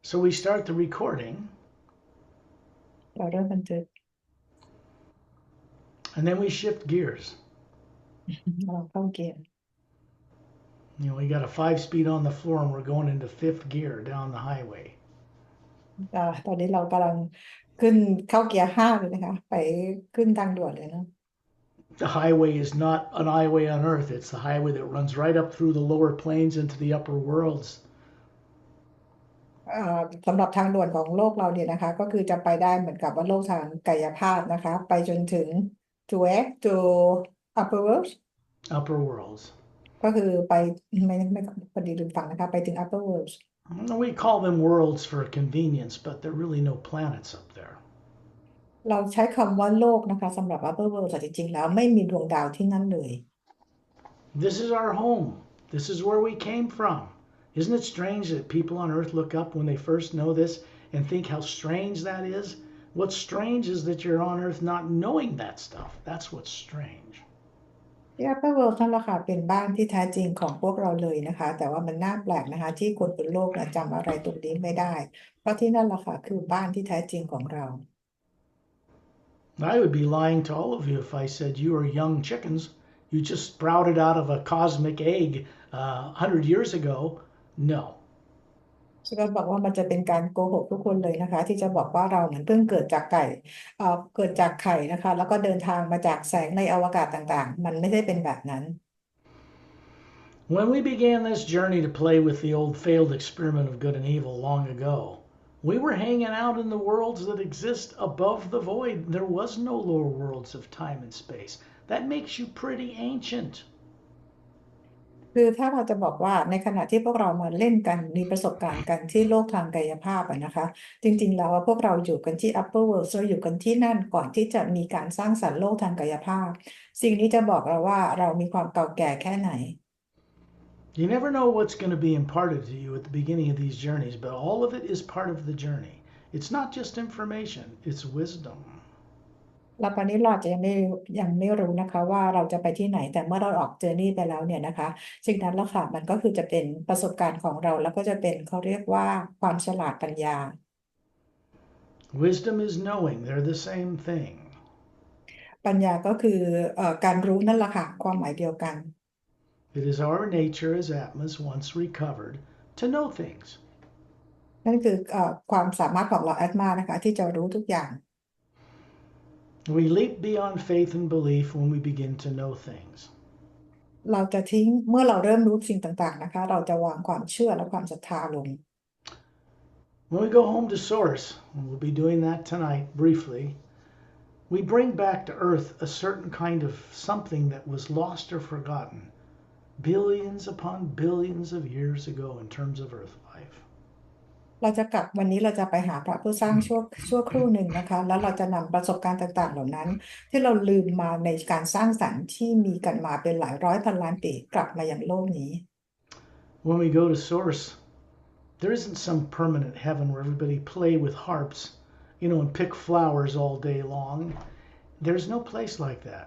So we start the recording, เราเริ่มบันทึก and then we shift gears. เราเข้าเกียร์ We got a 5-speed on the floor, and we're going into 5th gear down the highway. ตอนนี้เรากำลังขึ้นเข้าเกียร์5เลยนะคะไปขึ้นทางด่วนเลยนะ The highway is not an highway on Earth. It's the highway that runs right up through the lower planes into the upper worlds. สำหรับทางด่วนของโลกเราเนี่ยนะคะก็คือจะไปได้เหมือนกับว่าโลกทางกายภาพนะคะไปจนถึง to X to upper world Upper worlds. ก็คือไปไม่พอดีลืมฟังนะคะไปถึง upper world We call them worlds for convenience, but there are really no planets up there. เราใช้คำว่าโลกนะคะสำหรับ upper world แต่จริงๆแล้วไม่มีดวงดาวที่นั่นเลย This is our home. This is where we came from. Isn't it strange that people on Earth look up when they first know this and think how strange that is? What's strange is that you're on Earth not knowing that stuff. That's what's strange. ที่ Upper World นั่นแหละค่ะเป็นบ้านที่แท้จริงของพวกเราเลยนะคะแต่ว่ามันน่าแปลกนะคะที่คนบนโลกนะจำอะไรตรงนี้ไม่ได้เพราะที่นั่นแหละค่ะคือบ้านที่แท้จริงของเรา I would be lying to all of you if I said you are young chickens. You just sprouted out of a cosmic egg 100 years ago. No. ฉันก็บอกว่ามันจะเป็นการโกหกทุกคนเลยนะคะที่จะบอกว่าเราเหมือนเพิ่งเกิดจากไก่เกิดจากไข่นะคะแล้วก็เดินทางมาจากแสงในอวกาศต่างๆมันไม่ได้เป็นแบบนั้น When we began this journey to play with the old failed experiment of good and evil long ago, we were hanging out in the worlds that exist above the void. There was no lower worlds of time and space. That makes you pretty ancient. คือถ้าเราจะบอกว่าในขณะที่พวกเรามาเล่นกันมีประสบการณ์กันที่โลกทางกายภาพนะคะจริงๆแล้วพวกเราอยู่กันที่ upper world เราอยู่กันที่นั่นก่อนที่จะมีการสร้างสรรค์โลกทางกายภาพสิ่งนี้จะบอกเราว่าเรามีความเก่าแก่แค่ไหน You never know what's going to be imparted to you at the beginning of these journeys, but all of it is part of the journey. It's not just information, it's wisdom. แล้วตอนนี้เราจะยังไม่รู้นะคะว่าเราจะไปที่ไหนแต่เมื่อเราออกเจอร์นี่ไปแล้วเนี่ยนะคะสิ่งนั้นแหละค่ะมันก็คือจะเป็นประสบการณ์ของเราแล้วก็จะเป็นเขาเรียกว่าความฉลาดปัญญา Wisdom is knowing, they're the same thing. ปัญญาก็คือการรู้นั่นแหละค่ะความหมายเดียวกัน It is our nature as Atmas, once recovered, to know things. นั่นคือความสามารถของเราแอดมานะคะที่จะรู้ทุกอย่าง We leap beyond faith and belief when we begin to know things. เราจะทิ้งเมื่อเราเริ่มรู้สิ่งต่างๆนะคะเราจะวางความเชื่อและความศรัทธาลง When we go home to Source, and we'll be doing that tonight briefly, we bring back to Earth a certain kind of something that was lost or forgotten billions upon billions of years ago in terms of Earth life. เราจะกลับวันนี้เราจะไปหาพระผู้สร้างชั่วครู่หนึ่งนะคะแล้วเราจะนำประสบการณ์ต่างๆเหล่านั้นที่เราลืมมาในการสร้างสรรค์ที่มีกันมาเป็นหลายร้อยพันล้านปีกลับมายังโลกนี้ When we go to Source, there isn't some permanent heaven where everybody play with harps, and pick flowers all day long. There's no place like that.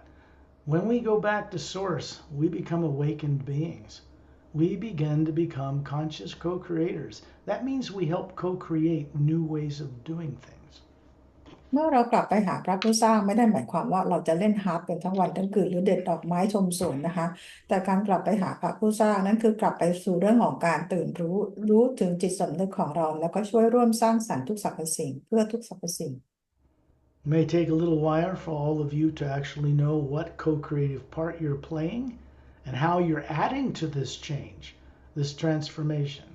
When we go back to Source, we become awakened beings. We begin to become conscious co-creators. That means we help co-create new ways of doing things. เมื่อเรากลับไปหาพระผู้สร้างไม่ได้หมายความว่าเราจะเล่นฮาร์ปเป็นทั้งวันทั้งคืนหรือเด็ดดอกไม้ชมสวนนะคะแต่การกลับไปหาพระผู้สร้างนั้นคือกลับไปสู่เรื่องของการตื่นรู้ถึงจิตสำนึกของเราแล้วก็ช่วยร่วมสร้างสรรค์ทุกสรรพสิ่งเพื่อทุกสรรพสิ่ง It may take a little while for all of you to actually know what co-creative part you're playing and how you're adding to this change, this transformation.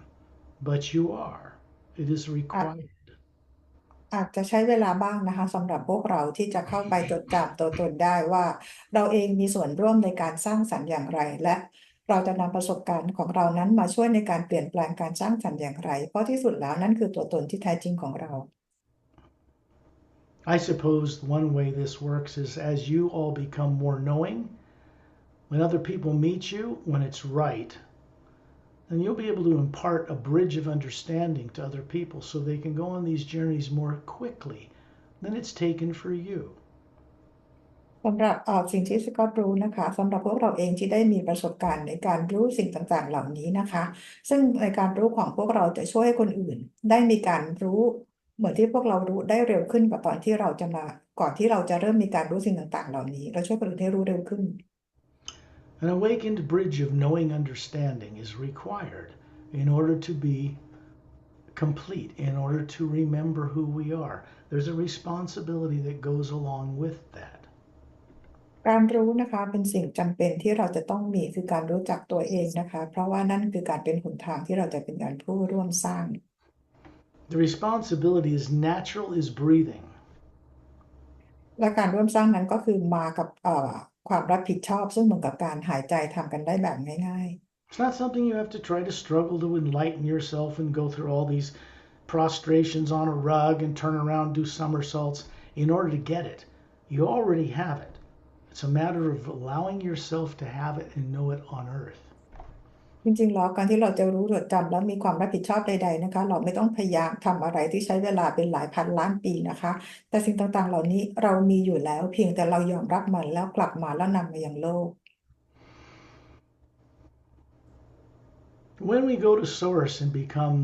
But you are. It is required. อาจจะใช้เวลาบ้างนะคะสำหรับพวกเราที่จะเข้าไปจดจำตัวตนได้ว่าเราเองมีส่วนร่วมในการสร้างสรรค์อย่างไรและเราจะนำประสบการณ์ของเรานั้นมาช่วยในการเปลี่ยนแปลงการสร้างสรรค์อย่างไรเพราะที่สุดแล้วนั่นคือตัวตนที่แท้จริงของเรา I suppose one way this works is as you all become more knowing, when other people meet you, when it's right, then you'll be able to impart a bridge of understanding to other people so they can go on these journeys more quickly than it's taken for you. สำหรับสิ่งที่สกอตรู้นะคะสำหรับพวกเราเองที่ได้มีประสบการณ์ในการรู้สิ่งต่างๆเหล่านี้นะคะซึ่งในการรู้ของพวกเราจะช่วยให้คนอื่นได้มีการรู้เหมือนที่พวกเรารู้ได้เร็วขึ้นกว่าตอนที่เราจะมาก่อนที่เราจะเริ่มมีการรู้สิ่งต่างๆเหล่านี้เราช่วยคนอื่นให้รู้เร็วขึ้น An awakened bridge of knowing understanding is required in order to be complete, in order to remember who we are. There's a responsibility that goes along with that. การรู้นะคะเป็นสิ่งจำเป็นที่เราจะต้องมีคือการรู้จักตัวเองนะคะเพราะว่านั่นคือการเป็นหนทางที่เราจะเป็นการผู้ร่วมสร้าง The responsibility is natural as breathing. และการร่วมสร้างนั้นก็คือมากับความรับผิดชอบซึ่งเหมือนกับการหายใจทำกันได้แบบง่าย It's not something you have to try to struggle to enlighten yourself and go through all these prostrations on a rug and turn around, do somersaults in order to get it. You already have it. It's a matter of allowing yourself to have it and know it on earth. ๆจริงๆแล้วการที่เราจะรู้จดจำและมีความรับผิดชอบใดๆนะคะเราไม่ต้องพยายามทำอะไรที่ใช้เวลาเป็นหลายพันล้านปีนะคะแต่สิ่งต่างๆเหล่านี้เรามีอยู่แล้วเพียงแต่เรายอมรับมันแล้วกลับมาแล้วนำมายังโลก When we go to source and become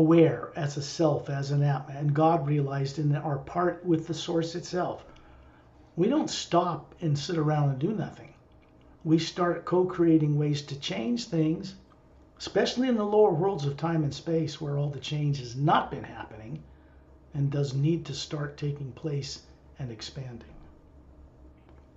aware as a self, as an atma, and God realized in our part with the source itself, we don't stop and sit around and do nothing. We start co-creating ways to change things, especially in the lower worlds of time and space where all the change has not been happening and does need to start taking place and expanding.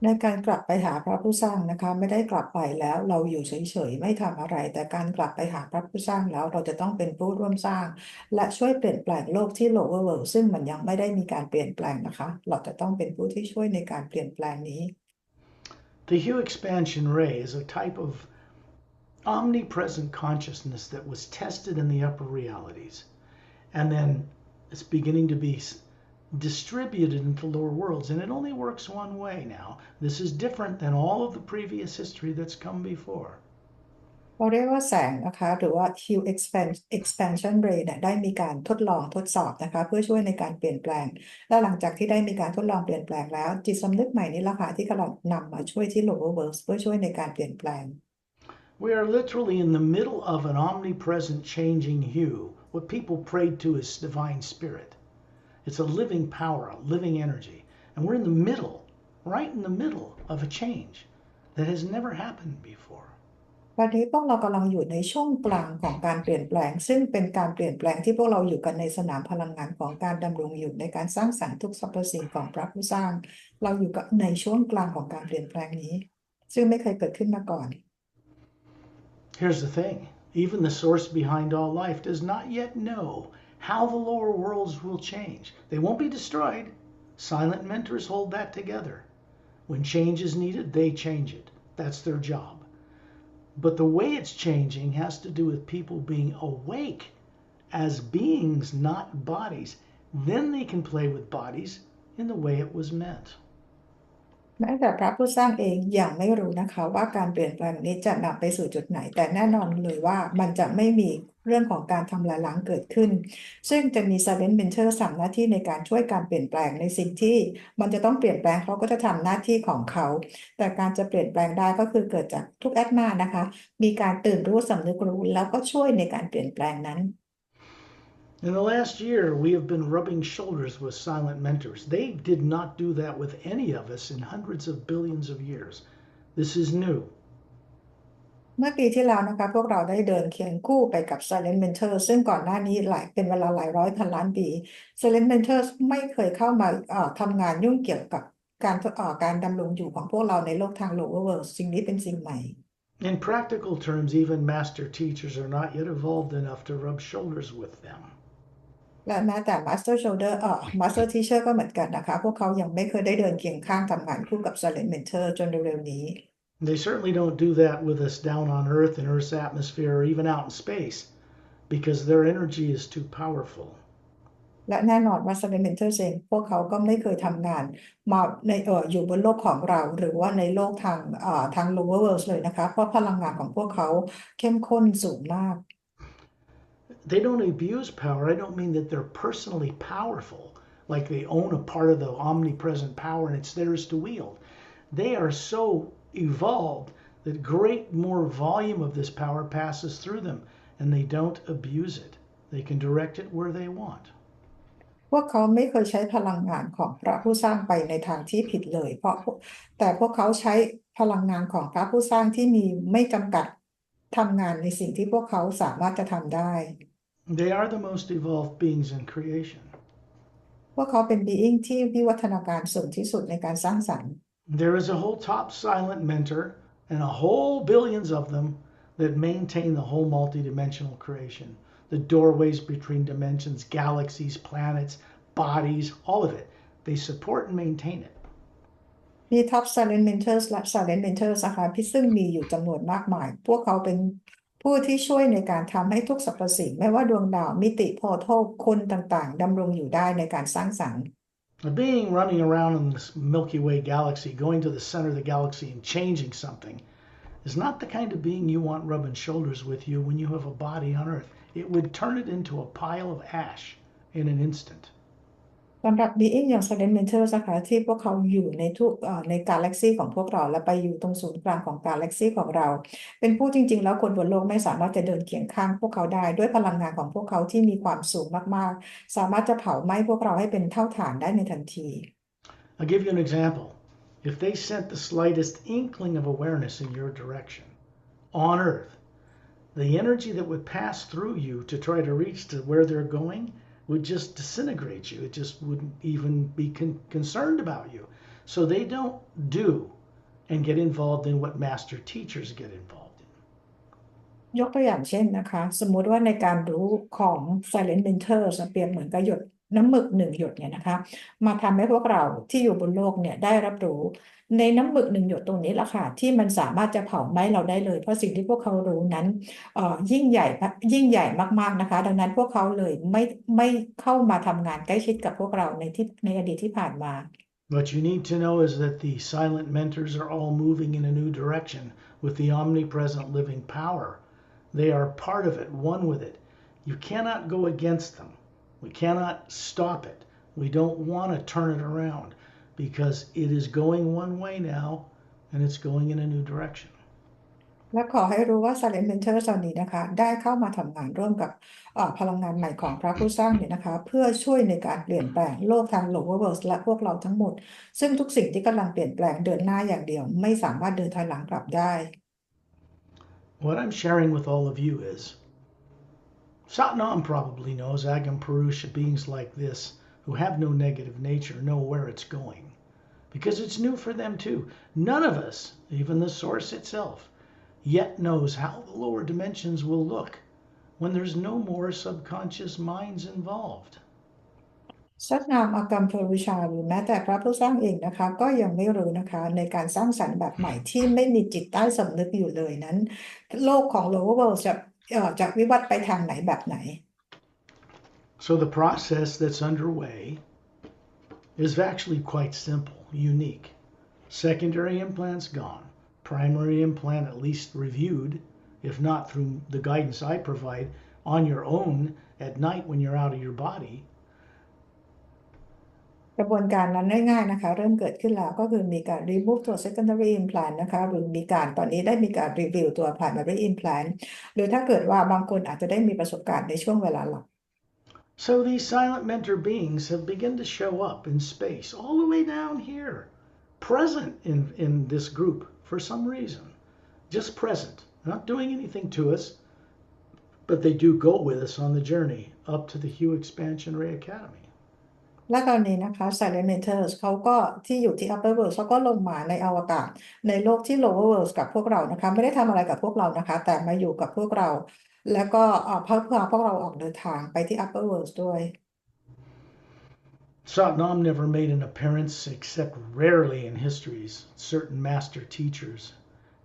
ในการกลับไปหาพระผู้สร้างนะคะไม่ได้กลับไปแล้วเราอยู่เฉยๆไม่ทำอะไรแต่การกลับไปหาพระผู้สร้างแล้วเราจะต้องเป็นผู้ร่วมสร้างและช่วยเปลี่ยนแปลงโลกที่ lower world ซึ่งมันยังไม่ได้มีการเปลี่ยนแปลงนะคะเราจะต้องเป็นผู้ที่ช่วยในการเปลี่ยนแปลงนี้ The hue expansion ray is a type of omnipresent consciousness that was tested in the upper realities, and then it's beginning to be distributed into lower worlds, and it only works one way now. This is different than all of the previous history that's come before. เราเรียกว่าแสงนะคะหรือว่า hue expansion ray เนี่ยได้มีการทดลองทดสอบนะคะเพื่อช่วยในการเปลี่ยนแปลงและหลังจากที่ได้มีการทดลองเปลี่ยนแปลงแล้วจิตสำนึกใหม่นี้ล่ะค่ะที่กำลังนำมาช่วยที่ lower world เพื่อช่วยในการเปลี่ยนแปลง We are literally in the middle of an omnipresent changing hue, what people prayed to as divine spirit. It's a living power, a living energy. And we're in the middle, right in the middle of a change that has never happened before. วันนี้พวกเรากำลังอยู่ในช่วงกลางของการเปลี่ยนแปลงซึ่งเป็นการเปลี่ยนแปลงที่พวกเราอยู่กันในสนามพลังงานของการดำรงอยู่ในการสร้างสรรค์ทุกสรรพสิ่งของพระผู้สร้างเราอยู่กับในช่วงกลางของการเปลี่ยนแปลงนี้ซึ่งไม่เคยเกิดขึ้นมาก่อน Here's the thing, even the source behind all life does not yet know how the lower worlds will change. They won't be destroyed. Silent mentors hold that together. When change is needed, they change it. That's their job. But the way it's changing has to do with people being awake as beings, not bodies. Then they can play with bodies in the way it was meant. แม้แต่พระผู้สร้างเองยังไม่รู้นะคะว่าการเปลี่ยนแปลงนี้จะนำไปสู่จุดไหนแต่แน่นอนเลยว่ามันจะไม่มีเรื่องของการทำลายล้างเกิดขึ้นซึ่งจะมี silent mentor ทำหน้าที่ในการช่วยการเปลี่ยนแปลงในสิ่งที่มันจะต้องเปลี่ยนแปลงเขาก็จะทำหน้าที่ของเขาแต่การจะเปลี่ยนแปลงได้ก็คือเกิดจากทุกแอดมานะคะมีการตื่นรู้สำนึกรู้แล้วก็ช่วยในการเปลี่ยนแปลงนั้น In the last year, we have been rubbing shoulders with silent mentors. They did not do that with any of us in hundreds of billions of years. This is new. เมื่อปีที่แล้วนะคะพวกเราได้เดินเคียงคู่ไปกับ Silent Mentor ซึ่งก่อนหน้านี้เป็นเวลาหลายร้อยพันล้านปี Silent Mentor ไม่เคยเข้ามาทำงานยุ่งเกี่ยวกับการดำรงอยู่ของพวกเราในโลกทาง Lower World สิ่งนี้เป็นสิ่งใหม่ In practical terms, even master teachers are not yet evolved enough to rub shoulders with them. และแม้แต่ Master Teacher ก็เหมือนกันนะคะพวกเขายังไม่เคยได้เดินเคียงข้างทำงานคู่กับ Silent Mentor จนเร็วๆนี้ They certainly don't do that with us down on Earth in Earth's atmosphere or even out in space because their energy is too powerful. และแน่นอนว่า Silent Mentor เองพวกเขาก็ไม่เคยทำงานมาในอยู่บนโลกของเราหรือว่าในโลกทาง Lower World เลยนะคะเพราะพลังงานของพวกเขาเข้มข้นสูงมาก They don't abuse power. I don't mean that they're personally powerful, like they own a part of the omnipresent power and it's theirs to wield. They are so evolved that great more volume of this power passes through them and they don't abuse it. They can direct it where they want. พวกเขาไม่เคยใช้พลังงานของพระผู้สร้างไปในทางที่ผิดเลยแต่พวกเขาใช้พลังงานของพระผู้สร้างที่มีไม่จำกัดทำงานในสิ่งที่พวกเขาสามารถจะทำได้ They are the most evolved beings in creation. พวกเขาเป็น being ที่วิวัฒนาการสูงที่สุดในการสร้างสรรค์ There is a whole top silent mentor and a whole billions of them that maintain the whole multidimensional creation. The doorways between dimensions, galaxies, planets, bodies, all of it. They support and maintain it. มี top silent mentors และ silent mentors นะคะที่ซึ่งมีอยู่จำนวนมากมายพวกเขาเป็นผู้ที่ช่วยในการทำให้ทุกสรรพสิ่งไม่ว่าดวงดาวมิติโพร์ทัลคนต่างๆดำรงอยู่ได้ในการสร้างสรรค์ A being running around in this Milky Way galaxy, going to the center of the galaxy and changing something, is not the kind of being you want rubbing shoulders with you when you have a body on Earth. It would turn it into a pile of ash in an instant. สำหรับ being อย่าง silent mentors นะคะที่พวกเขาอยู่ในทุกในกาแล็กซีของพวกเราและไปอยู่ตรงศูนย์กลางของกาแล็กซีของเราเป็นผู้จริงๆแล้วคนบนโลกไม่สามารถจะเดินเคียงข้างพวกเขาได้ด้วยพลังงานของพวกเขาที่มีความสูงมากๆสามารถจะเผาไหม้พวกเราให้เป็นเท่าฐานได้ในทันที I'll give you an example. If they sent the slightest inkling of awareness in your direction on Earth, the energy that would pass through you to try to reach to where they're going would just disintegrate you. It just wouldn't even be concerned about you. So they don't do and get involved in what master teachers get involved in. ยกตัวอย่างเช่นนะคะสมมุติว่าในการรู้ของ silent mentors เปรียบเหมือนกับหยดน้ำหมึก1หยดเนี่ยนะคะมาทำให้พวกเราที่อยู่บนโลกเนี่ยได้รับรู้ในน้ำหมึก1หยดตรงนี้แหละค่ะที่มันสามารถจะเผาไหม้เราได้เลยเพราะสิ่งที่พวกเขารู้นั้นยิ่งใหญ่มากๆนะคะดังนั้นพวกเขาเลยไม่เข้ามาทำงานใกล้ชิดกับพวกเราในอดีตที่ผ่านมา What you need to know is that the silent mentors are all moving in a new direction with the omnipresent living power. They are part of it, one with it. You cannot go against them. We cannot stop it. We don't want to turn it around because it is going one way now and it's going in a new direction. และขอให้รู้ว่า Silent Mentor ตอนนี้นะคะได้เข้ามาทำงานร่วมกับพลังงานใหม่ของพระผู้สร้างเนี่ยนะคะเพื่อช่วยในการเปลี่ยนแปลงโลกทาง Lower World และพวกเราทั้งหมดซึ่งทุกสิ่งที่กำลังเปลี่ยนแปลงเดินหน้าอย่างเดียวไม่สามารถเดินถอยหลังกลับได้ What I'm sharing with all of you is Satnam probably knows Agam Purusha beings like this who have no negative nature know where it's going because it's new for them too. None of us, even the source itself, yet knows how the lower dimensions will look when there's no more subconscious minds involved. สัตนามอากัมพวิชาหรือแม้แต่พระผู้สร้างเองนะคะก็ยังไม่รู้นะคะในการสร้างสรรค์แบบใหม่ที่ไม่มีจิตใต้สำนึกอยู่เลยนั้นโลกของ Lower World จะวิวัฒน์ไปทางไหนแบบไหน So the process that's underway is actually quite simple, unique. Secondary implants gone. Primary implant at least reviewed, if not through the guidance I provide, on your own at night when you're out of your body. กระบวนการนั้นง่ายๆนะคะเริ่มเกิดขึ้นแล้วก็คือมีการ remove ตัว secondary implant นะคะหรือมีการตอนนี้ได้มีการ review ตัว primary implant หรือถ้าเกิดว่าบางคนอาจจะได้มีประสบการณ์ในช่วงเวลาหลัง So these silent mentor beings have begun to show up in space all the way down here, present in this group for some reason, just present, not doing anything to us, but they do go with us on the journey up to the Hue Expansion Ray Academy. และตอนนี้นะคะ Silent Mentors เขาก็ที่อยู่ที่ Upper World เขาก็ลงมาในอวกาศในโลกที่ Lower World กับพวกเรานะคะไม่ได้ทำอะไรกับพวกเรานะคะแต่มาอยู่กับพวกเราแล้วก็เพื่อพวกเราออกเดินทางไปที่ Upper World ด้วย Satnam never made an appearance except rarely in histories, certain master teachers.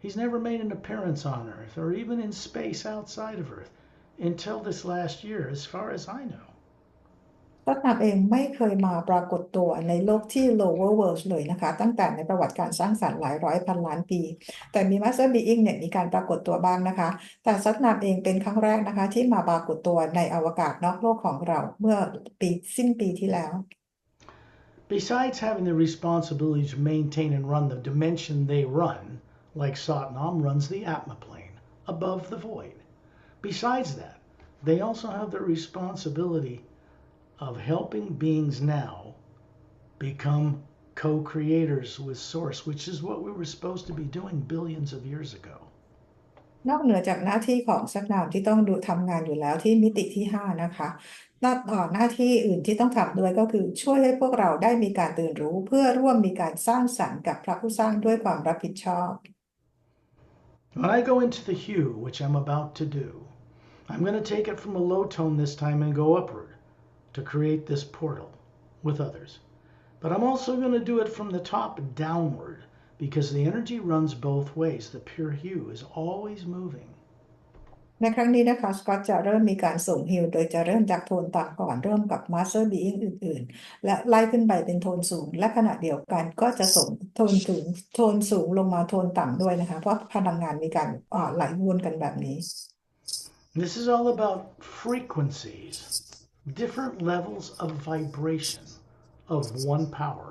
He's never made an appearance on Earth or even in space outside of Earth until this last year, as far as I know. สัตนามเองไม่เคยมาปรากฏตัวในโลกที่ lower world เลยนะคะตั้งแต่ในประวัติการสร้างสรรค์หลายร้อยพันล้านปีแต่มี master being เนี่ยมีการปรากฏตัวบ้างนะคะแต่สัตนามเองเป็นครั้งแรกนะคะที่มาปรากฏตัวในอวกาศนอกโลกของเราเมื่อสิ้นปีที่แล้ว Besides having the responsibility to maintain and run the dimension they run, like Satnam runs the Atma plane, above the void. Besides that, they also have the responsibility of helping beings now become co-creators with Source, which is what we were supposed to be doing billions of years ago. นอกเหนือจากหน้าที่ของสักนามที่ต้องดูทำงานอยู่แล้วที่มิติที่5นะคะหน้าที่อื่นที่ต้องทำด้วยก็คือช่วยให้พวกเราได้มีการตื่นรู้เพื่อร่วมมีการสร้างสรรค์กับพระผู้สร้างด้วยความรับผิดชอบ When I go into the hue, which I'm about to do, I'm going to take it from a low tone this time and go upward to create this portal with others. But I'm also going to do it from the top downward because the energy runs both ways. The pure hue is always moving. ในครั้งนี้นะคะสกอตจะเริ่มมีการส่งฮิลโดยจะเริ่มจากโทนต่ำก่อนเริ่มกับมาสเตอร์บีอิงอื่นๆและไล่ขึ้นไปเป็นโทนสูงและขณะเดียวกันก็จะส่งโทนสูงลงมาโทนต่ำด้วยนะคะเพราะพลังงานมีการไหลวนกันแบบนี้ This is all about frequencies, different levels of vibration of one power,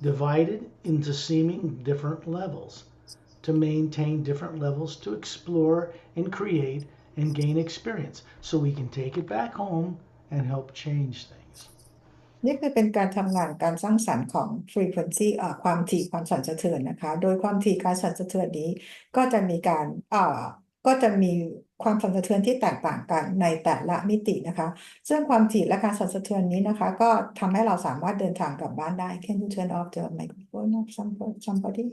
divided into seeming different levels to maintain different levels to explore and create and gain experience so we can take it back home and help change things. นี่คือเป็นการทำงานการสร้างสรรค์ของ frequency ความถี่ความสั่นสะเทือนนะคะโดยความถี่การสั่นสะเทือนนี้ก็จะมีความสั่นสะเทือนที่แตกต่างกันในแต่ละมิตินะคะซึ่งความถี่และการสั่นสะเทือนนี้นะคะก็ทำให้เราสามารถเดินทางกลับบ้านได้ Can you turn off the microphone of somebody?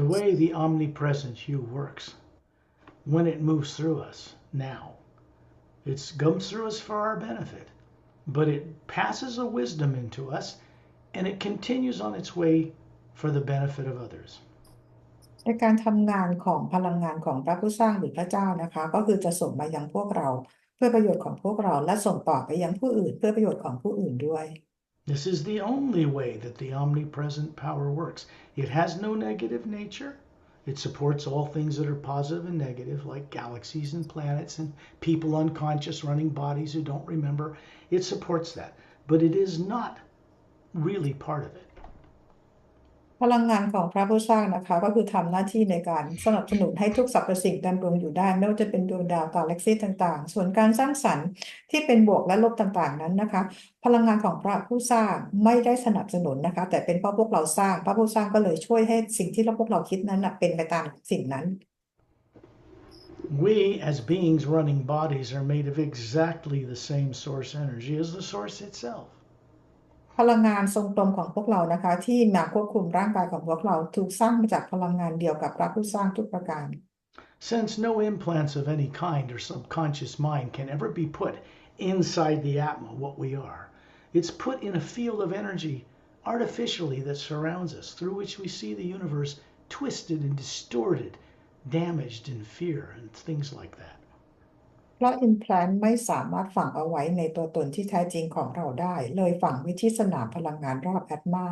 The way the omnipresent hue works, when it moves through us now, it comes through us for our benefit, but it passes a wisdom into us and it continues on its way for the benefit of others. ในการทำงานของพลังงานของพระผู้สร้างหรือพระเจ้านะคะก็คือจะส่งมายังพวกเราเพื่อประโยชน์ของพวกเราและส่งต่อไปยังผู้อื่นเพื่อประโยชน์ของผู้อื่นด้วย This is the only way that the omnipresent power works. It has no negative nature. It supports all things that are positive and negative, like galaxies and planets and people unconscious running bodies who don't remember. It supports that, but it is not really part of it. พลังงานของพระผู้สร้างนะคะก็คือทำหน้าที่ในการสนับสนุนให้ทุกสรรพสิ่งดำรงอยู่ได้ไม่ว่าจะเป็นดวงดาวกาแล็กซี่ต่างๆส่วนการสร้างสรรค์ที่เป็นบวกและลบต่างๆนั้นนะคะพลังงานของพระผู้สร้างไม่ได้สนับสนุนนะคะแต่เป็นเพราะพวกเราสร้างพระผู้สร้างก็เลยช่วยให้สิ่งที่พวกเราคิดนั้นเป็นไปตามสิ่งนั้น We, as beings running bodies, are made of exactly the same source energy as the source itself. พลังงานทรงกลมของพวกเรานะคะที่มาควบคุมร่างกายของพวกเราถูกสร้างมาจากพลังงานเดียวกับพระผู้สร้างทุกประการ Since no implants of any kind or subconscious mind can ever be put inside the Atma, what we are, it's put in a field of energy artificially that surrounds us, through which we see the universe twisted and distorted, damaged in fear and things like that. เพราะ implant ไม่สามารถฝังเอาไว้ในตัวตนที่แท้จริงของเราได้เลยฝังไว้ที่สนามพลังงานรอบแอตมา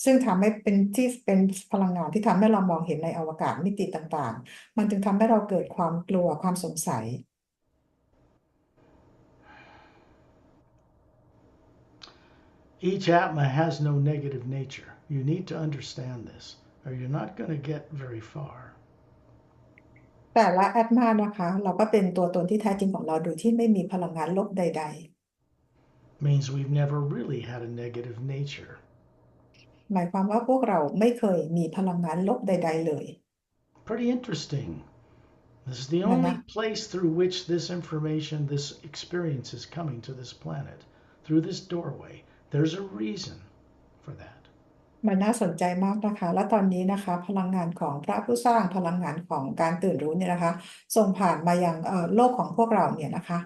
ซึ่งทำให้เป็นพลังงานที่ทำให้เรามองเห็นในอวกาศมิติต่างๆมันจึงทำให้เราเกิดความกลัวความสงสัย Each Atma has no negative nature. You need to understand this, or you're not going to get very far. แต่ละแอตมานะคะเราก็เป็นตัวตนที่แท้จริงของเราโดยที่ไม่มีพลังงานลบใดๆ Means we've never really had a negative nature. หมายความว่าพวกเราไม่เคยมีพลังงานลบใดๆเลย Pretty interesting. This is the only place through which this information, this experience is coming to this planet, through this doorway. There's a reason for that. มันน่าสนใจมากนะคะและตอนนี้นะคะพลังงานของพระผู้สร้างพลังงานของการตื่นรู้เนี่ยนะคะส่งผ่านมายังโลกของพวกเราเนี่ยนะคะ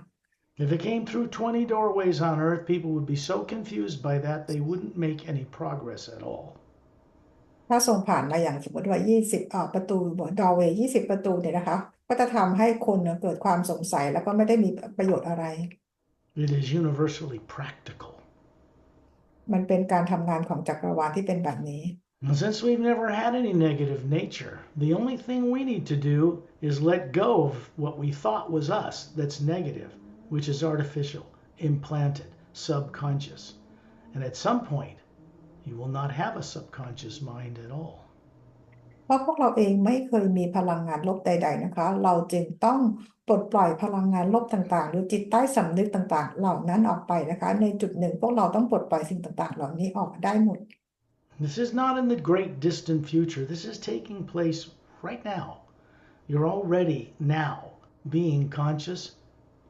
If it came through 20 doorways on Earth, people would be so confused by that they wouldn't make any progress at all. ถ้าส่งผ่านมาอย่างสมมติว่า20ประตูดอร์เวย์20ประตูเนี่ยนะคะก็จะทำให้คนเกิดความสงสัยแล้วก็ไม่ได้มีประโยชน์อะไร It is universally practical. มันเป็นการทำงานของจักรวาลที่เป็นแบบนี้ And since we've never had any negative nature, the only thing we need to do is let go of what we thought was us that's negative, which is artificial, implanted, subconscious. And at some point, you will not have a subconscious mind at all. เพราะพวกเราเองไม่เคยมีพลังงานลบใดๆนะคะเราจึงต้องปลดปล่อยพลังงานลบต่างๆหรือจิตใต้สำนึกต่างๆเหล่านั้นออกไปนะคะในจุดหนึ่งพวกเราต้องปลดปล่อยสิ่งต่างๆเหล่านี้ออกได้หมด This is not in the great distant future. This is taking place right now. You're already now being conscious,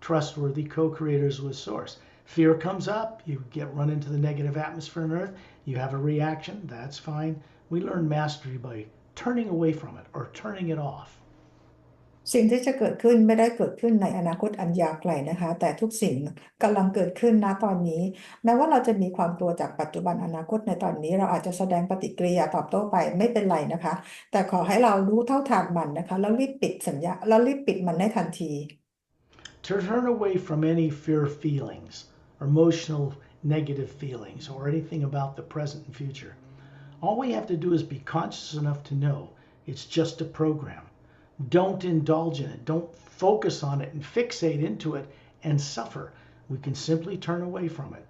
trustworthy co-creators with Source. Fear comes up, you get run into the negative atmosphere on Earth, you have a reaction, that's fine. We learn mastery by turning away from it or turning it off. สิ่งที่จะเกิดขึ้นไม่ได้เกิดขึ้นในอนาคตอันยาวไกลนะคะแต่ทุกสิ่งกำลังเกิดขึ้นณตอนนี้แม้ว่าเราจะมีความกลัวจากปัจจุบันอนาคตในตอนนี้เราอาจจะแสดงปฏิกิริยาตอบโต้ไปไม่เป็นไรนะคะแต่ขอให้เรารู้เท่าทันมันนะคะแล้วรีบปิดสัญญาแล้วรีบปิดมันได้ทันที To turn away from any fear feelings or emotional negative feelings or anything about the present and future. All we have to do is be conscious enough to know it's just a program. Don't indulge in it. Don't focus on it and fixate into it and suffer. We can simply turn away from it.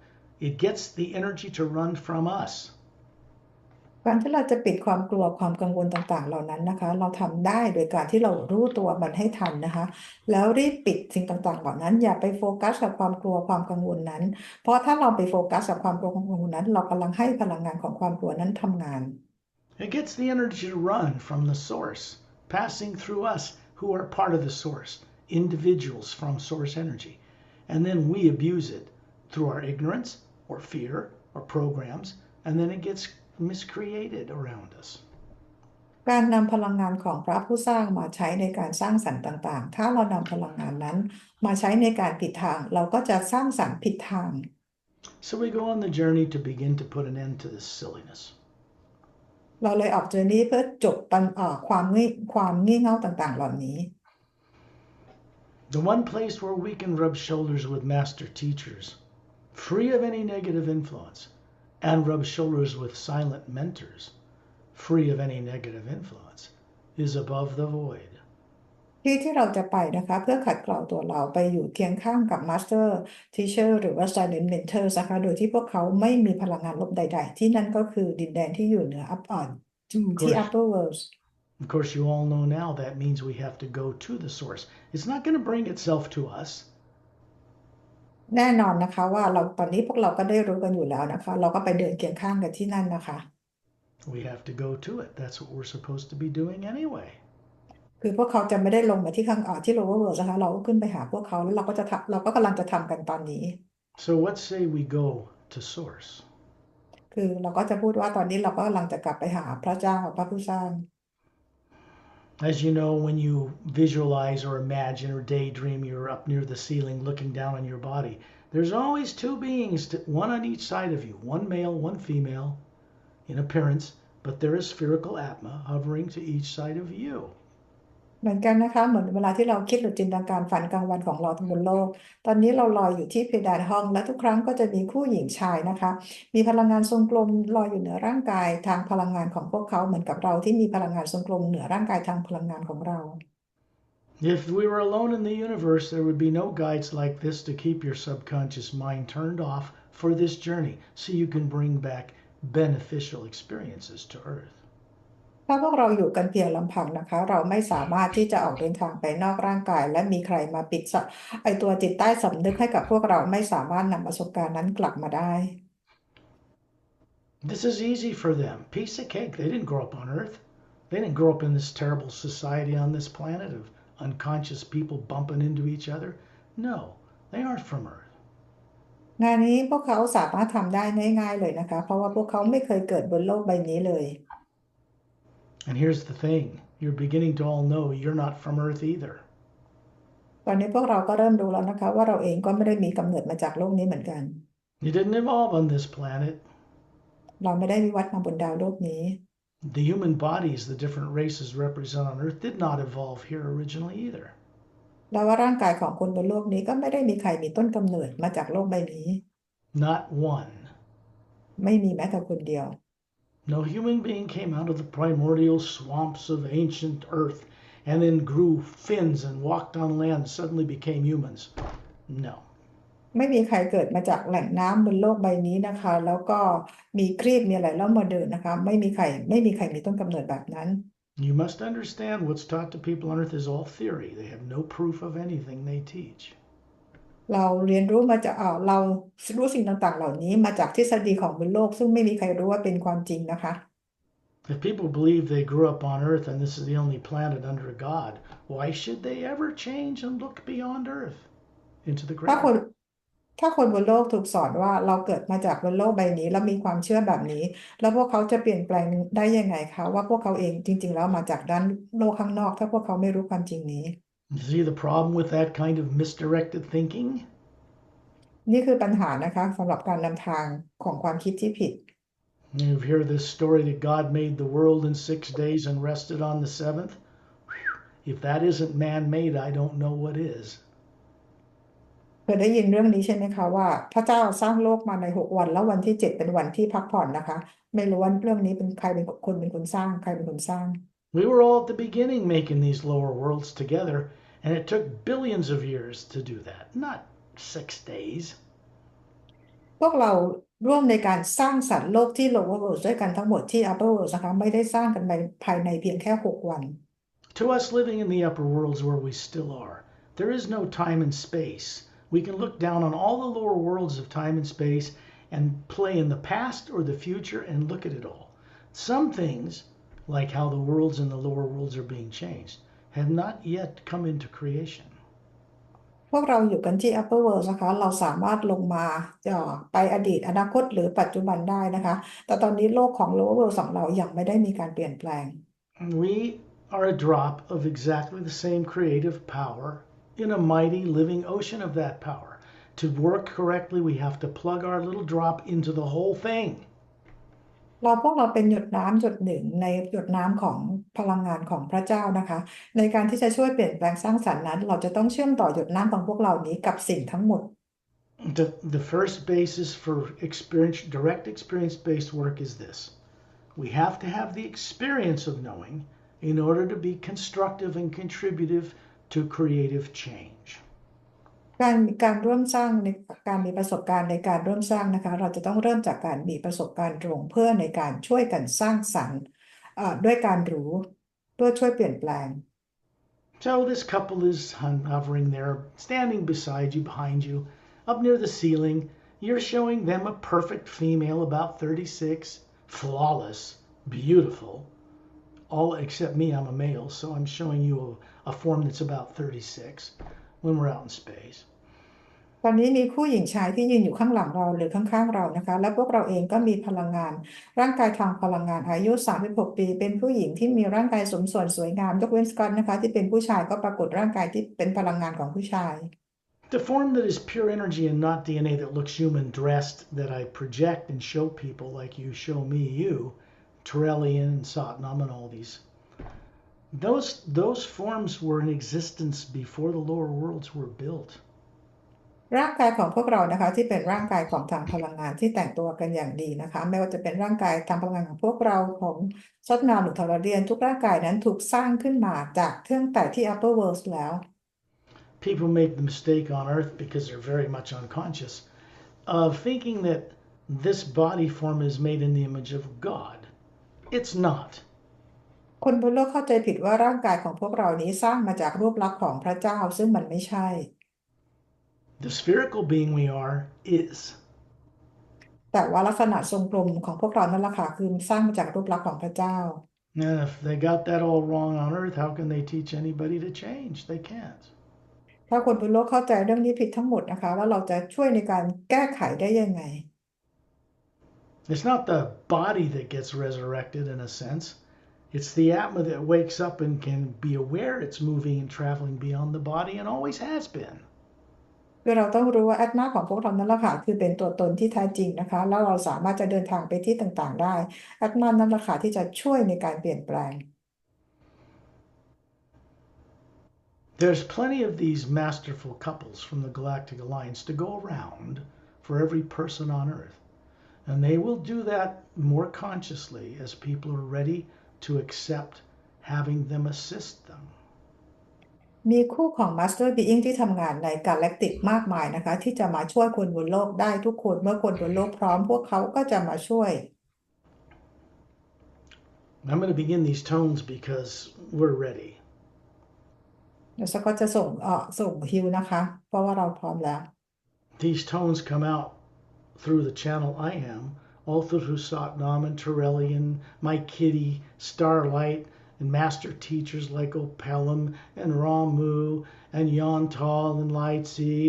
It gets the energy to run from us. การที่เราจะปิดความกลัวความกังวลต่างๆเหล่านั้นนะคะเราทำได้โดยการที่เรารู้ตัวมันให้ทันนะคะแล้วรีบปิดสิ่งต่างๆเหล่านั้นอย่าไปโฟกัสกับความกลัวความกังวลนั้นเพราะถ้าเราไปโฟกัสกับความกลัวความกังวลนั้นเรากำลังให้พลังงานของความกลัวนั้นทำงาน It gets the energy to run from the source, passing through us who are part of the source, individuals from source energy. And then we abuse it through our ignorance or fear or programs, and then it gets miscreated around us. การนำพลังงานของพระผู้สร้างมาใช้ในการสร้างสรรค์ต่างๆถ้าเรานำพลังงานนั้นมาใช้ในการผิดทางเราก็จะสร้างสรรค์ผิดทาง So we go on the journey to begin to put an end to this silliness. เราเลยออกเจอร์นี่เพื่อจบความงี่เง่าต่างๆเหล่านี้ The one place where we can rub shoulders with master teachers, free of any negative influence, and rub shoulders with silent mentors, free of any negative influence, is above the void. ที่เราจะไปนะคะเพื่อขัดเกลาตัวเราไปอยู่เคียงข้างกับ Master Teacher หรือว่า Silent Mentor นะคะโดยที่พวกเขาไม่มีพลังงานลบใดๆที่นั่นก็คือดินแดนที่อยู่เหนือที่ Upper Worlds Of course, you all know now that means we have to go to the source. It's not going to bring itself to us. แน่นอนนะคะว่าเราตอนนี้พวกเราก็ได้รู้กันอยู่แล้วนะคะเราก็ไปเดินเคียงข้างกันที่นั่นนะคะ We have to go to it. That's what we're supposed to be doing anyway. คือพวกเขาจะไม่ได้ลงมาที่ที่ Lower World นะคะเราก็ขึ้นไปหาพวกเขาแล้วเราก็กำลังจะทำกันตอนนี้ So let's say we go to source. คือเราก็จะพูดว่าตอนนี้เราก็กำลังจะกลับไปหาพระเจ้าพระผู้สร้าง As you know, when you visualize or imagine or daydream, you're up near the ceiling looking down on your body. There's always two beings, one on each side of you, one male, one female in appearance, but there is spherical Atma hovering to each side of you. เหมือนกันนะคะเหมือนเวลาที่เราคิดหรือจินตนาการฝันกลางวันของเราทั้งบนโลกตอนนี้เราลอยอยู่ที่เพดานห้องและทุกครั้งก็จะมีคู่หญิงชายนะคะมีพลังงานทรงกลมลอยอยู่เหนือร่างกายทางพลังงานของพวกเขาเหมือนกับเราที่มีพลังงานทรงกลมเหนือร่างกายทางพลังงานของเรา If we were alone in the universe, there would be no guides like this to keep your subconscious mind turned off for this journey so you can bring back beneficial experiences to Earth. ถ้าพวกเราอยู่กันเพียงลำพังนะคะเราไม่สามารถที่จะออกเดินทางไปนอกร่างกายและมีใครมาปิดตัวจิตใต้สำนึกให้กับพวกเราไม่สามารถนำประสบการณ์นั้นกลับมาได้ This is easy for them. Piece of cake. They didn't grow up on Earth. They didn't grow up in this terrible society on this planet of unconscious people bumping into each other. No, they aren't from Earth. งานนี้พวกเขาสามารถทำได้ง่ายๆเลยนะคะเพราะว่าพวกเขาไม่เคยเกิดบนโลกใบนี้เลย And here's the thing. You're beginning to all know you're not from Earth either. ตอนนี้พวกเราก็เริ่มรู้แล้วนะคะว่าเราเองก็ไม่ได้มีกำเนิดมาจากโลกนี้เหมือนกัน You didn't evolve on this planet. เราไม่ได้วิวัฒน์มาบนดาวโลกนี้ The human bodies the different races represent on Earth did not evolve here originally either. แล้วว่าร่างกายของคนบนโลกนี้ก็ไม่ได้มีใครมีต้นกำเนิดมาจากโลกใบนี้ Not one. ไม่มีแม้แต่คนเดียว No human being came out of the primordial swamps of ancient Earth and then grew fins and walked on land and suddenly became humans. No. ไม่มีใครเกิดมาจากแหล่งน้ำบนโลกใบนี้นะคะแล้วก็มีครีบมีอะไรแล้วมาเดินนะคะไม่มีใครมีต้นกำเนิดแบบนั้น You must understand what's taught to people on earth is all theory. They have no proof of anything they teach. เราเรียนรู้มาจากเรารู้สิ่งต่างๆเหล่านี้มาจากทฤษฎีของบนโลกซึ่งไม่มีใครรู้ว่าเป็นความจริงนะคะ If people believe they grew up on earth and this is the only planet under God, why should they ever change and look beyond earth into the ถ้า grave? คนถ้าคนบนโลกถูกสอนว่าเราเกิดมาจากบนโลกใบนี้แล้วมีความเชื่อแบบนี้แล้วพวกเขาจะเปลี่ยนแปลงได้ยังไงคะว่าพวกเขาเองจริงๆแล้วมาจากด้านโลกข้างนอกถ้าพวกเขาไม่รู้ความจริงนี้ See the problem with that kind of misdirected thinking? นี่คือปัญหานะคะสำหรับการนำทางของความคิดที่ผิด You've heard this story that God made the world in 6 days and rested on the seventh. If that isn't man-made, I don't know what is. เคยได้ยินเรื่องนี้ใช่ไหมคะว่าพระเจ้าสร้างโลกมาใน6 วันแล้ววันที่7เป็นวันที่พักผ่อนนะคะไม่รู้ว่าเรื่องนี้เป็นใครเป็นคนสร้างใครเป็นคนสร้าง We were all at the beginning making these lower worlds together, and it took billions of years to do that, not 6 days. พวกเราร่วมในการสร้างสรรค์โลกที่ lower world ด้วยกันทั้งหมดที่ upper world นะคะไม่ได้สร้างกันภายในเพียงแค่6 วัน To us living in the upper worlds where we still are, there is no time and space. We can look down on all the lower worlds of time and space and play in the past or the future and look at it all. Some things, like how the worlds in the lower worlds are being changed, have not yet come into creation. พวกเราอยู่กันที่ upper world นะคะเราสามารถลงมาไปอดีตอนาคตหรือปัจจุบันได้นะคะแต่ตอนนี้โลกของ lower world ของเรายังไม่ได้มีการเปลี่ยนแปลง We are a drop of exactly the same creative power in a mighty living ocean of that power. To work correctly, we have to plug our little drop into the whole thing. พวกเราเป็นหยดน้ำหยดหนึ่งในหยดน้ำของพลังงานของพระเจ้านะคะในการที่จะช่วยเปลี่ยนแปลงสร้างสรรค์นั้นเราจะต้องเชื่อมต่อหยดน้ำของพวกเรานี้กับสิ่งทั้งหมด The first basis for direct experience-based work is this. We have to have the experience of knowing in order to be constructive and contributive to creative change. การร่วมสร้างในการมีประสบการณ์ในการร่วมสร้างนะคะเราจะต้องเริ่มจากการมีประสบการณ์ตรงเพื่อในการช่วยกันสร้างสรรค์ด้วยการรู้เพื่อช่วยเปลี่ยนแปลง So this couple is hovering there, standing beside you, behind you, up near the ceiling. You're showing them a perfect female about 36, flawless, beautiful. All except me, I'm a male, so I'm showing you a form that's about 36 when we're out in space. ตอนนี้มีคู่หญิงชายที่ยืนอยู่ข้างหลังเราหรือข้างๆเรานะคะและพวกเราเองก็มีพลังงานร่างกายทางพลังงานอายุ36 ปีเป็นผู้หญิงที่มีร่างกายสมส่วนสวยงามยกเว้นสกอตนะคะที่เป็นผู้ชายก็ปรากฏร่างกายที่เป็นพลังงานของผู้ชาย The form that is pure energy and not DNA that looks human dressed that I project and show people like you show me you, Terrellian and Satnam and all these. Those forms were in existence before the lower worlds were built. ร่างกายของพวกเรานะคะที่เป็นร่างกายของทางพลังงานที่แต่งตัวกันอย่างดีนะคะไม่ว่าจะเป็นร่างกายทางพลังงานของพวกเราของซอดนามหรือทรเดียนทุกร่างกายนั้นถูกสร้างขึ้นมาจากเครื่องแต่ที่ upper world แล้ว People make the mistake on earth because they're very much unconscious of thinking that this body form is made in the image of God. It's not. คนบนโลกเข้าใจผิดว่าร่างกายของพวกเรานี้สร้างมาจากรูปลักษณ์ของพระเจ้าซึ่งมันไม่ใช่ The spherical being we are is. แต่ว่าลักษณะทรงกลมของพวกเรานั่นแหละค่ะคือสร้างมาจากรูปลักษณ์ของพระเจ้า And if they got that all wrong on earth, how can they teach anybody to change? They can't. ถ้าคนบนโลกเข้าใจเรื่องนี้ผิดทั้งหมดนะคะแล้วเราจะช่วยในการแก้ไขได้ยังไง It's not the body that gets resurrected in a sense. It's the atma that wakes up and can be aware it's moving and traveling beyond the body and always has been. คือเราต้องรู้ว่าแอตมาของพวกเรานั่นแหละค่ะคือเป็นตัวตนที่แท้จริงนะคะแล้วเราสามารถจะเดินทางไปที่ต่างๆได้แอตมานั่นแหละค่ะที่จะช่วยในการเปลี่ยนแปลง There's plenty of these masterful couples from the Galactic Alliance to go around for every person on Earth. And they will do that more consciously as people are ready to accept having them assist them. มีคู่ของ Master Being ที่ทำงานใน galactic มากมายนะคะที่จะมาช่วยคนบนโลกได้ทุกคนเมื่อคนบนโลกพร้อมพวกเขาก็จะมาช่วย I'm going to begin these tones because we're ready. เดี๋ยวสก็จะส่งฮิวนะคะเพราะว่าเราพร้อมแล้ว These tones come out through the channel I am, all through Satnam and Torellian, my kitty, Starlight, and master teachers like Opelum and Ramu and Yontal and Lightsey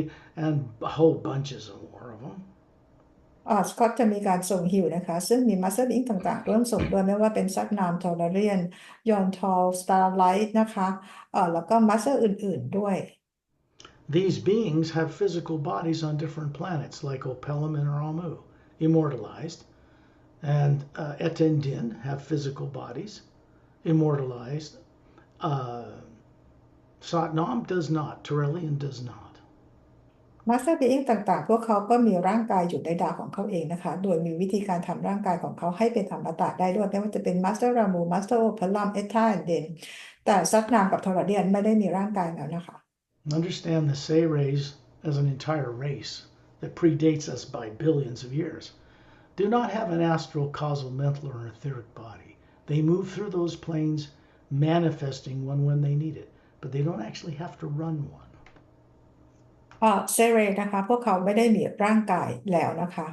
and whole bunches of more of them. สกอตจะมีการส่งฮิวนะคะซึ่งมีมาสเตอร์บิงต่างๆร่วมส่งด้วยไม่ว่าเป็นซักนามทอร์เรียนยอนทอลสตาร์ไลท์นะคะแล้วก็มาสเตอร์อื่นๆด้วย These beings have physical bodies on different planets like Opelum and Ramu, immortalized, and Etendin have physical bodies, immortalized. Satnam does not, Torellian does not. มาสเตอร์บีอิงต่างๆพวกเขาก็มีร่างกายอยู่ในดาวของเขาเองนะคะโดยมีวิธีการทำร่างกายของเขาให้เป็นอมตะได้ด้วยไม่ว่าจะเป็นมาสเตอร์รามูมาสเตอร์โอพลัมเอธาเดนแต่ซักนามกับทอร์เดียนไม่ได้มีร่างกายแล้วนะคะ Understand the Seres as an entire race that predates us by billions of years. Do not have an astral, causal, mental, or etheric body. They move through those planes manifesting one when they need it, but they don't actually have to run one. เซเรนะคะพวกเขาไม่ได้มีร่างกายแล้วนะคะ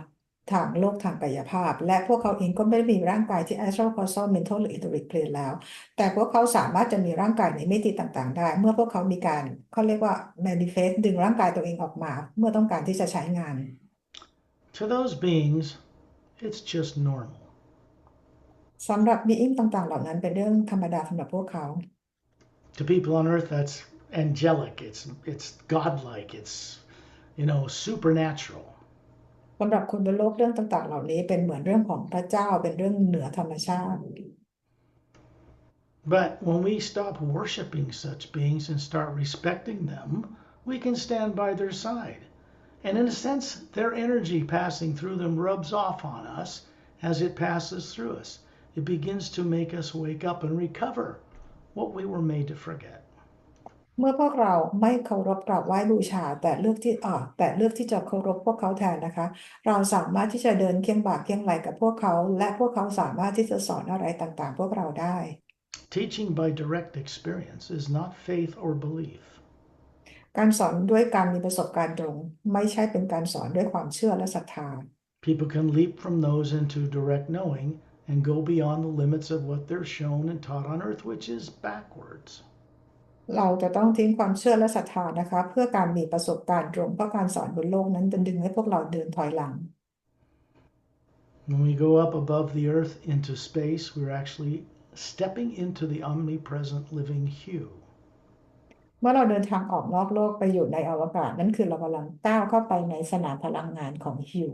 ทางโลกทางกายภาพและพวกเขาเองก็ไม่ได้มีร่างกายที่ astral causal mental หรือ etheric plane แล้วแต่พวกเขาสามารถจะมีร่างกายในมิติต่างๆได้เมื่อพวกเขามีการเขาเรียกว่า manifest ดึงร่างกายตัวเองออกมาเมื่อต้องการที่จะใช้งาน To those beings, it's just normal. สำหรับ being ต่างๆเหล่านั้นเป็นเรื่องธรรมดาสำหรับพวกเขา To people on earth, that's angelic. It's godlike. It's supernatural. สำหรับคนบนโลกเรื่องต่างๆเหล่านี้เป็นเหมือนเรื่องของพระเจ้าเป็นเรื่องเหนือธรรมชาติ But when we stop worshiping such beings and start respecting them, we can stand by their side. And in a sense, their energy passing through them rubs off on us as it passes through us. It begins to make us wake up and recover what we were made to forget. เมื่อพวกเราไม่เคารพกราบไหว้บูชาแต่เลือกที่จะเคารพพวกเขาแทนนะคะเราสามารถที่จะเดินเคียงบ่าเคียงไหล่กับพวกเขาและพวกเขาสามารถที่จะสอนอะไรต่างๆพวกเราได้ Teaching by direct experience is not faith or belief. การสอนด้วยการมีประสบการณ์ตรงไม่ใช่เป็นการสอนด้วยความเชื่อและศรัทธา People can leap from those into direct knowing and go beyond the limits of what they're shown and taught on earth, which is backwards. เราจะต้องทิ้งความเชื่อและศรัทธานะคะเพื่อการมีประสบการณ์ตรงเพราะการสอนบนโลกนั้นจะดึงให้พวกเราเดินถอยหลัง When we go up above the earth into space, we're actually stepping into the omnipresent living hue. เมื่อเราเดินทางออกนอกโลกไปอยู่ในอวกาศนั่นคือเรากำลังก้าวเข้าไปในสนามพลังงานของฮิว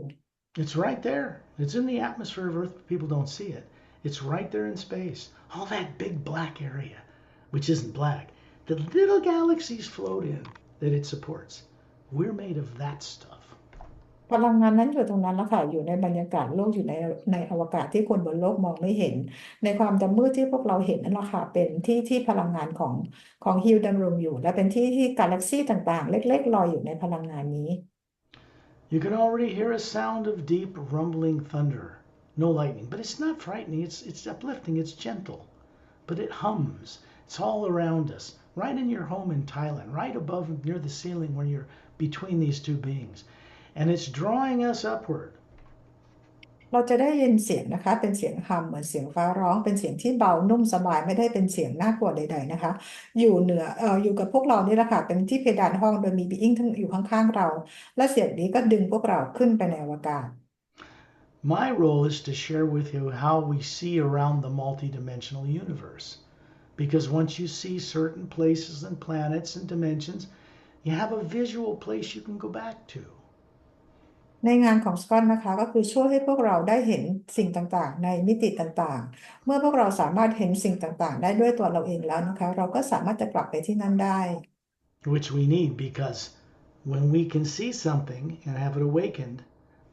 It's right there. It's in the atmosphere of Earth, but people don't see it. It's right there in space. All that big black area, which isn't black, the little galaxies float in that it supports. We're made of that stuff. พลังงานนั้นอยู่ตรงนั้นแล้วค่ะอยู่ในบรรยากาศโลกอยู่ในอวกาศที่คนบนโลกมองไม่เห็นในความดำมืดที่พวกเราเห็นนั่นแหละค่ะเป็นที่พลังงานของฮิวดำรงอยู่และเป็นที่กาแล็กซี่ต่างๆเล็กๆลอยอยู่ในพลังงานนี้ You can already hear a sound of deep rumbling thunder. No lightning, but it's not frightening. It's uplifting. It's gentle, but it hums. It's all around us, right in your home in Thailand, right above near the ceiling where you're between these two beings. And it's drawing us upward. เราจะได้ยินเสียงนะคะเป็นเสียงฮัมเหมือนเสียงฟ้าร้องเป็นเสียงที่เบานุ่มสบายไม่ได้เป็นเสียงน่ากลัวใดๆนะคะอยู่กับพวกเรานี่แหละค่ะเป็นที่เพดานห้องโดยมีบีอิงทั้งอยู่ข้างๆเราและเสียงนี้ก็ดึงพวกเราขึ้นไปในอวกาศ My role is to share with you how we see around the multidimensional universe. Because once you see certain places and planets and dimensions, you have a visual place you can go back to. ในงานของสกอตนะคะก็คือช่วยให้พวกเราได้เห็นสิ่งต่างๆในมิติต่างๆเมื่อพวกเราสามารถเห็นสิ่งต่างๆได้ด้วยตัวเราเองแล้วนะคะเราก็สามารถจะกลับไปที่นั่นได้ Which we need because when we can see something and have it awakened,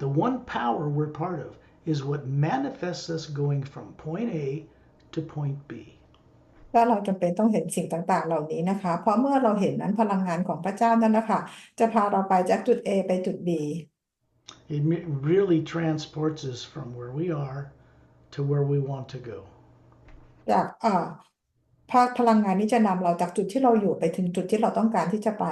the one power we're part of is what manifests us going from point A to point B. และเราจำเป็นต้องเห็นสิ่งต่างๆเหล่านี้นะคะเพราะเมื่อเราเห็นนั้นพลังงานของพระเจ้านั่นนะคะจะพาเราไปจากจุด A ไปจุด B It really transports us from where we are to where we want to go. จากพลังงานนี้จะนำเราจากจุดที่เราอยู่ไปถึงจุดที่เราต้องการที่จะไป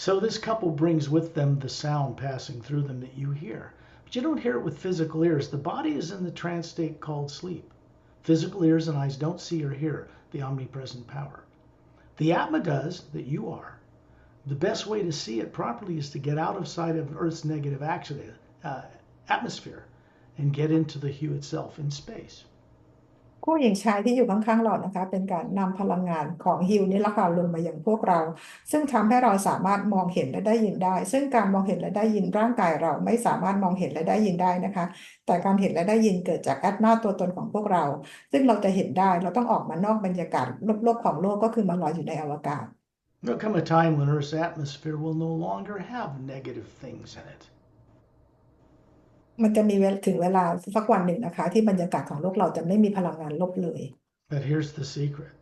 So this couple brings with them the sound passing through them that you hear. But you don't hear it with physical ears. The body is in the trance state called sleep. Physical ears and eyes don't see or hear the omnipresent power. The Atma does, that you are. The best way to see it properly is to get out of sight of Earth's negative atmosphere and get into the hue itself in space. คู่หญิงชายที่อยู่ข้างๆเรานะคะเป็นการนำพลังงานของฮิวนี้ละค่ะลงมาอย่างพวกเราซึ่งทำให้เราสามารถมองเห็นและได้ยินได้ซึ่งการมองเห็นและได้ยินร่างกายเราไม่สามารถมองเห็นและได้ยินได้นะคะแต่การเห็นและได้ยินเกิดจากแอตมาตัวตนของพวกเราซึ่งเราจะเห็นได้เราต้องออกมานอกบรรยากาศโลกของโลกก็คือมาลอยอยู่ในอวกาศ There'll come a time when Earth's atmosphere will no longer have negative things in it. มันจะมีถึงเวลาสักวันหนึ่งนะคะที่บรรยากาศของโลกเราจะไม่มีพลังงานลบเลย But here's the secret.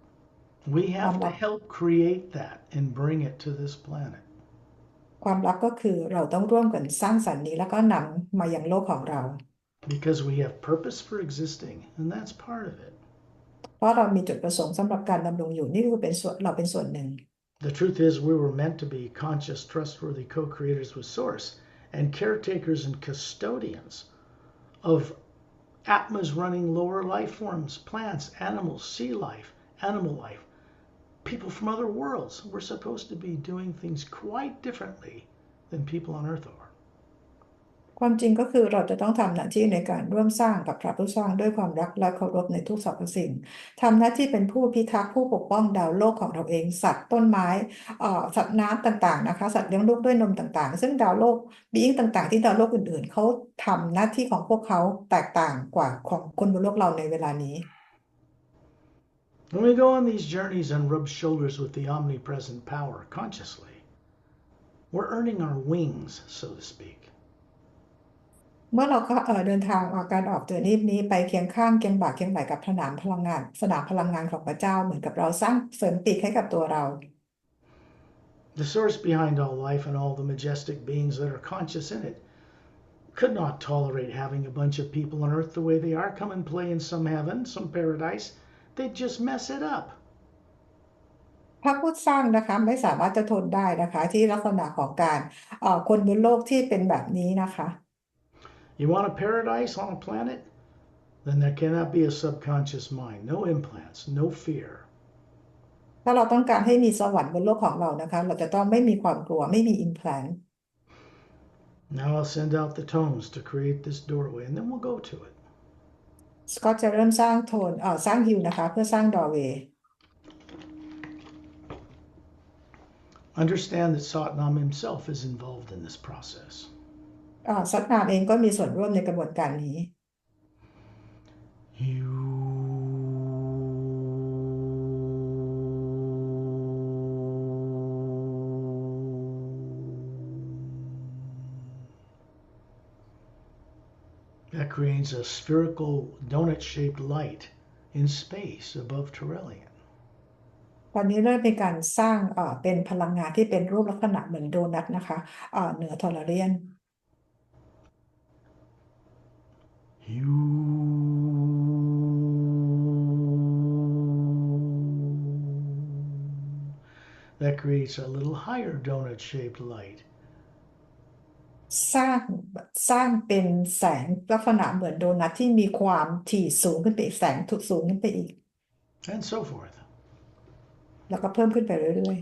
We have to help create that and bring it to this planet. ความลับก็คือเราต้องร่วมกันสร้างสรรค์นี้แล้วก็นำมายังโลกของเรา Because we have purpose for existing, and that's part of it. เพราะเรามีจุดประสงค์สำหรับการดำรงอยู่นี่คือเป็นส่วนเราเป็นส่วนหนึ่ง The truth is, we were meant to be conscious, trustworthy co-creators with Source and caretakers and custodians of Atmas running lower life forms, plants, animals, sea life, animal life, people from other worlds. We're supposed to be doing things quite differently than people on Earth are. ความจริงก็คือเราจะต้องทำหน้าที่ในการร่วมสร้างกับพระผู้สร้างด้วยความรักและเคารพในทุกสรรพสิ่งทำหน้าที่เป็นผู้พิทักษ์ผู้ปกป้องดาวโลกของเราเองสัตว์ต้นไม้สัตว์น้ำต่างๆนะคะสัตว์เลี้ยงลูกด้วยนมต่างๆซึ่งดาวโลกบีอิงต่างๆที่ดาวโลกอื่นๆเขาทำหน้าที่ของพวกเขาแตกต่างกว่าของคนบนโลกเราในเวลานี้ When we go on these journeys and rub shoulders with the omnipresent power consciously, we're earning our wings, so to speak. เมื่อเราเดินทางออกการออกเจอนี้ไปเคียงข้างเคียงบ่าเคียงไหลกับสนามพลังงานของพระเจ้าเหมือนกับเราสร้างเสริมปีกให้กับตัวเรา The source behind all life and all the majestic beings that are conscious in it could not tolerate having a bunch of people on earth the way they are come and play in some heaven, some paradise. They'd just mess it up. พระผู้สร้างนะคะไม่สามารถจะทนได้นะคะที่ลักษณะของการคนบนโลกที่เป็นแบบนี้นะคะ You want a paradise on a planet? Then there cannot be a subconscious mind, no implants, no fear. ถ้าเราต้องการให้มีสวรรค์บนโลกของเรานะคะเราจะต้องไม่มีความกลัวไม่มีอิมแพลน Now I'll send out the tones to create this doorway and then we'll go to it. สกอตจะเริ่มสร้างโทนสร้างฮิวนะคะเพื่อสร้างดอร์เวย์ Understand that Satnam himself is involved in this process. สัตนามเองก็มีส่วนร่วมในกระบวนการนี้ That creates a spherical donut-shaped light in space above Turelian. ตอนนี้เริ่มมีการสร้างเป็นพลังงานที่เป็นรูปลักษณะเหมือนโดนัทนะคะเหนือทอร์เรียน That creates a little higher donut-shaped light. สร้างสร้างเป็นแสงลักษณะเหมือนโดนัทที่มีความถี่สูงขึ้นไปอีกแสงถูกสูงขึ้นไปอีก And so forth. แล้วก็เพิ่มขึ้นไปเรื่อย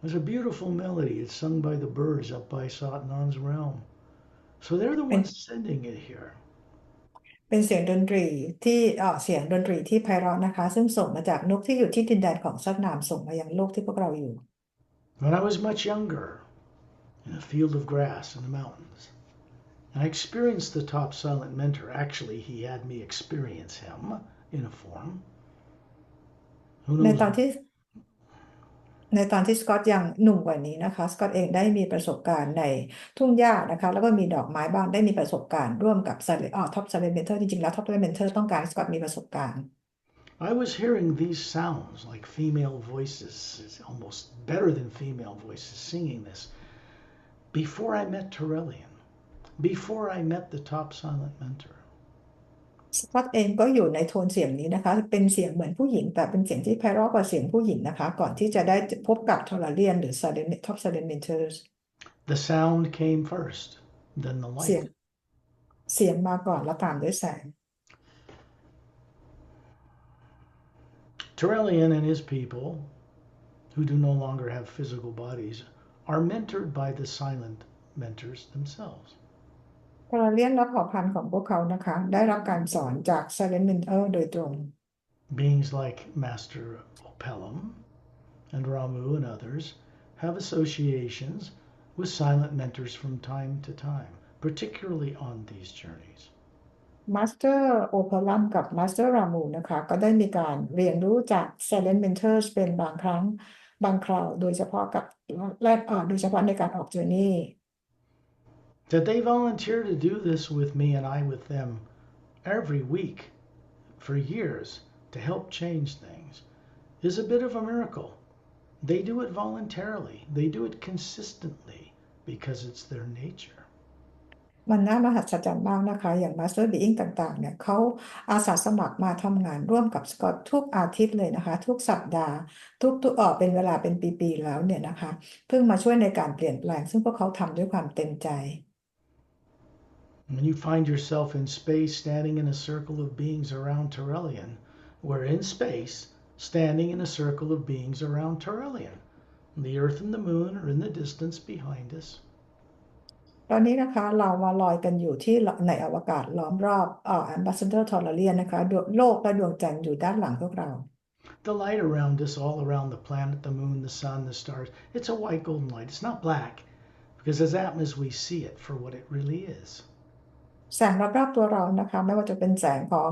There's a beautiful melody. It's sung by the birds up by Satnam's realm. So they're the เป็น ones sending it here. เป็นเสียงดนตรีที่เสียงดนตรีที่ไพเราะนะคะซึ่งส่งมาจากนกที่อยู่ที่ดินแดนของซัดนามส่งมายังโลกที่พวกเราอยู่ When I was much younger, in a field of grass in the mountains, and I experienced the top silent mentor. Actually, he had me experience him in a form. Who ใน knows? ตอนที่สกอตยังหนุ่มกว่านี้นะคะสกอตเองได้มีประสบการณ์ในทุ่งหญ้านะคะแล้วก็มีดอกไม้บ้างได้มีประสบการณ์ร่วมกับท็อปไซเลนเมนเทอร์จริงๆแล้วท็อปไซเลนเมนเทอร์ต้องการให้สกอตมีประสบการณ์ I was hearing these sounds like female voices, almost better than female voices, singing this before I met Torellian, before I met the top silent mentor. สกอตเองก็อยู่ในโทนเสียงนี้นะคะเป็นเสียงเหมือนผู้หญิงแต่เป็นเสียงที่ไพเราะกว่าเสียงผู้หญิงนะคะก่อนที่จะได้พบกับทอร์เรียนหรือท็อปไซเลนเมนเทอร์ The sound came first, then the เสียง light. เสียงมาก่อนแล้วตามด้วยแสง Torellian and his people, who do no longer have physical bodies, are mentored by the silent mentors themselves. ทอร์เรียนและเผ่าพันธุ์ของพวกเขานะคะได้รับการสอนจากไซเลนเมนเทอร์โดยตรง Beings like Master Opelum and Ramu and others have associations with silent mentors from time to time, particularly on these journeys. มาสเตอร์โอเพลัมกับมาสเตอร์รามูนะคะก็ได้มีการเรียนรู้จาก Silent Mentors เป็นบางครั้งบางคราวโดยเฉพาะโดยเฉพาะในการออกเจอร์นี่ That they volunteer to do this with me and I with them every week for years to help change things is a bit of a miracle. They do it voluntarily. They do it consistently because it's their nature. มันน่ามหัศจรรย์มากนะคะอย่างมาสเตอร์บีอิงต่างๆเนี่ยเขาอาสาสมัครมาทำงานร่วมกับสกอตทุกอาทิตย์เลยนะคะทุกสัปดาห์ทุกเป็นเวลาเป็นปีๆแล้วเนี่ยนะคะเพิ่งมาช่วยในการเปลี่ยนแปลงซึ่งพวกเขาทำด้วยความเต็มใจ When you find yourself in space standing in a circle of beings around Torellian, we're in space standing in a circle of beings around Torellian. The Earth and the Moon are in the distance behind us. ตอนนี้นะคะเรามาลอยกันอยู่ที่ในอวกาศล้อมรอบAmbassador Tolarian นะคะโลกและดวงจันทร์อยู่ด้านหลังพวกเรา The light around us, all around the planet, the moon, the sun, the stars, it's a white golden light. It's not black because as Atmas we see it for what it really is. แสงรอบๆตัวเรานะคะไม่ว่าจะเป็นแสงของ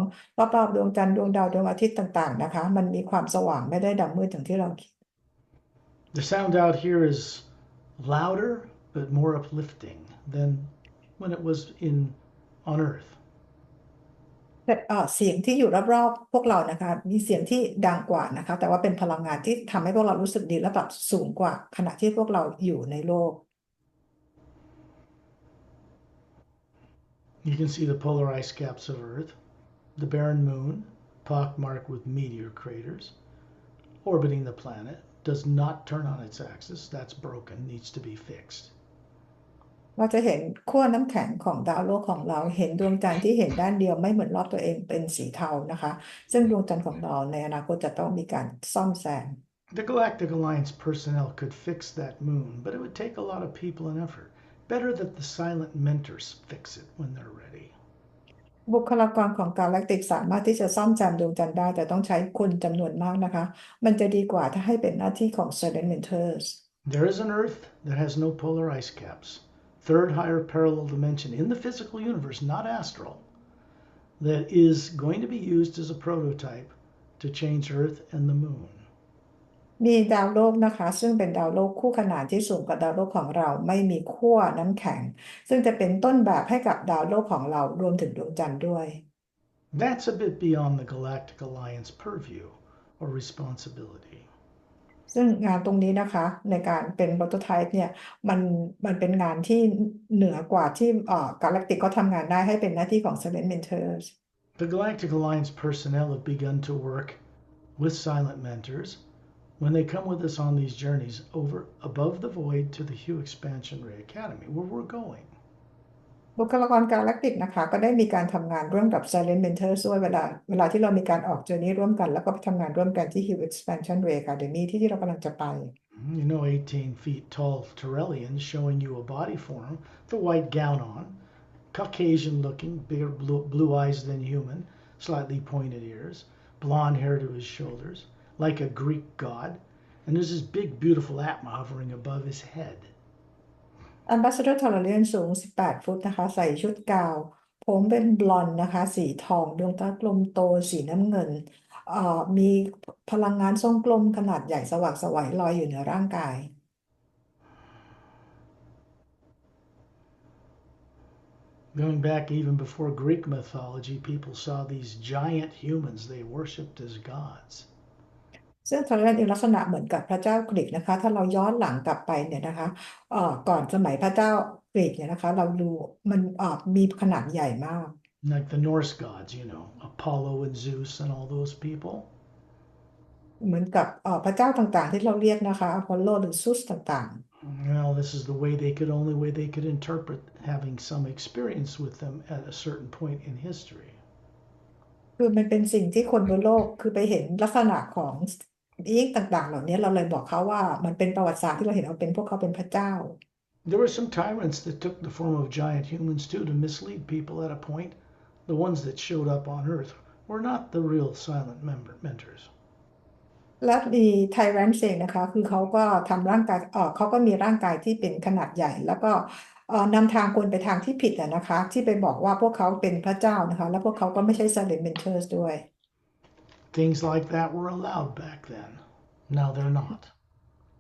รอบๆดวงจันทร์ดวงดาวดวงอาทิตย์ต่างๆนะคะมันมีความสว่างไม่ได้ดำมืดอย่างที่เราคิด The sound out here is louder but more uplifting than when it was on Earth. แต่เสียงที่อยู่รอบๆพวกเรานะคะมีเสียงที่ดังกว่านะคะแต่ว่าเป็นพลังงานที่ทำให้พวกเรารู้สึกดีและแบบสูงกว่าขณะที่พวกเราอยู่ในโลก You can see the polar ice caps of Earth, the barren moon, pockmarked with meteor craters, orbiting the planet, does not turn on its axis. That's broken, needs to be fixed. เราจะเห็นขั้วน้ำแข็งของดาวโลกของเราเห็นดวงจันทร์ที่เห็นด้านเดียวไม่เหมือนรอบตัวเองเป็นสีเทานะคะซึ่งดวงจันทร์ของเราในอนาคตจะต้องมีการซ่อมแซม The Galactic Alliance personnel could fix that moon, but it would take a lot of people and effort. Better that the silent mentors fix it when they're ready. บุคลากรของ Galactic สามารถที่จะซ่อมแซมดวงจันทร์ได้แต่ต้องใช้คนจำนวนมากนะคะมันจะดีกว่าถ้าให้เป็นหน้าที่ของ Silent Mentors There is an Earth that has no polar ice caps. Third higher parallel dimension in the physical universe, not astral, that is going to be used as a prototype to change Earth and the moon. มีดาวโลกนะคะซึ่งเป็นดาวโลกคู่ขนานที่สูงกว่าดาวโลกของเราไม่มีขั้วน้ำแข็งซึ่งจะเป็นต้นแบบให้กับดาวโลกของเรารวมถึงดวงจันทร์ด้วย That's a bit beyond the Galactic Alliance purview or responsibility. ซึ่งงานตรงนี้นะคะในการเป็นโปรโตไทป์เนี่ยมันมันเป็นงานที่เหนือกว่าที่Galactic ก็ทำงานได้ให้เป็นหน้าที่ของ Silent Mentors. The Galactic Alliance personnel have begun to work with silent mentors when they come with us on these journeys over above the void to the Hue Expansion Ray Academy, where we're going. บุคลากร Galactic นะคะก็ได้มีการทำงานร่วมกับ Silent Mentors ด้วยเวลาที่เรามีการออกเจอร์นี่ร่วมกันแล้วก็ไปทำงานร่วมกันที่ Hue Expansion Ray Academy ที่เรากำลังจะไป You know, 18 feet tall Torellians showing you a body form, the white gown on, Caucasian looking, bigger blue eyes than human, slightly pointed ears, blonde hair to his shoulders, like a Greek god, and there's this big, beautiful Atma hovering above his head. Ambassador Tolarian สูง 18 ฟุตนะคะใส่ชุดกาวผมเป็นบลอนด์นะคะสีทองดวงตากลมโตสีน้ำเงินมีพลังงานทรงกลมขนาดใหญ่สว่างไสวลอยอยู่เหนือร่างกาย Going back even before Greek mythology, people saw these giant humans they worshipped as gods. ซึ่งทอร์เรนต์ลักษณะเหมือนกับพระเจ้ากรีกนะคะถ้าเราย้อนหลังกลับไปเนี่ยนะคะก่อนสมัยพระเจ้ากรีกเนี่ยนะคะเราดูมันมีขนาดใหญ่มาก Like the Norse gods, you know, Apollo and Zeus and all those people. เหมือนกับพระเจ้าต่างๆที่เราเรียกนะคะอพอลโลหรือซุสต่างๆ Well, this is the only way they could interpret having some experience with them at a certain point in history. คือมันเป็นสิ่งที่คนบนโลกคือไปเห็นลักษณะของอีกต่างๆเหล่านี้เราเลยบอกเขาว่ามันเป็นประวัติศาสตร์ที่เราเห็นว่าเป็นพวกเขาเป็นพระเจ้า There were some tyrants that took the form of giant humans too to mislead people at a point. The ones that showed up on Earth were not the real silent mentors. และมีไทแรนต์เองนะคะคือเขาก็ทำร่างกายเขาก็มีร่างกายที่เป็นขนาดใหญ่ แล้วก็นำทางคนไปทางที่ผิดนะคะที่ไปบอกว่าพวกเขาเป็นพระเจ้านะคะแล้วพวกเขาก็ไม่ใช่ Silent Mentors ด้วย Things like that were allowed back then. Now they're not.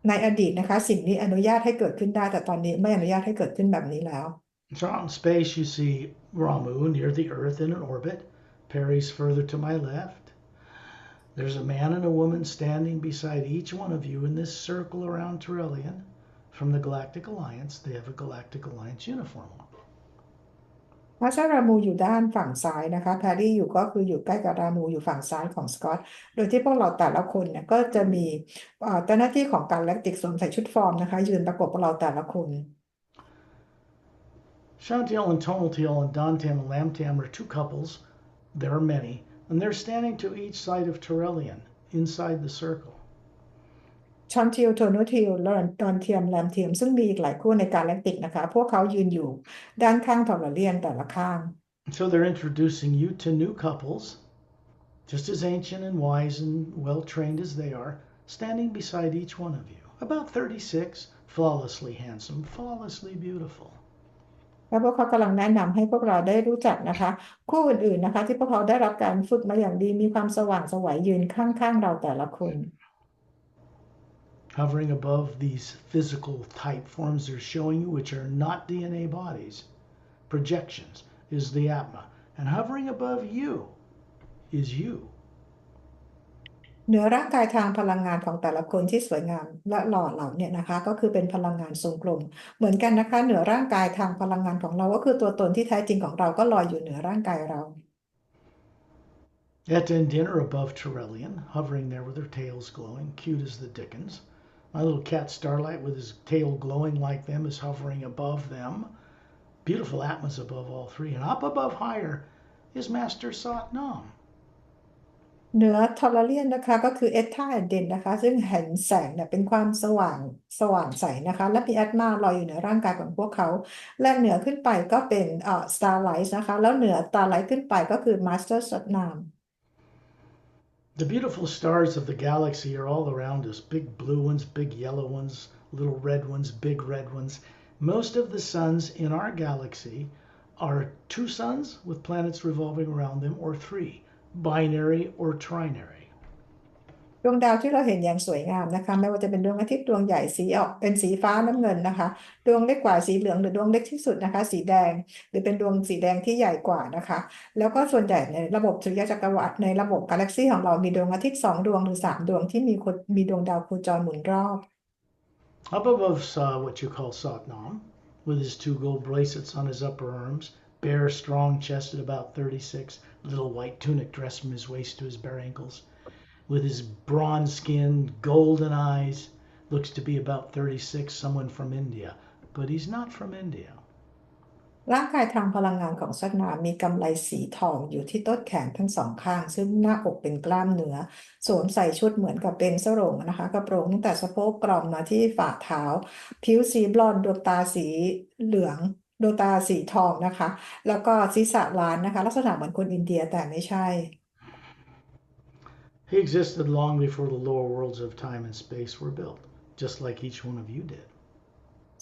ในอดีตนะคะสิ่งนี้อนุญาตให้เกิดขึ้นได้แต่ตอนนี้ไม่อนุญาตให้เกิดขึ้นแบบนี้แล้ว So out in space you see Ramu near the Earth in an orbit. Pari's further to my left. There's a man and a woman standing beside each one of you in this circle around Torellian. From the Galactic Alliance, they have a Galactic Alliance uniform on. พระเจ้ารามูอยู่ด้านฝั่งซ้ายนะคะแพรรี่อยู่ก็คืออยู่ใกล้กับรามูอยู่ฝั่งซ้ายของสกอตโดยที่พวกเราแต่ละคนเนี่ยก็จะมีเจ้าหน้าที่ของการแลคติกสวมใส่ชุดฟอร์มนะคะยืนประกบพวกเราแต่ละคน Shantiel and Tonaltiel and Dantam and Lamtam are two couples. There are many, and they're standing to each side of Torellian inside the circle. ชอนทิลโทนูทิลและดอนเทียมแลมเทียมซึ่งมีอีกหลายคู่ในการแลคติกนะคะพวกเขายืนอยู่ด้านข้างทอร์เรียนแต่ละข้าง So they're introducing you to new couples, just as ancient and wise and well trained as they are, standing beside each one of you. About 36, flawlessly handsome, flawlessly beautiful. และพวกเขากำลังแนะนำให้พวกเราได้รู้จักนะคะคู่อื่นๆนะคะที่พวกเขาได้รับการฝึกมาอย่างดีมีความสว่างไสวยืนข้างๆเราแต่ละคน Hovering above these physical type forms they're showing you, which are not DNA bodies, projections, is the Atma. And hovering above you is you. เหนือร่างกายทางพลังงานของแต่ละคนที่สวยงามและหล่อเหลาเนี่ยนะคะก็คือเป็นพลังงานทรงกลมเหมือนกันนะคะเหนือร่างกายทางพลังงานของเราก็คือตัวตนที่แท้จริงของเราก็ลอยอยู่เหนือร่างกายเรา At dinner above Torellian, hovering there with their tails glowing, cute as the dickens. My little cat Starlight with his tail glowing like them is hovering above them. Beautiful Atmas above all three. And up above higher is Master Satnam. เหนือทอร์เรียนนะคะก็คือเอธาเดนนะคะซึ่งเห็นแสงเนี่ยเป็นความสว่างใสนะคะและมีแอตมาลอยอยู่เหนือร่างกายของพวกเขาและเหนือขึ้นไปก็เป็นสตาร์ไลท์นะคะแล้วเหนือสตาร์ไลท์ขึ้นไปก็คือมาสเตอร์สัตนาม The beautiful stars of the galaxy are all around us. Big blue ones, big yellow ones, little red ones, big red ones. Most of the suns in our galaxy are two suns with planets revolving around them or three, binary or trinary. ดวงดาวที่เราเห็นอย่างสวยงามนะคะไม่ว่าจะเป็นดวงอาทิตย์ดวงใหญ่สีออกเป็นสีฟ้าน้ำเงินนะคะดวงเล็กกว่าสีเหลืองหรือดวงเล็กที่สุดนะคะสีแดงหรือเป็นดวงสีแดงที่ใหญ่กว่านะคะแล้วก็ส่วนใหญ่ในระบบสุริยะจักรวาลในระบบกาแล็กซี่ของเรามีดวงอาทิตย์2 ดวงหรือ3 ดวงที่มีดวงดาวโคจรหมุนรอบ Up above saw what you call Satnam, with his 2 gold bracelets on his upper arms, bare, strong-chested, about 36, little white tunic dress from his waist to his bare ankles, with his bronze skin, golden eyes, looks to be about 36, someone from India, but he's not from India. ร่างกายทางพลังงานของสัตว์น้ำมีกำไลสีทองอยู่ที่ต้นแขนทั้ง2 ข้างซึ่งหน้าอกเป็นกล้ามเนื้อสวมใส่ชุดเหมือนกับเป็นสโรงนะคะกระโปรงตั้งแต่สะโพกกรอมมาที่ฝ่าเท้าผิวสีบลอนด์ดวงตาสีเหลืองดวงตาสีทองนะคะแล้วก็ศีรษะล้านนะคะลักษณะเหมือนคนอินเดียแต่ไม่ใช่ He existed long before the lower worlds of time and space were built, just like each one of you did.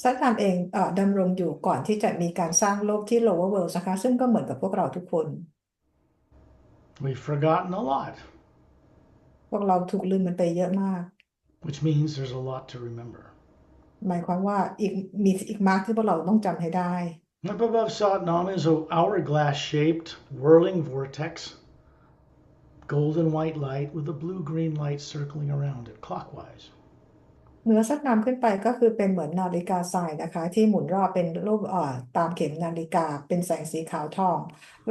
สัตว์น้ำเองดำรงอยู่ก่อนที่จะมีการสร้างโลกที่ lower world นะคะซึ่งก็เหมือนกับพวกเราทุกคน We've forgotten a lot, พวกเราถูกลืมมันไปเยอะมาก which means there's a lot to remember. หมายความว่ามีอีกมากที่พวกเราต้องจำให้ได้ Up above Satnam is an hourglass-shaped whirling vortex, golden white light with a blue-green light circling around it clockwise. เหนือสักน้ำขึ้นไปก็คือเป็นเหมือนนาฬิกาทรายนะคะที่หมุนรอบเป็นรูปตามเข็มนาฬิกาเป็นแสงสีขาวทอง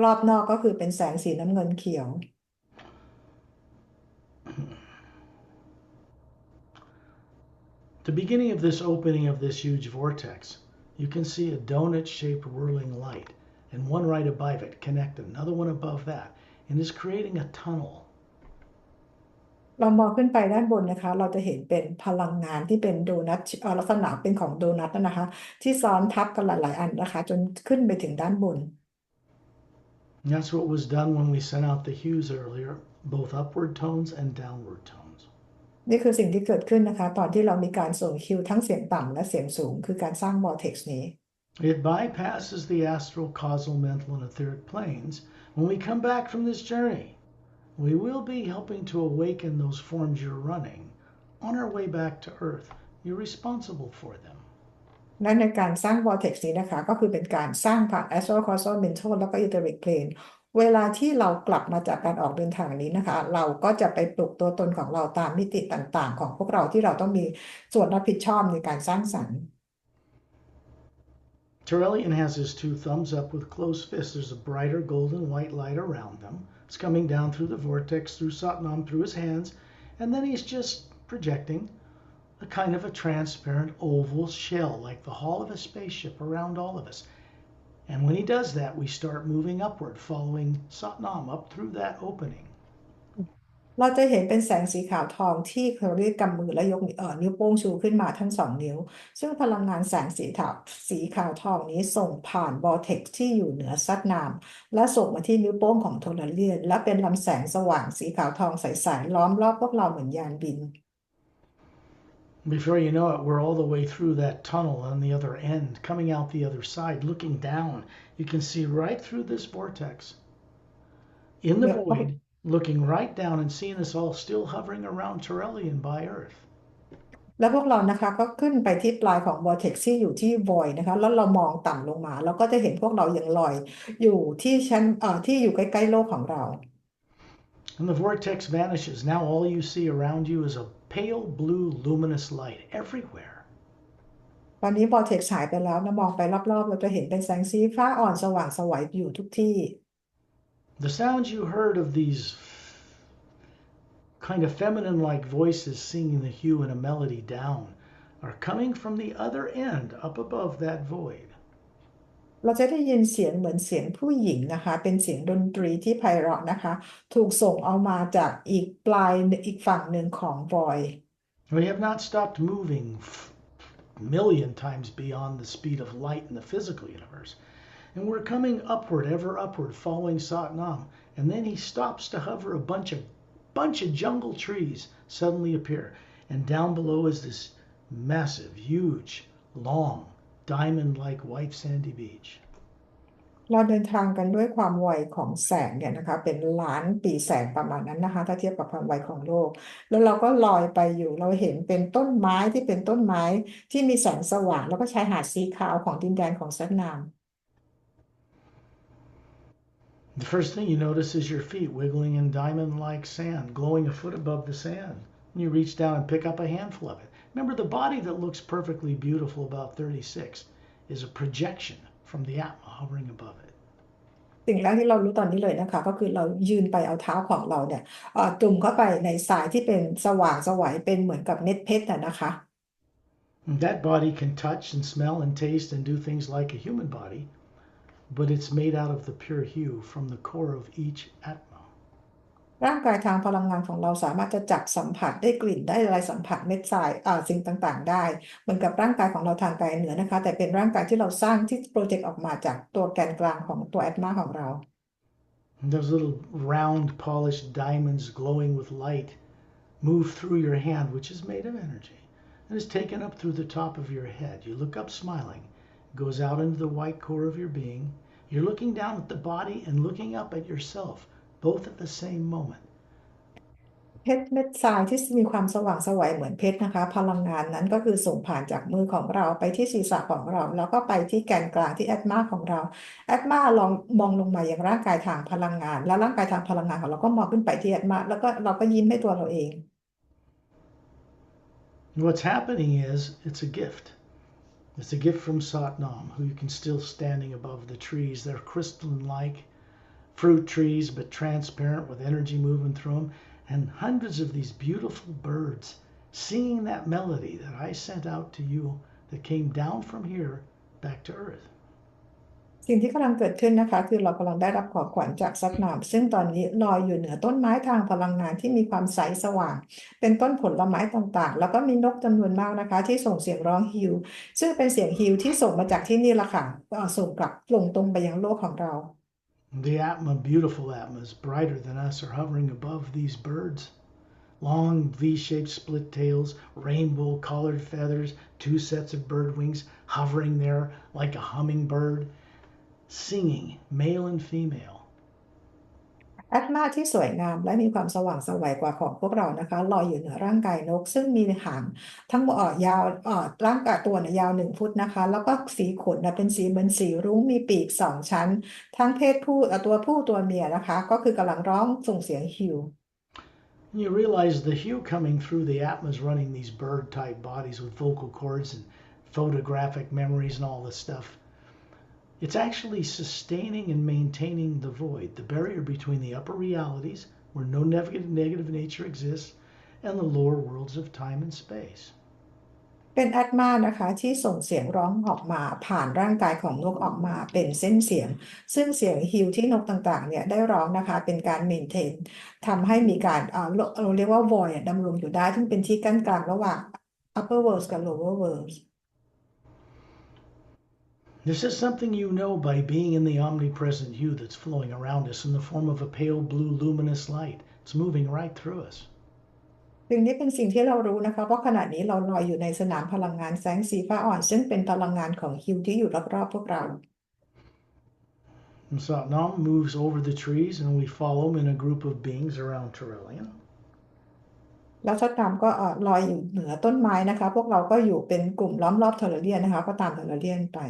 รอบนอกก็คือเป็นแสงสีน้ำเงินเขียว The beginning of this opening of this huge vortex, you can see a donut-shaped whirling light, and one right above it connected, another one above that, and is creating a tunnel. เรามองขึ้นไปด้านบนนะคะเราจะเห็นเป็นพลังงานที่เป็นโดนัทลักษณะเป็นของโดนัทนะคะที่ซ้อนทับกันหลายๆอันนะคะจนขึ้นไปถึงด้านบน And that's what was done when we sent out the hues earlier, both upward tones and downward tones. นี่คือสิ่งที่เกิดขึ้นนะคะตอนที่เรามีการส่งคิวทั้งเสียงต่ำและเสียงสูงคือการสร้างวอร์เท็กซ์นี้ It bypasses the astral, causal, mental, and etheric planes. When we come back from this journey, we will be helping to awaken those forms you're running. On our way back to Earth, you're responsible for them. และในการสร้าง vortex นี้นะคะก็คือเป็นการสร้างผ่าน astral causal mental แล้วก็ etheric plane เวลาที่เรากลับมาจากการออกเดินทางนี้นะคะเราก็จะไปปลุกตัวตนของเราตามมิติต่างๆของพวกเราที่เราต้องมีส่วนรับผิดชอบในการสร้างสรรค์ Terrellian has his 2 thumbs up with closed fists. There's a brighter golden white light around them. It's coming down through the vortex, through Satnam, through his hands, and then he's just projecting a kind of a transparent oval shell, like the hull of a spaceship, around all of us. And when he does that, we start moving upward, following Satnam up through that opening. เราจะเห็นเป็นแสงสีขาวทองที่เขาเรียกกำมือและยกนิ้วโป้งชูขึ้นมาทั้ง2 นิ้วซึ่งพลังงานแสงสีขาวทองนี้ส่งผ่านวอร์เท็กซ์ที่อยู่เหนือซัดน้ำและส่งมาที่นิ้วโป้งของโทรเลียนและเป็นลำแสงสว่างสีขาวทองใสๆล้อมรอบพวกเราเหมือนยานบิน Before you know it, we're all the way through that tunnel on the other end, coming out the other side, looking down. You can see right through this vortex. In the void, looking right down and seeing us all still hovering around Terrellian by Earth. แล้วพวกเรานะคะก็ขึ้นไปที่ปลายของ vortex ที่อยู่ที่ void นะคะแล้วเรามองต่ำลงมาแล้วก็จะเห็นพวกเรายังลอยอยู่ที่ชั้นที่อยู่ใกล้ๆโลกของเรา And the vortex vanishes. Now all you see around you is a pale blue luminous light everywhere. ตอนนี้ vortex หายไปแล้วนะมองไปรอบๆเราจะเห็นเป็นแสงสีฟ้าอ่อนสว่างไสวอยู่ทุกที่ The sounds you heard of these kind of feminine-like voices singing the hue and a melody down are coming from the other end, up above that void. เราจะได้ยินเสียงเหมือนเสียงผู้หญิงนะคะเป็นเสียงดนตรีที่ไพเราะนะคะถูกส่งเอามาจากอีกฝั่งหนึ่งของ void. We have not stopped moving million times beyond the speed of light in the physical universe. And we're coming upward, ever upward, following Satnam. And then he stops to hover. A bunch of jungle trees suddenly appear. And down below is this massive, huge, long, diamond-like white sandy beach. เราเดินทางกันด้วยความไวของแสงเนี่ยนะคะเป็นล้านปีแสงประมาณนั้นนะคะถ้าเทียบกับความไวของโลกแล้วเราก็ลอยไปอยู่เราเห็นเป็นต้นไม้ที่เป็นต้นไม้ที่มีแสงสว่างแล้วก็ชายหาดสีขาวของดินแดนของซัตนาม The first thing you notice is your feet wiggling in diamond-like sand, glowing a foot above the sand. You reach down and pick up a handful of it. Remember, the body that looks perfectly beautiful about 36 is a projection from the Atma hovering above it. สิ่งแรกที่เรารู้ตอนนี้เลยนะคะก็คือเรายืนไปเอาเท้าของเราเนี่ยจุ่มเข้าไปในทรายที่เป็นสว่างไสวเป็นเหมือนกับเม็ดเพชรนะคะ That body can touch and smell and taste and do things like a human body, but it's made out of the pure hue from the core of each Atma. ร่างกายทางพลังงานของเราสามารถจะจับสัมผัสได้กลิ่นได้อะไรสัมผัสเม็ดทรายสิ่งต่างๆได้เหมือนกับร่างกายของเราทางกายเหนือนะคะแต่เป็นร่างกายที่เราสร้างที่โปรเจกต์ออกมาจากตัวแกนกลางของตัวแอตมาของเรา And those little round polished diamonds glowing with light move through your hand, which is made of energy, and is taken up through the top of your head. You look up smiling, goes out into the white core of your being. You're looking down at the body and looking up at yourself, both at the same moment. เพชรเม็ดทรายที่มีความสว่างไสวเหมือนเพชรนะคะพลังงานนั้นก็คือส่งผ่านจากมือของเราไปที่ศีรษะของเราแล้วก็ไปที่แกนกลางที่แอตมาของเราแอตมาลองมองลงมาอย่างร่างกายทางพลังงานแล้วร่างกายทางพลังงานของเราก็มองขึ้นไปที่แอตมาแล้วก็เราก็ยิ้มให้ตัวเราเอง What's happening is it's a gift. It's a gift from Satnam, who you can still standing above the trees. They're crystalline-like fruit trees, but transparent with energy moving through them, and hundreds of these beautiful birds singing that melody that I sent out to you that came down from here back to earth. สิ่งที่กำลังเกิดขึ้นนะคะคือเรากำลังได้รับของขวัญจากซัตนามซึ่งตอนนี้ลอยอยู่เหนือต้นไม้ทางพลังงานที่มีความใสสว่างเป็นต้นผลไม้ต่างๆแล้วก็มีนกจำนวนมากนะคะที่ส่งเสียงร้องฮิวซึ่งเป็นเสียงฮิวที่ส่งมาจากที่นี่ละค่ะส่งกลับลงตรงไปยังโลกของเรา The Atma, beautiful Atmas, brighter than us, are hovering above these birds. Long V-shaped split tails, rainbow colored feathers, two sets of bird wings hovering there like a hummingbird, singing, male and female. แอตมาที่สวยงามและมีความสว่างไสวกว่าของพวกเรานะคะลอยอยู่เหนือร่างกายนกซึ่งมีหางทั้งหมดยาวร่างกายตัวเนี่ยยาว1 ฟุตนะคะแล้วก็สีขนเป็นสีเหมือนสีรุ้งมีปีก2 ชั้นทั้งเพศผู้ตัวผู้ตัวเมียนะคะก็คือกำลังร้องส่งเสียงฮิว And you realize the hue coming through the Atmas running these bird-type bodies with vocal cords and photographic memories and all this stuff. It's actually sustaining and maintaining the void, the barrier between the upper realities, where no negative nature exists, and the lower worlds of time and space. เป็นแอตมานะคะที่ส่งเสียงร้องออกมาผ่านร่างกายของนกออกมาเป็นเส้นเสียงซึ่งเสียงฮิวที่นกต่างๆเนี่ยได้ร้องนะคะเป็นการเมนเทนทำให้มีการเราเรียกว่า void ดำรงอยู่ได้ซึ่งเป็นที่กั้นกลางระหว่าง upper worlds กับ lower worlds This is something you know by being in the omnipresent hue that's flowing around us in the form of a pale blue luminous light. It's moving right through us. สิ่งนี้เป็นสิ่งที่เรารู้นะคะเพราะขณะนี้เราลอยอยู่ในสนามพลังงานแสงสีฟ้าอ่อนซึ่งเป็นพลังงานของฮิวที่อยู่รอบๆพวกเรา And Satnam moves over the trees and we follow him in a group of beings around Trillian. แล้วชัดดำก็ลอยอยู่เหนือต้นไม้นะคะพวกเราก็อยู่เป็นกลุ่มล้อมรอบเทเลเรียนนะคะก็ตามเทเลเรียนไป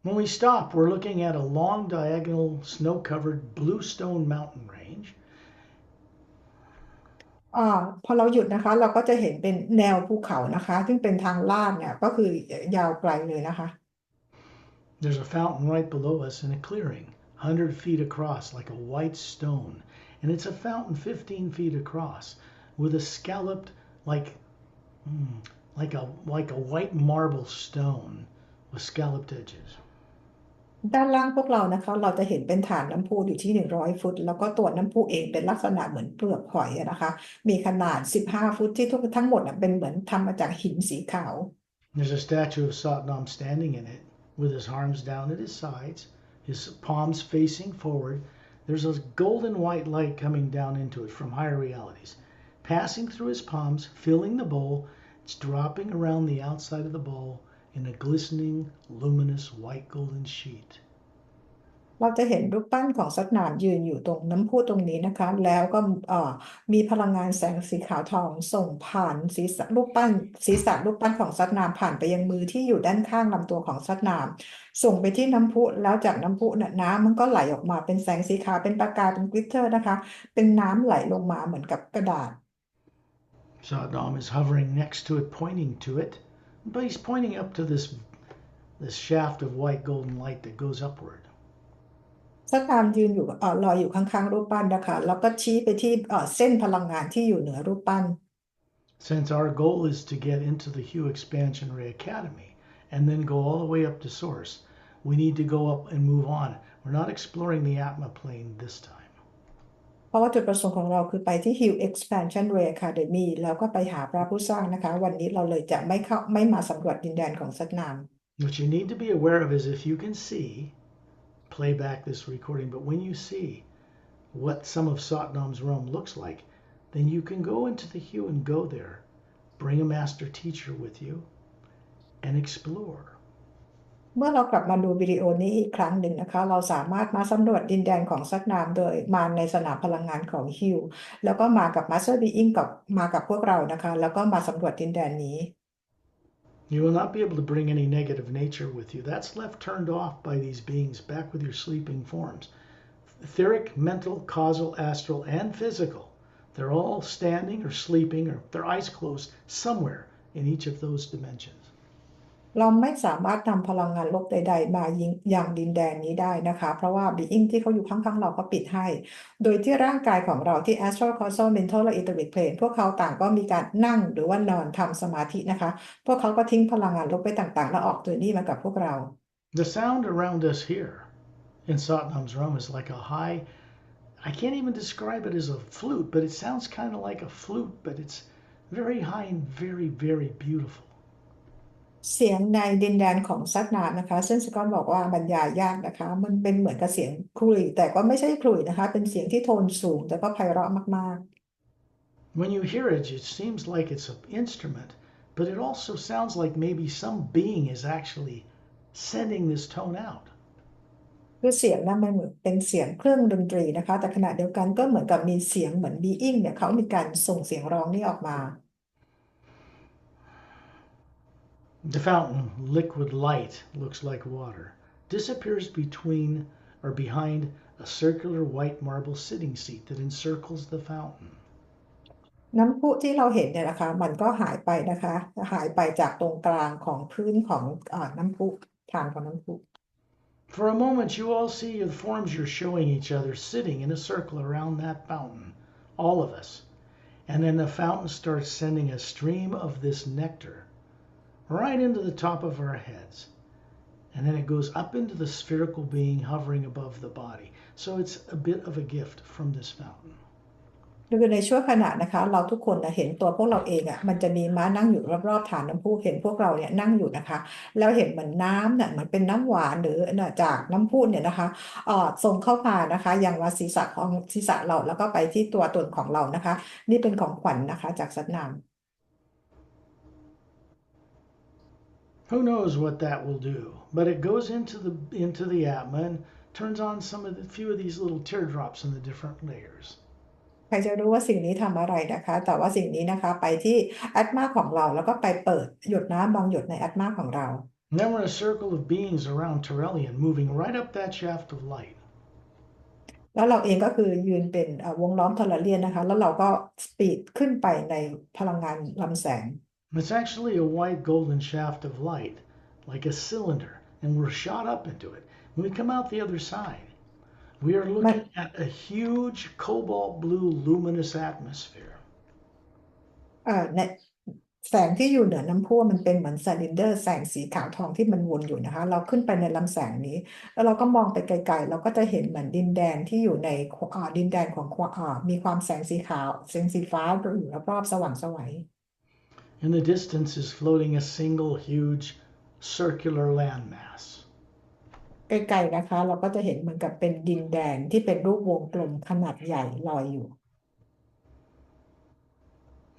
When we stop, we're looking at a long diagonal snow-covered bluestone mountain range. พอเราหยุดนะคะเราก็จะเห็นเป็นแนวภูเขานะคะซึ่งเป็นทางลาดเนี่ยก็คือยาวไกลเลยนะคะ There's a fountain right below us in a clearing, 100 feet across, like a white stone. And it's a fountain 15 feet across with a scalloped, like a white marble stone with scalloped edges. ด้านล่างพวกเรานะคะเราจะเห็นเป็นฐานน้ำพุอยู่ที่100 ฟุตแล้วก็ตัวน้ำพุเองเป็นลักษณะเหมือนเปลือกหอยนะคะมีขนาด15 ฟุตที่ทั้งหมดเป็นเหมือนทำมาจากหินสีขาว There's a statue of Satnam standing in it with his arms down at his sides, his palms facing forward. There's a golden white light coming down into it from higher realities, passing through his palms, filling the bowl. It's dropping around the outside of the bowl in a glistening, luminous white golden sheet. เราจะเห็นรูปปั้นของสัตว์น้ำยืนอยู่ตรงน้ำพุตรงนี้นะคะแล้วก็มีพลังงานแสงสีขาวทองส่งผ่านศีรษะรูปปั้นของสัตว์น้ำผ่านไปยังมือที่อยู่ด้านข้างลำตัวของสัตว์น้ำส่งไปที่น้ำพุแล้วจากน้ำพุน่ะน้ำมันก็ไหลออกมาเป็นแสงสีขาวเป็นประกายเป็นกลิตเตอร์นะคะเป็นน้ำไหลลงมาเหมือนกับกระดาษ Saddam is hovering next to it, pointing to it, but he's pointing up to this shaft of white golden light that goes upward. สัตว์น้ำยืนอยู่ลอยอยู่ข้างๆรูปปั้นนะคะแล้วก็ชี้ไปที่เส้นพลังงานที่อยู่เหนือรูปปั้น Since our goal is to get into the Hue Expansion Ray Academy and then go all the way up to Source, we need to go up and move on. We're not exploring the Atma plane this time. เพราะว่าจุดประสงค์ของเราคือไปที่ Hue Expansion Ray Academy แล้วก็ไปหาพระผู้สร้างนะคะวันนี้เราเลยจะไม่มาสำรวจดินแดนของสัตว์น้ำ What you need to be aware of is if you can see, play back this recording, but when you see what some of Satnam's realm looks like, then you can go into the Hue and go there, bring a master teacher with you, and explore. เมื่อเรากลับมาดูวิดีโอนี้อีกครั้งหนึ่งนะคะเราสามารถมาสำรวจดินแดนของสัตว์น้ำโดยมาในสนามพลังงานของฮิวแล้วก็มากับ Master Being มากับพวกเรานะคะแล้วก็มาสำรวจดินแดนนี้ You will not be able to bring any negative nature with you. That's left turned off by these beings back with your sleeping forms. Etheric, mental, causal, astral, and physical. They're all standing or sleeping or their eyes closed somewhere in each of those dimensions. เราไม่สามารถนำพลังงานลบใดๆมายังดินแดนนี้ได้นะคะเพราะว่า Being ที่เขาอยู่ข้างๆเราก็ปิดให้โดยที่ร่างกายของเราที่ Astral Causal Mental และ Etheric Plane พวกเขาต่างก็มีการนั่งหรือว่านอนทำสมาธินะคะพวกเขาก็ทิ้งพลังงานลบไปต่างๆแล้วออกตัวนี้มากับพวกเรา The sound around us here in Satnam's realm is like a high, I can't even describe it as a flute, but it sounds kind of like a flute, but it's very high and very, very beautiful. เสียงในดินแดนของสัตว์น้ำนะคะซึ่งสกอตบอกว่าบรรยายยากนะคะมันเป็นเหมือนกับเสียงขลุ่ยแต่ก็ไม่ใช่ขลุ่ยนะคะเป็นเสียงที่โทนสูงแต่ก็ไพเราะมากๆ When you hear it, it seems like it's an instrument, but it also sounds like maybe some being is actually sending this tone out. คือเสียงนั้นมันเหมือนเป็นเสียงเครื่องดนตรีนะคะแต่ขณะเดียวกันก็เหมือนกับมีเสียงเหมือน being เนี่ยเขามีการส่งเสียงร้องนี้ออกมา The fountain, liquid light, looks like water, disappears between or behind a circular white marble sitting seat that encircles the fountain. น้ำพุที่เราเห็นเนี่ยนะคะมันก็หายไปนะคะหายไปจากตรงกลางของพื้นของน้ำพุฐานของน้ำพุ For a moment, you all see the forms you're showing each other sitting in a circle around that fountain, all of us. And then the fountain starts sending a stream of this nectar right into the top of our heads. And then it goes up into the spherical being hovering above the body. So it's a bit of a gift from this fountain. คือในช่วงขณะนะคะเราทุกคนเห็นตัวพวกเราเองมันจะมีม้านั่งอยู่รอบๆฐานน้ำพุเห็นพวกเราเนี่ยนั่งอยู่นะคะแล้วเห็นเหมือนน้ำเนี่ยเหมือนเป็นน้ำหวานหรือจากน้ำพุเนี่ยนะคะส่งเข้ามานะคะอย่างว่าศีรษะของศีรษะเราแล้วก็ไปที่ตัวตนของเรานะคะนี่เป็นของขวัญนะคะจากสัตว์น้ำ Who knows what that will do, but it goes into the Atma and turns on few of these little teardrops in the different layers. ใครจะรู้ว่าสิ่งนี้ทำอะไรนะคะแต่ว่าสิ่งนี้นะคะไปที่แอตมาของเราแล้วก็ไปเปิดหยดน้ำบางหยดในแอตมาของเรา And then we're in a circle of beings around Terrellian moving right up that shaft of light. แล้วเราเองก็คือยืนเป็นวงล้อมทอร์เรียนนะคะแล้วเราก็สปีดขึ้นไปในพลังงานลำแสง It's actually a white golden shaft of light, like a cylinder, and we're shot up into it. When we come out the other side, we are looking at a huge cobalt blue luminous atmosphere. ในแสงที่อยู่เหนือน้ำพุมันเป็นเหมือนซิลินเดอร์แสงสีขาวทองที่มันวนอยู่นะคะเราขึ้นไปในลำแสงนี้แล้วเราก็มองไปไกลๆเราก็จะเห็นเหมือนดินแดนที่อยู่ในดินแดนของมีความแสงสีขาวแสงสีฟ้าอยู่รอบๆสว่างไสว In the distance is floating a single huge circular landmass. ไกลๆนะคะเราก็จะเห็นเหมือนกับเป็นดินแดนที่เป็นรูปวงกลมขนาดใหญ่ลอยอยู่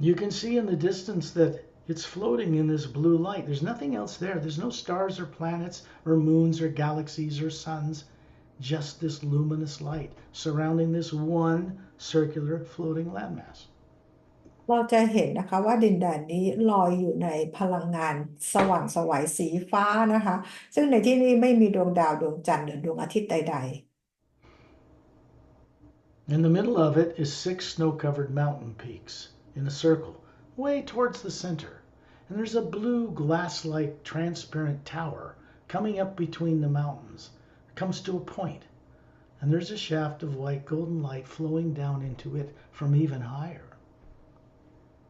You can see in the distance that it's floating in this blue light. There's nothing else there. There's no stars or planets or moons or galaxies or suns. just this luminous light surrounding this one circular floating landmass. เราจะเห็นนะคะว่าดินแดนนี้ลอยอยู่ในพลังงานสว่างไสวสีฟ้านะคะซึ่งในที่นี้ไม่มีดวงดาวดวงจันทร์หรือดวงอาทิตย์ใด In the middle of it is 6 snow-covered mountain peaks in a circle, way towards the center. And there's a blue glass-like transparent tower coming up between the mountains. It comes to a point, and there's a shaft of white golden light flowing down into it from even higher.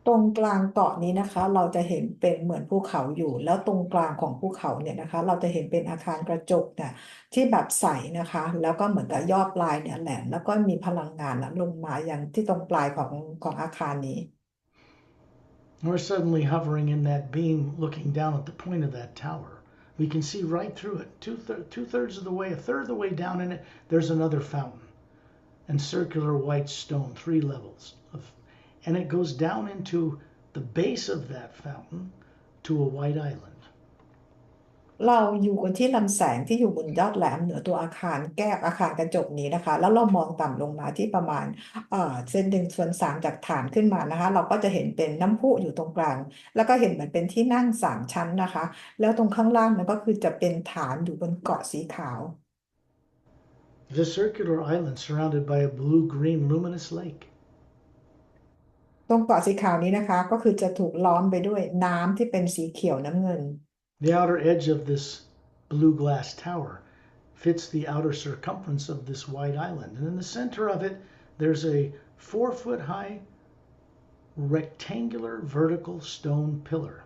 ตรงกลางเกาะนี้นะคะเราจะเห็นเป็นเหมือนภูเขาอยู่แล้วตรงกลางของภูเขาเนี่ยนะคะเราจะเห็นเป็นอาคารกระจกเนี่ยที่แบบใสนะคะแล้วก็เหมือนกับยอดปลายเนี่ยแหลมแล้วก็มีพลังงานลงมาอย่างที่ตรงปลายของอาคารนี้ We're suddenly hovering in that beam, looking down at the point of that tower. We can see right through it, two-thirds of the way, a third of the way down in it, there's another fountain and circular white stone, 3 levels and it goes down into the base of that fountain to a white island. เราอยู่กันที่ลำแสงที่อยู่บนยอดแหลมเหนือตัวอาคารแก้วอาคารกระจกนี้นะคะแล้วเรามองต่ำลงมาที่ประมาณเส้น1/3จากฐานขึ้นมานะคะเราก็จะเห็นเป็นน้ำพุอยู่ตรงกลางแล้วก็เห็นเหมือนเป็นที่นั่ง3 ชั้นนะคะแล้วตรงข้างล่างนั้นก็คือจะเป็นฐานอยู่บนเกาะสีขาว The circular island surrounded by a blue-green luminous lake. ตรงเกาะสีขาวนี้นะคะก็คือจะถูกล้อมไปด้วยน้ำที่เป็นสีเขียวน้ำเงิน The outer edge of this blue glass tower fits the outer circumference of this white island. And in the center of it, there's a 4-foot-high rectangular vertical stone pillar.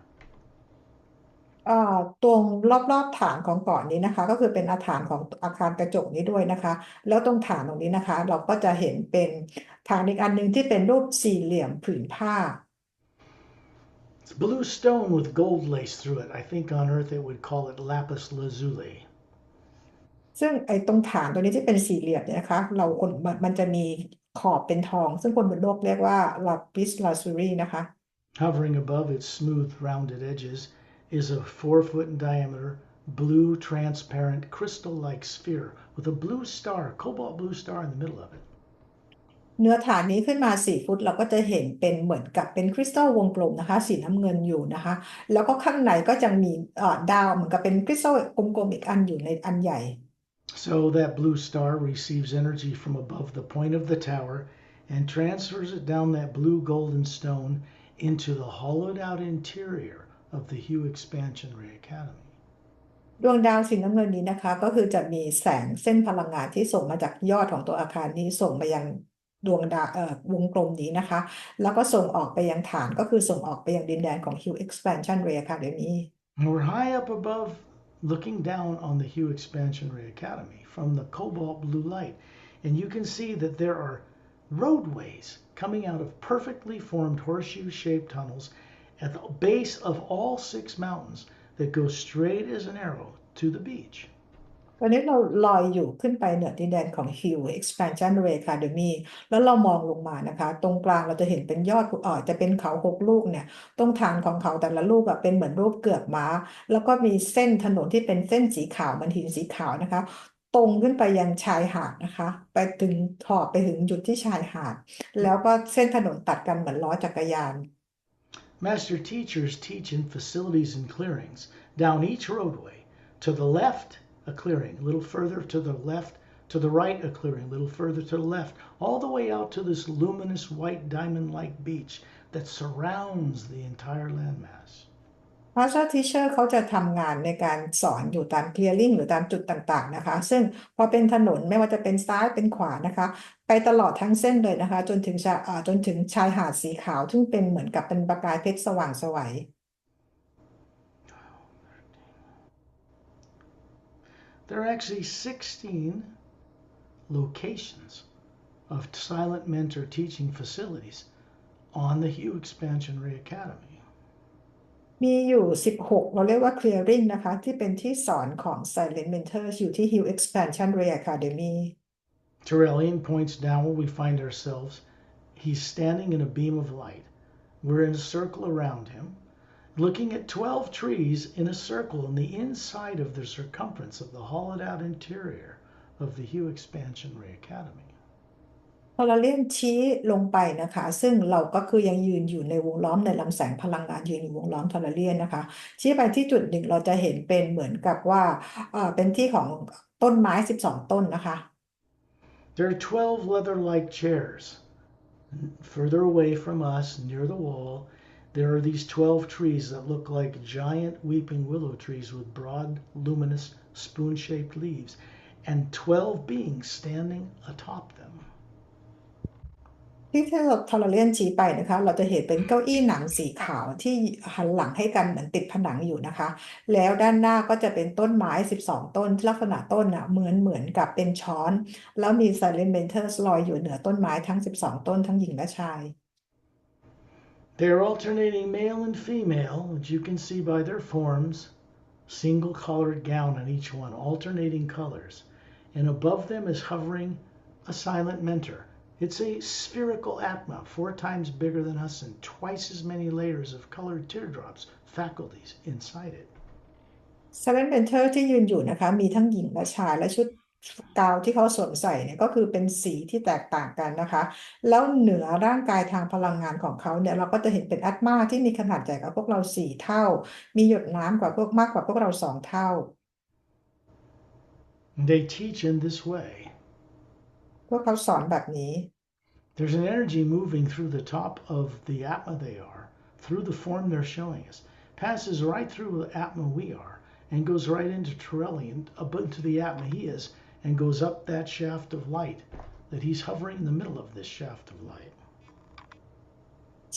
ตรงรอบฐานของเกาะนี้นะคะก็คือเป็นอาคารของอาคารกระจกนี้ด้วยนะคะแล้วตรงฐานตรงนี้นะคะเราก็จะเห็นเป็นฐานอีกอันหนึ่งที่เป็นรูปสี่เหลี่ยมผืนผ้า It's blue stone with gold lace through it. I think on Earth it would call it lapis lazuli. ซึ่งไอ้ตรงฐานตัวนี้ที่เป็นสี่เหลี่ยมเนี่ยนะคะมันจะมีขอบเป็นทองซึ่งคนบนโลกเรียกว่า lapis lazuli นะคะ Hovering above its smooth rounded edges is a 4-foot in diameter blue transparent crystal-like sphere with a blue star, cobalt blue star in the middle of it. เนื้อฐานนี้ขึ้นมา4 ฟุตเราก็จะเห็นเป็นเหมือนกับเป็นคริสตัลวงกลมนะคะสีน้ำเงินอยู่นะคะแล้วก็ข้างในก็จะมีดาวเหมือนกับเป็นคริสตัลกลมๆอีกอันอยู่ในอันใหญ่ So that blue star receives energy from above the point of the tower and transfers it down that blue golden stone into the hollowed out interior of the Hue Expansion Ray Academy. ดวงดาวสีน้ำเงินนี้นะคะก็คือจะมีแสงเส้นพลังงานที่ส่งมาจากยอดของตัวอาคารนี้ส่งมายังดวงดาววงกลมนี้นะคะแล้วก็ส่งออกไปยังฐานก็คือส่งออกไปยังดินแดนของ Hue Expansion Ray Academy. And we're high up above looking down on the Hue Expansion Ray Academy from the cobalt blue light. And you can see that there are roadways coming out of perfectly formed horseshoe-shaped tunnels at the base of all 6 mountains that go straight as an arrow to the beach. ตอนนี้เราลอยอยู่ขึ้นไปเหนือดินแดนของ Hue Expansion Ray Academy แล้วเรามองลงมานะคะตรงกลางเราจะเห็นเป็นยอดจะเป็นเขา6 ลูกเนี่ยตรงฐานของเขาแต่ละลูกเป็นเหมือนรูปเกือกม้าแล้วก็มีเส้นถนนที่เป็นเส้นสีขาวมันหินสีขาวนะคะตรงขึ้นไปยังชายหาดนะคะไปถึงขอบไปถึงจุดที่ชายหาดแล้วก็เส้นถนนตัดกันเหมือนล้อจักรยาน Master teachers teach in facilities and clearings down each roadway. To the left, a clearing, a little further to the left, to the right, a clearing, a little further to the left, all the way out to this luminous white diamond-like beach that surrounds the entire landmass. Master Teacher เขาจะทำงานในการสอนอยู่ตาม clearing หรือตามจุดต่างๆนะคะซึ่งพอเป็นถนนไม่ว่าจะเป็นซ้ายเป็นขวานะคะไปตลอดทั้งเส้นเลยนะคะจนถึงชายหาดสีขาวซึ่งเป็นเหมือนกับเป็นประกายเพชรสว่างไสว There are actually 16 locations of silent mentor teaching facilities on the Hue Expansion Ray Academy. มีอยู่16เราเรียกว่า clearing นะคะที่เป็นที่สอนของ Silent Mentors อยู่ที่ Hue Expansion Ray Academy. Terrellian points down where we find ourselves. He's standing in a beam of light. We're in a circle around him, looking at 12 trees in a circle on the inside of the circumference of the hollowed out interior of the Hue Expansion Ray Academy. พอเราเลื่อนชี้ลงไปนะคะซึ่งเราก็คือยังยืนอยู่ในวงล้อมในลำแสงพลังงานยืนอยู่วงล้อมทอร์เรียนนะคะชี้ไปที่จุดหนึ่งเราจะเห็นเป็นเหมือนกับว่าเป็นที่ของต้นไม้12ต้นนะคะ There are 12 leather-like chairs. Further away from us, near the wall, there are these 12 trees that look like giant weeping willow trees with broad, luminous, spoon-shaped leaves, and 12 beings standing atop them. ที่เราทอร์เรียนชี้ไปนะคะเราจะเห็นเป็นเก้าอี้หนังสีขาวที่หันหลังให้กันเหมือนติดผนังอยู่นะคะแล้วด้านหน้าก็จะเป็นต้นไม้12ต้นที่ลักษณะต้นอ่ะเหมือนกับเป็นช้อนแล้วมี silent mentors ลอยอยู่เหนือต้นไม้ทั้ง12ต้นทั้งหญิงและชาย They are alternating male and female, which you can see by their forms, single colored gown on each one, alternating colors. And above them is hovering a silent mentor. It's a spherical atma, 4 times bigger than us and twice as many layers of colored teardrops, faculties inside it. silent mentor ที่ยืนอยู่นะคะมีทั้งหญิงและชายและชุดกาวที่เขาสวมใส่เนี่ยก็คือเป็นสีที่แตกต่างกันนะคะแล้วเหนือร่างกายทางพลังงานของเขาเนี่ยเราก็จะเห็นเป็นแอตมาที่มีขนาดใหญ่กว่าพวกเรา4เท่ามีหยดน้ำกว่าพวกมากกว่าพวกเรา2เท่า They teach in this way. พวกเขาสอนแบบนี้ There's an energy moving through the top of the atma they are, through the form they're showing us, passes right through the atma we are, and goes right into Torelli and up into the atma he is, and goes up that shaft of light that he's hovering in the middle of this shaft of light.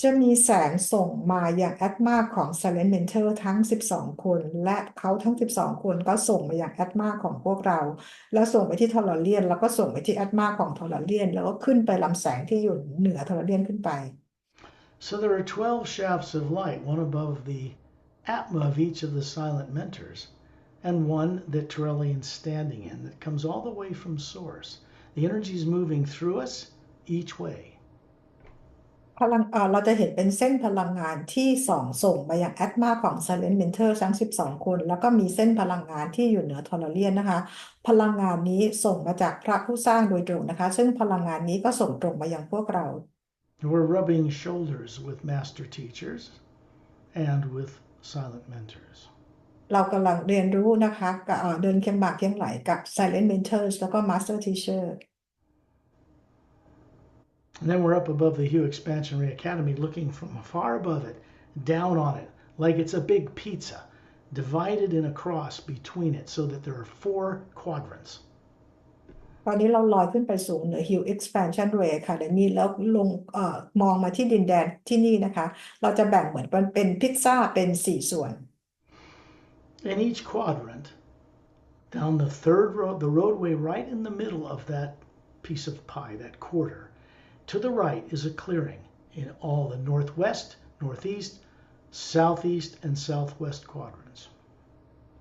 จะมีแสงส่งมาอย่างแอตมาของ Silent Mentor ทั้ง12คนและเขาทั้ง12คนก็ส่งมาอย่างแอตมาของพวกเราแล้วส่งไปที่ทอร์เรียนแล้วก็ส่งไปที่แอตมาของทอร์เรียนแล้วก็ขึ้นไปลำแสงที่อยู่เหนือทอร์เรียนขึ้นไป So there are 12 shafts of light, one above the atma of each of the silent mentors, and one that Torellian's standing in that comes all the way from source. The energy is moving through us each way. เราจะเห็นเป็นเส้นพลังงานที่ส่งมาอย่างแอตมาของ Silent Mentor ทั้ง12คนแล้วก็มีเส้นพลังงานที่อยู่เหนือทอร์เรียนนะคะพลังงานนี้ส่งมาจากพระผู้สร้างโดยตรงนะคะซึ่งพลังงานนี้ก็ส่งตรงมายังพวกเรา We're rubbing shoulders with master teachers and with silent mentors. เรากำลังเรียนรู้นะคะกับเดินเคียงบ่าเคียงไหลกับ Silent Mentors แล้วก็ Master Teacher And then we're up above the Hue Expansion Ray Academy looking from far above it, down on it, like it's a big pizza, divided in a cross between it so that there are 4 quadrants. ตอนนี้เราลอยขึ้นไปสูงเหนือ Hue Expansion Ray Academy แล้วลงมองมาที่ดินแดนที่นี่นะคะเราจะแบ่งเหมือนเป็นพิซซ่าเป็น4ส่วน In each quadrant, down the third road, the roadway right in the middle of that piece of pie, that quarter, to the right is a clearing in all the northwest, northeast, southeast, and southwest quadrants.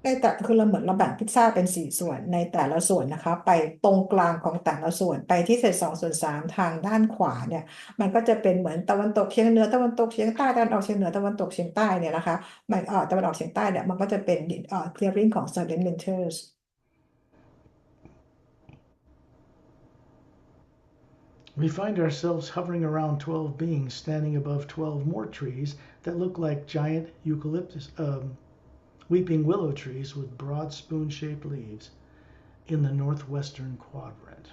แต่คือเราเหมือนเราแบ่งพิซซ่าเป็น4ส่วนในแต่ละส่วนนะคะไปตรงกลางของแต่ละส่วนไปที่เศษ2/3ทางด้านขวาเนี่ยมันก็จะเป็นเหมือนตะวันตกเฉียงเหนือตะวันตกเฉียงใต้ตะวันออกเฉียงเหนือตะวันตกเฉียงใต้เนี่ยนะคะมันตะวันออกเฉียงใต้เนี่ยมันก็จะเป็นclearing ของ Silent Mentors We find ourselves hovering around 12 beings standing above 12 more trees that look like giant weeping willow trees with broad spoon-shaped leaves in the northwestern quadrant.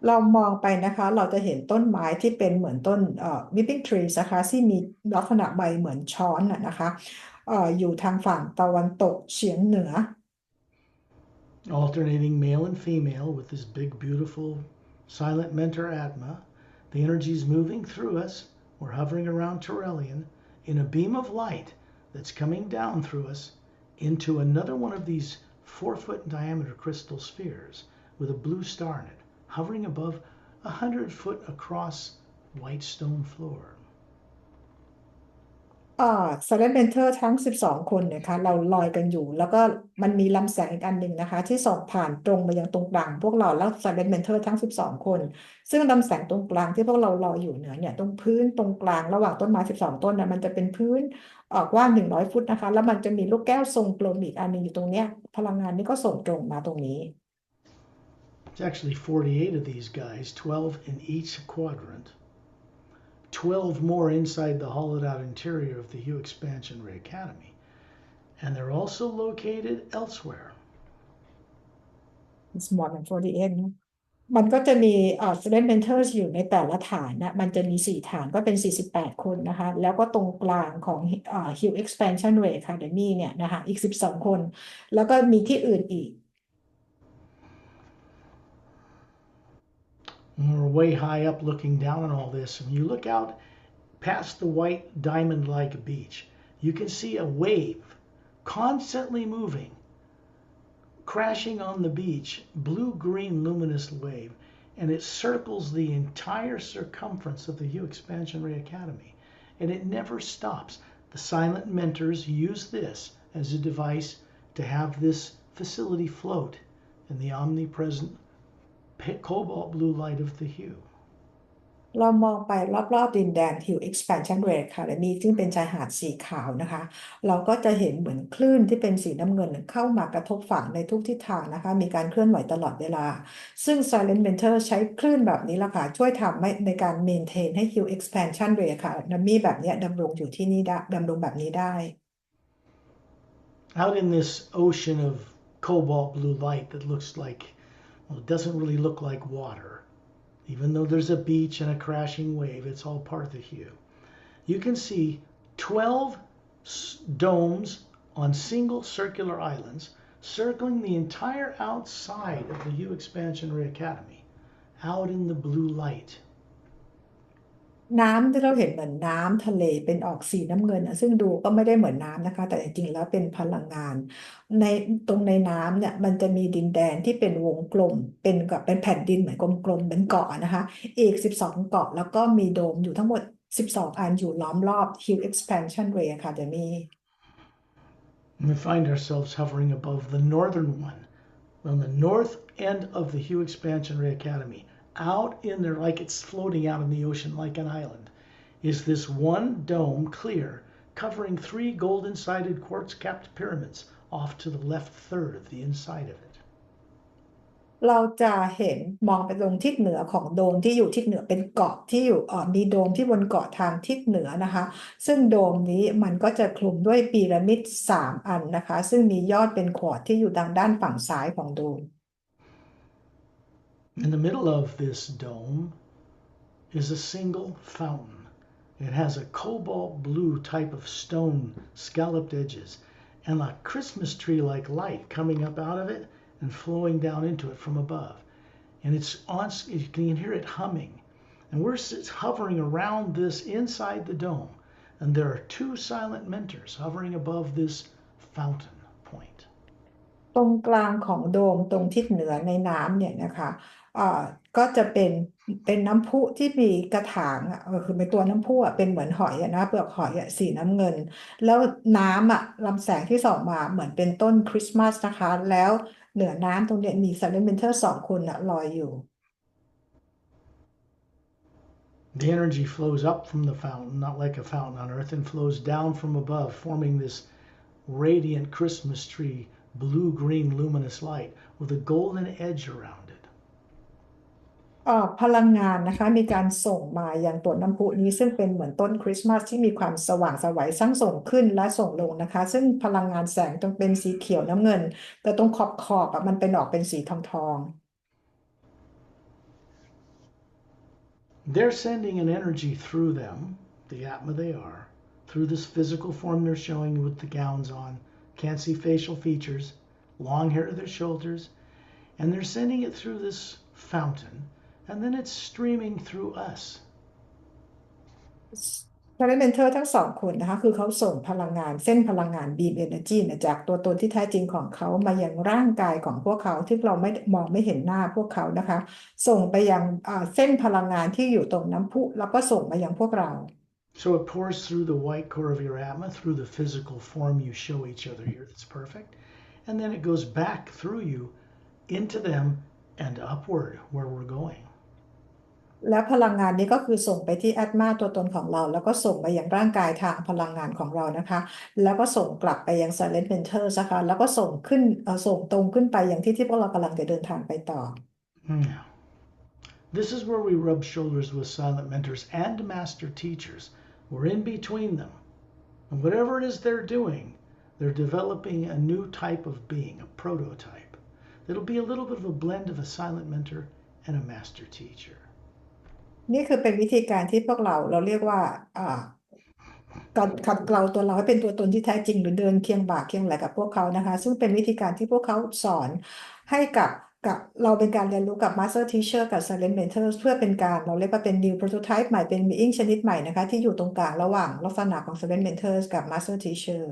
เรามองไปนะคะเราจะเห็นต้นไม้ที่เป็นเหมือนต้นweeping trees นะคะที่มีลักษณะใบเหมือนช้อนนะคะอยู่ทางฝั่งตะวันตกเฉียงเหนือ Alternating male and female with this big beautiful silent mentor atma. The energy is moving through us. We're hovering around Torellian in a beam of light that's coming down through us into another one of these 4-foot diameter crystal spheres with a blue star in it, hovering above 100 foot across white stone floor. Silent Mentor ทั้ง12คนนะคะเราลอยกันอยู่แล้วก็มันมีลำแสงอีกอันหนึ่งนะคะที่ส่องผ่านตรงมายังตรงกลางพวกเราแล้ว Silent Mentor ทั้ง12คนซึ่งลำแสงตรงกลางที่พวกเราลอยอยู่เนี่ยตรงพื้นตรงกลางระหว่างต้นไม้12ต้นนะมันจะเป็นพื้นกว้าง100ฟุตนะคะแล้วมันจะมีลูกแก้วทรงกลมอีกอันหนึงอยู่ตรงเนี้ยพลังงานนี้ก็ส่งตรงมาตรงนี้ It's actually 48 of these guys, 12 in each quadrant, 12 more inside the hollowed out interior of the Hue Expansion Ray Academy. And they're also located elsewhere. It's more than 48 นะมันก็จะมีstudent mentors อยู่ในแต่ละฐานนะมันจะมี4ฐานก็เป็น48คนนะคะแล้วก็ตรงกลางของHue Expansion Ray Academy เนี่ยนะคะอีก12คนแล้วก็มีที่อื่นอีก When we're way high up looking down on all this, and you look out past the white diamond-like beach, you can see a wave constantly moving, crashing on the beach, blue-green luminous wave, and it circles the entire circumference of the Hue Expansion Ray Academy, and it never stops. The silent mentors use this as a device to have this facility float in the omnipresent cobalt blue light of the hue. เรามองไปรอบๆดินแดน Hue Expansion Ray Academy ซึ่งเป็นชายหาดสีขาวนะคะเราก็จะเห็นเหมือนคลื่นที่เป็นสีน้ำเงินเข้ามากระทบฝั่งในทุกทิศทางนะคะมีการเคลื่อนไหวตลอดเวลาซึ่ง Silent Mentor ใช้คลื่นแบบนี้ล่ะค่ะช่วยทำในการ maintain ให้ Hue Expansion Ray Academy แบบนี้ดำรงอยู่ที่นี่ได้ดำรงแบบนี้ได้ Out in this ocean of cobalt blue light that looks like, well, it doesn't really look like water. Even though there's a beach and a crashing wave, it's all part of the hue. You can see 12 domes on single circular islands circling the entire outside of the Hue Expansion Ray Academy, out in the blue light. น้ำที่เราเห็นเหมือนน้ำทะเลเป็นออกสีน้ำเงินซึ่งดูก็ไม่ได้เหมือนน้ำนะคะแต่จริงๆแล้วเป็นพลังงานในตรงในน้ำเนี่ยมันจะมีดินแดนที่เป็นวงกลมเป็นแผ่นดินเหมือนกลมๆเหมือนเกาะนะคะอีก12เกาะแล้วก็มีโดมอยู่ทั้งหมด12อันอยู่ล้อมรอบ Hue Expansion Ray Academy. We find ourselves hovering above the northern one, on the north end of the Hue Expansion Ray Academy. Out in there, like it's floating out in the ocean like an island, is this one dome clear, covering 3 golden-sided quartz-capped pyramids off to the left third of the inside of it. เราจะเห็นมองไปตรงทิศเหนือของโดมที่อยู่ทิศเหนือเป็นเกาะที่อยู่มีโดมที่บนเกาะทางทิศเหนือนะคะซึ่งโดมนี้มันก็จะคลุมด้วยพีระมิด3อันนะคะซึ่งมียอดเป็นควอร์ตที่อยู่ทางด้านฝั่งซ้ายของโดม In the middle of this dome is a single fountain. It has a cobalt blue type of stone scalloped edges and a Christmas tree-like light coming up out of it and flowing down into it from above. And you can hear it humming. And we're hovering around this inside the dome. And there are 2 silent mentors hovering above this fountain point. ตรงกลางของโดมตรงทิศเหนือในน้ำเนี่ยนะคะก็จะเป็นน้ำพุที่มีกระถางคือเป็นตัวน้ำพุเป็นเหมือนหอยนะเปลือกหอยสีน้ำเงินแล้วน้ำลำแสงที่ส่องมาเหมือนเป็นต้นคริสต์มาสนะคะแล้วเหนือน้ำตรงนี้มี Silent Mentor 2 คนลอยอยู่ The energy flows up from the fountain, not like a fountain on earth, and flows down from above, forming this radiant Christmas tree, blue-green luminous light with a golden edge around it. พลังงานนะคะมีการส่งมาอย่างตัวน้ำพุนี้ซึ่งเป็นเหมือนต้นคริสต์มาสที่มีความสว่างไสวทั้งส่งขึ้นและส่งลงนะคะซึ่งพลังงานแสงต้องเป็นสีเขียวน้ำเงินแต่ตรงขอบมันเป็นออกเป็นสีทอง They're sending an energy through them, the Atma they are, through this physical form they're showing with the gowns on, can't see facial features, long hair to their shoulders, and they're sending it through this fountain, and then it's streaming through us. Silent Mentor ทั้ง2 คนนะคะคือเขาส่งพลังงานเส้นพลังงาน Beam Energy จากตัวตนที่แท้จริงของเขามายังร่างกายของพวกเขาที่เรามองไม่เห็นหน้าพวกเขานะคะส่งไปยังเส้นพลังงานที่อยู่ตรงน้ำพุแล้วก็ส่งมายังพวกเรา So it pours through the white core of your Atma, through the physical form you show each other here that's perfect, and then it goes back through you into them and upward where we're going. แล้วพลังงานนี้ก็คือส่งไปที่แอตมาตัวตนของเราแล้วก็ส่งไปยังร่างกายทางพลังงานของเรานะคะแล้วก็ส่งกลับไปยัง Silent Mentor นะคะแล้วก็ส่งตรงขึ้นไปอย่างที่พวกเรากำลังจะเดินทางไปต่อ Yeah. This is where we rub shoulders with silent mentors and master teachers. We're in between them. And whatever it is they're doing, they're developing a new type of being, a prototype. It'll be a little bit of a blend of a silent mentor and a master teacher. นี่คือเป็นวิธีการที่พวกเราเรียกว่าการขัดเกลาตัวเราให้เป็นตัวตนที่แท้จริงหรือเดินเคียงบ่าเคียงไหล่กับพวกเขานะคะซึ่งเป็นวิธีการที่พวกเขาสอนให้กับเราเป็นการเรียนรู้กับ Master Teacher กับ Silent Mentors เพื่อเป็นการเราเรียกว่าเป็น New Prototype ใหม่เป็น Being ชนิดใหม่นะคะที่อยู่ตรงกลางระหว่างลักษณะของ Silent Mentors กับ Master Teacher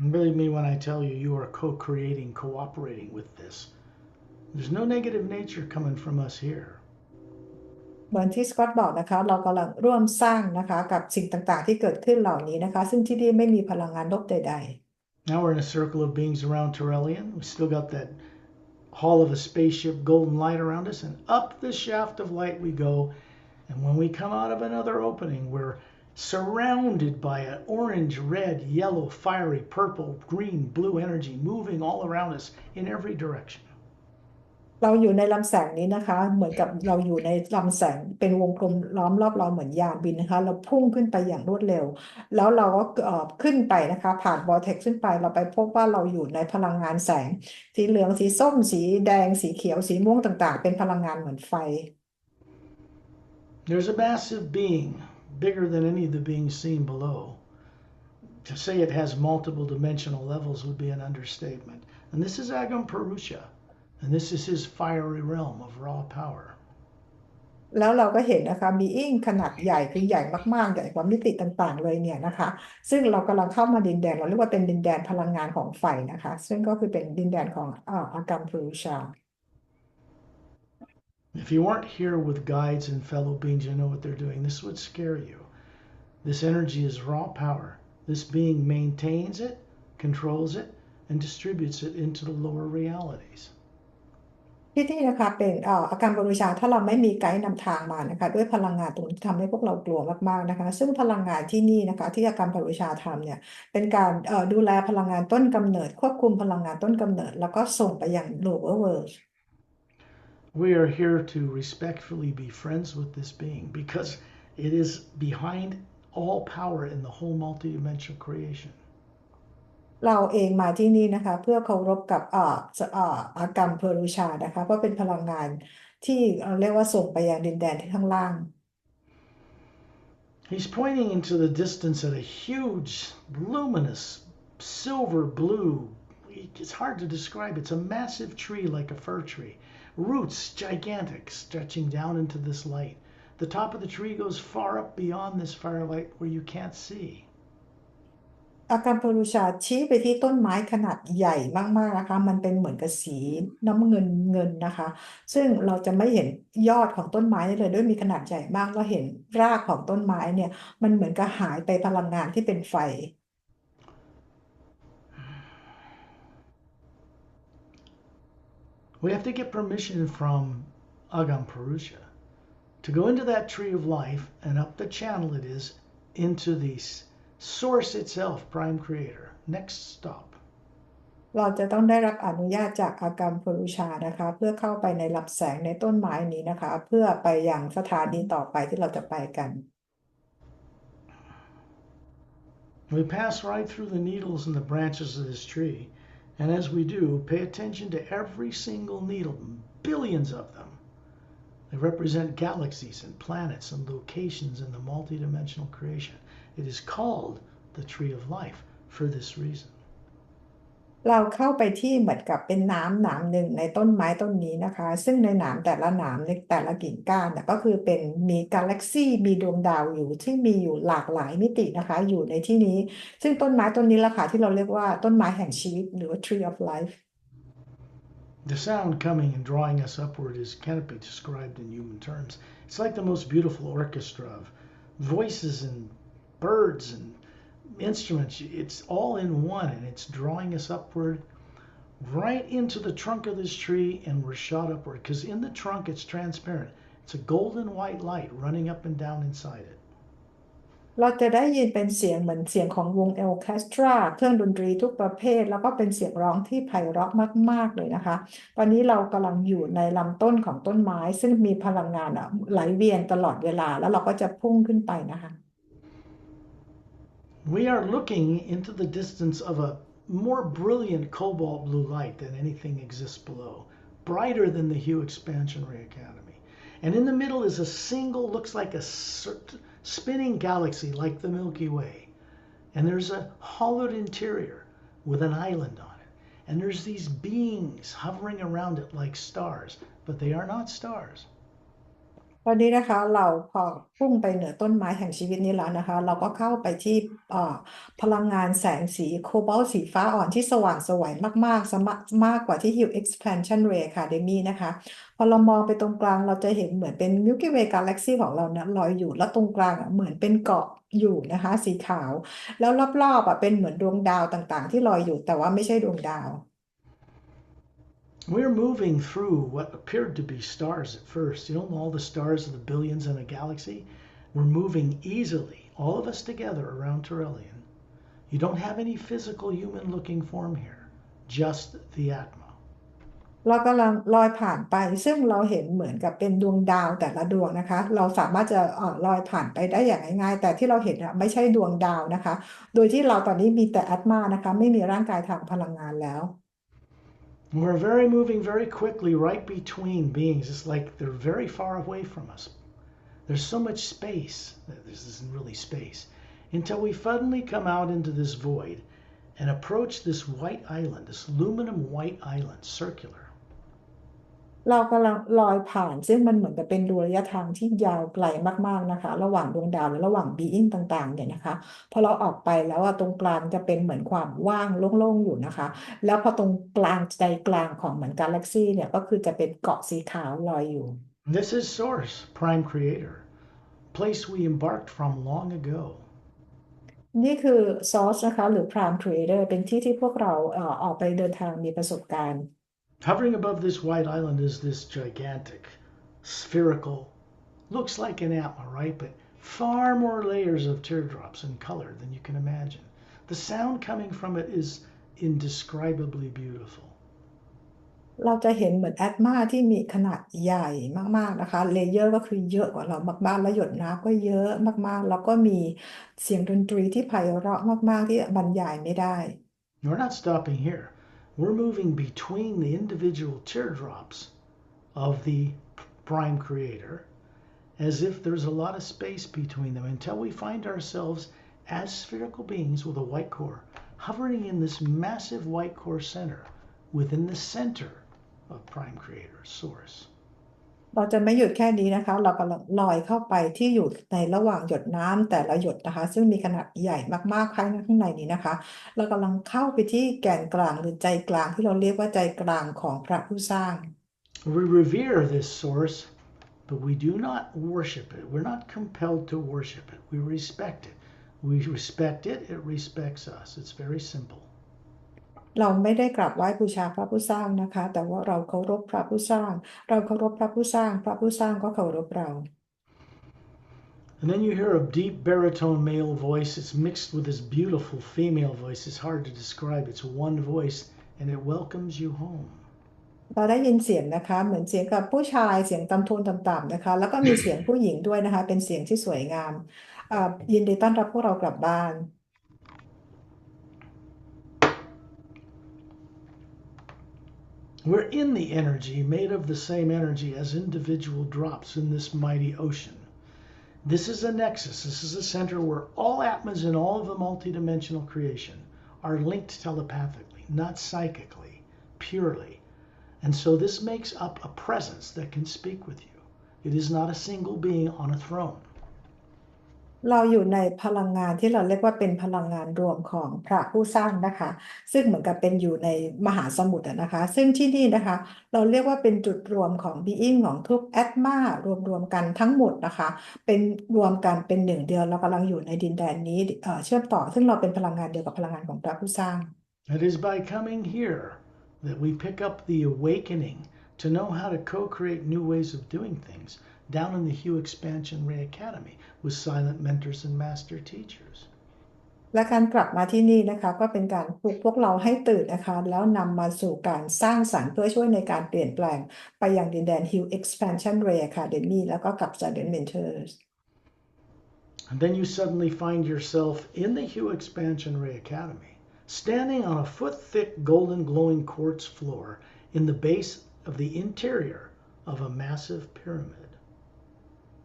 And believe me when I tell you, you are co-creating, cooperating with this. There's no negative nature coming from us here. เหมือนที่สกอตบอกนะคะเรากำลังร่วมสร้างนะคะกับสิ่งต่างๆที่เกิดขึ้นเหล่านี้นะคะซึ่งที่นี่ไม่มีพลังงานลบใดๆ Now we're in a circle of beings around Turellian. We still got that hall of a spaceship golden light around us, and up the shaft of light we go. And when we come out of another opening, we're surrounded by an orange, red, yellow, fiery, purple, green, blue energy moving all around us in every direction. เราอยู่ในลำแสงนี้นะคะเหมือนกับเราอยู่ในลำแสงเป็นวงกลมล้อมรอบเราเหมือนยานบินนะคะเราพุ่งขึ้นไปอย่างรวดเร็วแล้วเราก็ขึ้นไปนะคะผ่านวอร์เท็กซ์ขึ้นไปเราไปพบว่าเราอยู่ในพลังงานแสงสีเหลืองสีส้มสีแดงสีเขียวสีม่วงต่างๆเป็นพลังงานเหมือนไฟ There's a massive being, bigger than any of the beings seen below. To say it has multiple dimensional levels would be an understatement. And this is Agam Purusha. And this is his fiery realm of raw power. แล้วเราก็เห็นนะคะบีอิงขนาดใหญ่คือใหญ่มากๆใหญ่กว่ามิติต่างๆเลยเนี่ยนะคะซึ่งเรากำลังเข้ามาดินแดนเราเรียกว่าเป็นดินแดนพลังงานของไฟนะคะซึ่งก็คือเป็นดินแดนของอากามพรูชา If you weren't here with guides and fellow beings who know what they're doing, this would scare you. This energy is raw power. This being maintains it, controls it, and distributes it into the lower realities. ที่นี่นะคะเป็นอาการบริชาถ้าเราไม่มีไกด์นำทางมานะคะด้วยพลังงานตรงนี้ทำให้พวกเรากลัวมากๆนะคะซึ่งพลังงานที่นี่นะคะที่อาการบริชาทำเนี่ยเป็นการดูแลพลังงานต้นกำเนิดควบคุมพลังงานต้นกำเนิดแล้วก็ส่งไปยัง lower world We are here to respectfully be friends with this being because it is behind all power in the whole multidimensional creation. เราเองมาที่นี่นะคะเพื่อเคารพกับอากรรมเพรุชานะคะเพราะเป็นพลังงานที่เรียกว่าส่งไปยังดินแดนที่ข้างล่าง He's pointing into the distance at a huge, luminous, silver blue. It's hard to describe. It's a massive tree like a fir tree. Roots gigantic, stretching down into this light. The top of the tree goes far up beyond this firelight where you can't see. อาการปรุชาชี้ไปที่ต้นไม้ขนาดใหญ่มากๆนะคะมันเป็นเหมือนกับสีน้ำเงินนะคะซึ่งเราจะไม่เห็นยอดของต้นไม้เลยด้วยมีขนาดใหญ่มากเราเห็นรากของต้นไม้เนี่ยมันเหมือนกับหายไปพลังงานที่เป็นไฟ We have to get permission from Agam Purusha to go into that tree of life and up the channel it is into the source itself, prime creator. Next stop. เราจะต้องได้รับอนุญาตจากอากรรมปรุชานะคะเพื่อเข้าไปในลำแสงในต้นไม้นี้นะคะเพื่อไปยังสถานีต่อไปที่เราจะไปกัน We pass right through the needles and the branches of this tree, and as we do, pay attention to every single needle, billions of them. They represent galaxies and planets and locations in the multidimensional creation. It is called the tree of life for this reason. เราเข้าไปที่เหมือนกับเป็นหนามหนึ่งในต้นไม้ต้นนี้นะคะซึ่งในหนามแต่ละหนามในแต่ละกิ่งก้านก็คือเป็นมีกาแล็กซี่มีดวงดาวอยู่ที่มีอยู่หลากหลายมิตินะคะอยู่ในที่นี้ซึ่งต้นไม้ต้นนี้แหละค่ะที่เราเรียกว่าต้นไม้แห่งชีวิตหรือว่า tree of life The sound coming and drawing us upward cannot be described in human terms. It's like the most beautiful orchestra of voices and birds and instruments. It's all in one, and it's drawing us upward right into the trunk of this tree, and we're shot upward because in the trunk it's transparent. It's a golden white light running up and down inside it. เราจะได้ยินเป็นเสียงเหมือนเสียงของวงออร์เคสตราเครื่องดนตรีทุกประเภทแล้วก็เป็นเสียงร้องที่ไพเราะมากๆเลยนะคะตอนนี้เรากำลังอยู่ในลำต้นของต้นไม้ซึ่งมีพลังงานไหลเวียนตลอดเวลาแล้วเราก็จะพุ่งขึ้นไปนะคะ We are looking into the distance of a more brilliant cobalt blue light than anything exists below, brighter than the Hue Expansionary Academy. And in the middle is a single, looks like a spinning galaxy like the Milky Way. And there's a hollowed interior with an island on it. And there's these beings hovering around it like stars, but they are not stars. ตอนนี้นะคะเราพอพุ่งไปเหนือต้นไม้แห่งชีวิตนี้แล้วนะคะเราก็เข้าไปที่พลังงานแสงสีโคบอลต์สีฟ้าอ่อนที่สว่างไสวมากๆมากกว่าที่ Hue Expansion Ray Academy นะคะพอเรามองไปตรงกลางเราจะเห็นเหมือนเป็น Milky Way Galaxy ของเราเนี่ยลอยอยู่แล้วตรงกลางเหมือนเป็นเกาะอยู่นะคะสีขาวแล้วรอบๆเป็นเหมือนดวงดาวต่างๆที่ลอยอยู่แต่ว่าไม่ใช่ดวงดาว We're moving through what appeared to be stars at first. You know, all the stars of the billions in a galaxy? We're moving easily, all of us together around Turellian. You don't have any physical human looking form here, just the Atma. เรากำลังลอยผ่านไปซึ่งเราเห็นเหมือนกับเป็นดวงดาวแต่ละดวงนะคะเราสามารถจะลอยผ่านไปได้อย่างง่ายๆแต่ที่เราเห็นไม่ใช่ดวงดาวนะคะโดยที่เราตอนนี้มีแต่แอตมานะคะไม่มีร่างกายทางพลังงานแล้ว We're moving very quickly right between beings. It's like they're very far away from us. There's so much space. This isn't really space. Until we suddenly come out into this void and approach this white island, this aluminum white island, circular. เรากำลังลอยผ่านซึ่งมันเหมือนกับเป็นระยะทางที่ยาวไกลมากๆนะคะระหว่างดวงดาวหรือระหว่างบีอิงต่างๆเนี่ยนะคะพอเราออกไปแล้วตรงกลางจะเป็นเหมือนความว่างโล่งๆอยู่นะคะแล้วพอตรงกลางใจกลางของเหมือนกาแล็กซี่เนี่ยก็คือจะเป็นเกาะสีขาวลอยอยู่ This is Source, Prime Creator, place we embarked from long ago. นี่คือ Source นะคะหรือ Prime Creator เป็นที่ที่พวกเราออกไปเดินทางมีประสบการณ์ Hovering above this white island is this gigantic, spherical, looks like an atma, right? But far more layers of teardrops in color than you can imagine. The sound coming from it is indescribably beautiful. เราจะเห็นเหมือนแอตมาที่มีขนาดใหญ่มากๆนะคะเลเยอร์ก็คือเยอะกว่าเรามากๆแล้วหยดน้ำก็เยอะมากๆแล้วก็มีเสียงดนตรีที่ไพเราะมากๆที่บรรยายไม่ได้ We're not stopping here. We're moving between the individual teardrops of the Prime Creator as if there's a lot of space between them until we find ourselves as spherical beings with a white core, hovering in this massive white core center within the center of Prime Creator Source. เราจะไม่หยุดแค่นี้นะคะเรากำลังลอยเข้าไปที่อยู่ในระหว่างหยดน้ำแต่ละหยดนะคะซึ่งมีขนาดใหญ่มากๆภายในข้างในนี้นะคะเรากำลังเข้าไปที่แกนกลางหรือใจกลางที่เราเรียกว่าใจกลางของพระผู้สร้าง We revere this source, but we do not worship it. We're not compelled to worship it. We respect it. We respect it, it respects us. It's very simple. เราไม่ได้กราบไหว้บูชาพระผู้สร้างนะคะแต่ว่าเราเคารพพระผู้สร้างเราเคารพพระผู้สร้างพระผู้สร้างก็เคารพเรา And then you hear a deep baritone male voice. It's mixed with this beautiful female voice. It's hard to describe. It's one voice, and it welcomes you home. เราได้ยินเสียงนะคะเหมือนเสียงกับผู้ชายเสียงโทนต่ำๆนะคะแล้วก็มีเสียงผู้หญิงด้วยนะคะเป็นเสียงที่สวยงามยินดีต้อนรับพวกเรากลับบ้าน We're in the energy, made of the same energy as individual drops in this mighty ocean. This is a nexus. This is a center where all atmas in all of the multidimensional creation are linked telepathically, not psychically, purely. And so this makes up a presence that can speak with you. It is not a single being on a throne. เราอยู่ในพลังงานที่เราเรียกว่าเป็นพลังงานรวมของพระผู้สร้างนะคะซึ่งเหมือนกับเป็นอยู่ในมหาสมุทรนะคะซึ่งที่นี่นะคะเราเรียกว่าเป็นจุดรวมของบีอิงของทุกแอตมารวมกันทั้งหมดนะคะเป็นรวมกันเป็นหนึ่งเดียวเรากำลังอยู่ในดินแดนนี้เชื่อมต่อซึ่งเราเป็นพลังงานเดียวกับพลังงานของพระผู้สร้าง It is by coming here that we pick up the awakening to know how to co-create new ways of doing things down in the Hugh Expansion Ray Academy with silent mentors and master teachers. และการกลับมาที่นี่นะคะก็เป็นการปลุกพวกเราให้ตื่นนะคะแล้วนำมาสู่การสร้างสรรค์เพื่อช่วยในการเปลี่ยนแปลงไปยังดินแดน Hugh Expansion Ray Academy แล้วก็กับ Silent Mentors And then you suddenly find yourself in the Hugh Expansion Ray Academy, standing on a foot-thick golden glowing quartz floor in the base of the interior of a massive pyramid.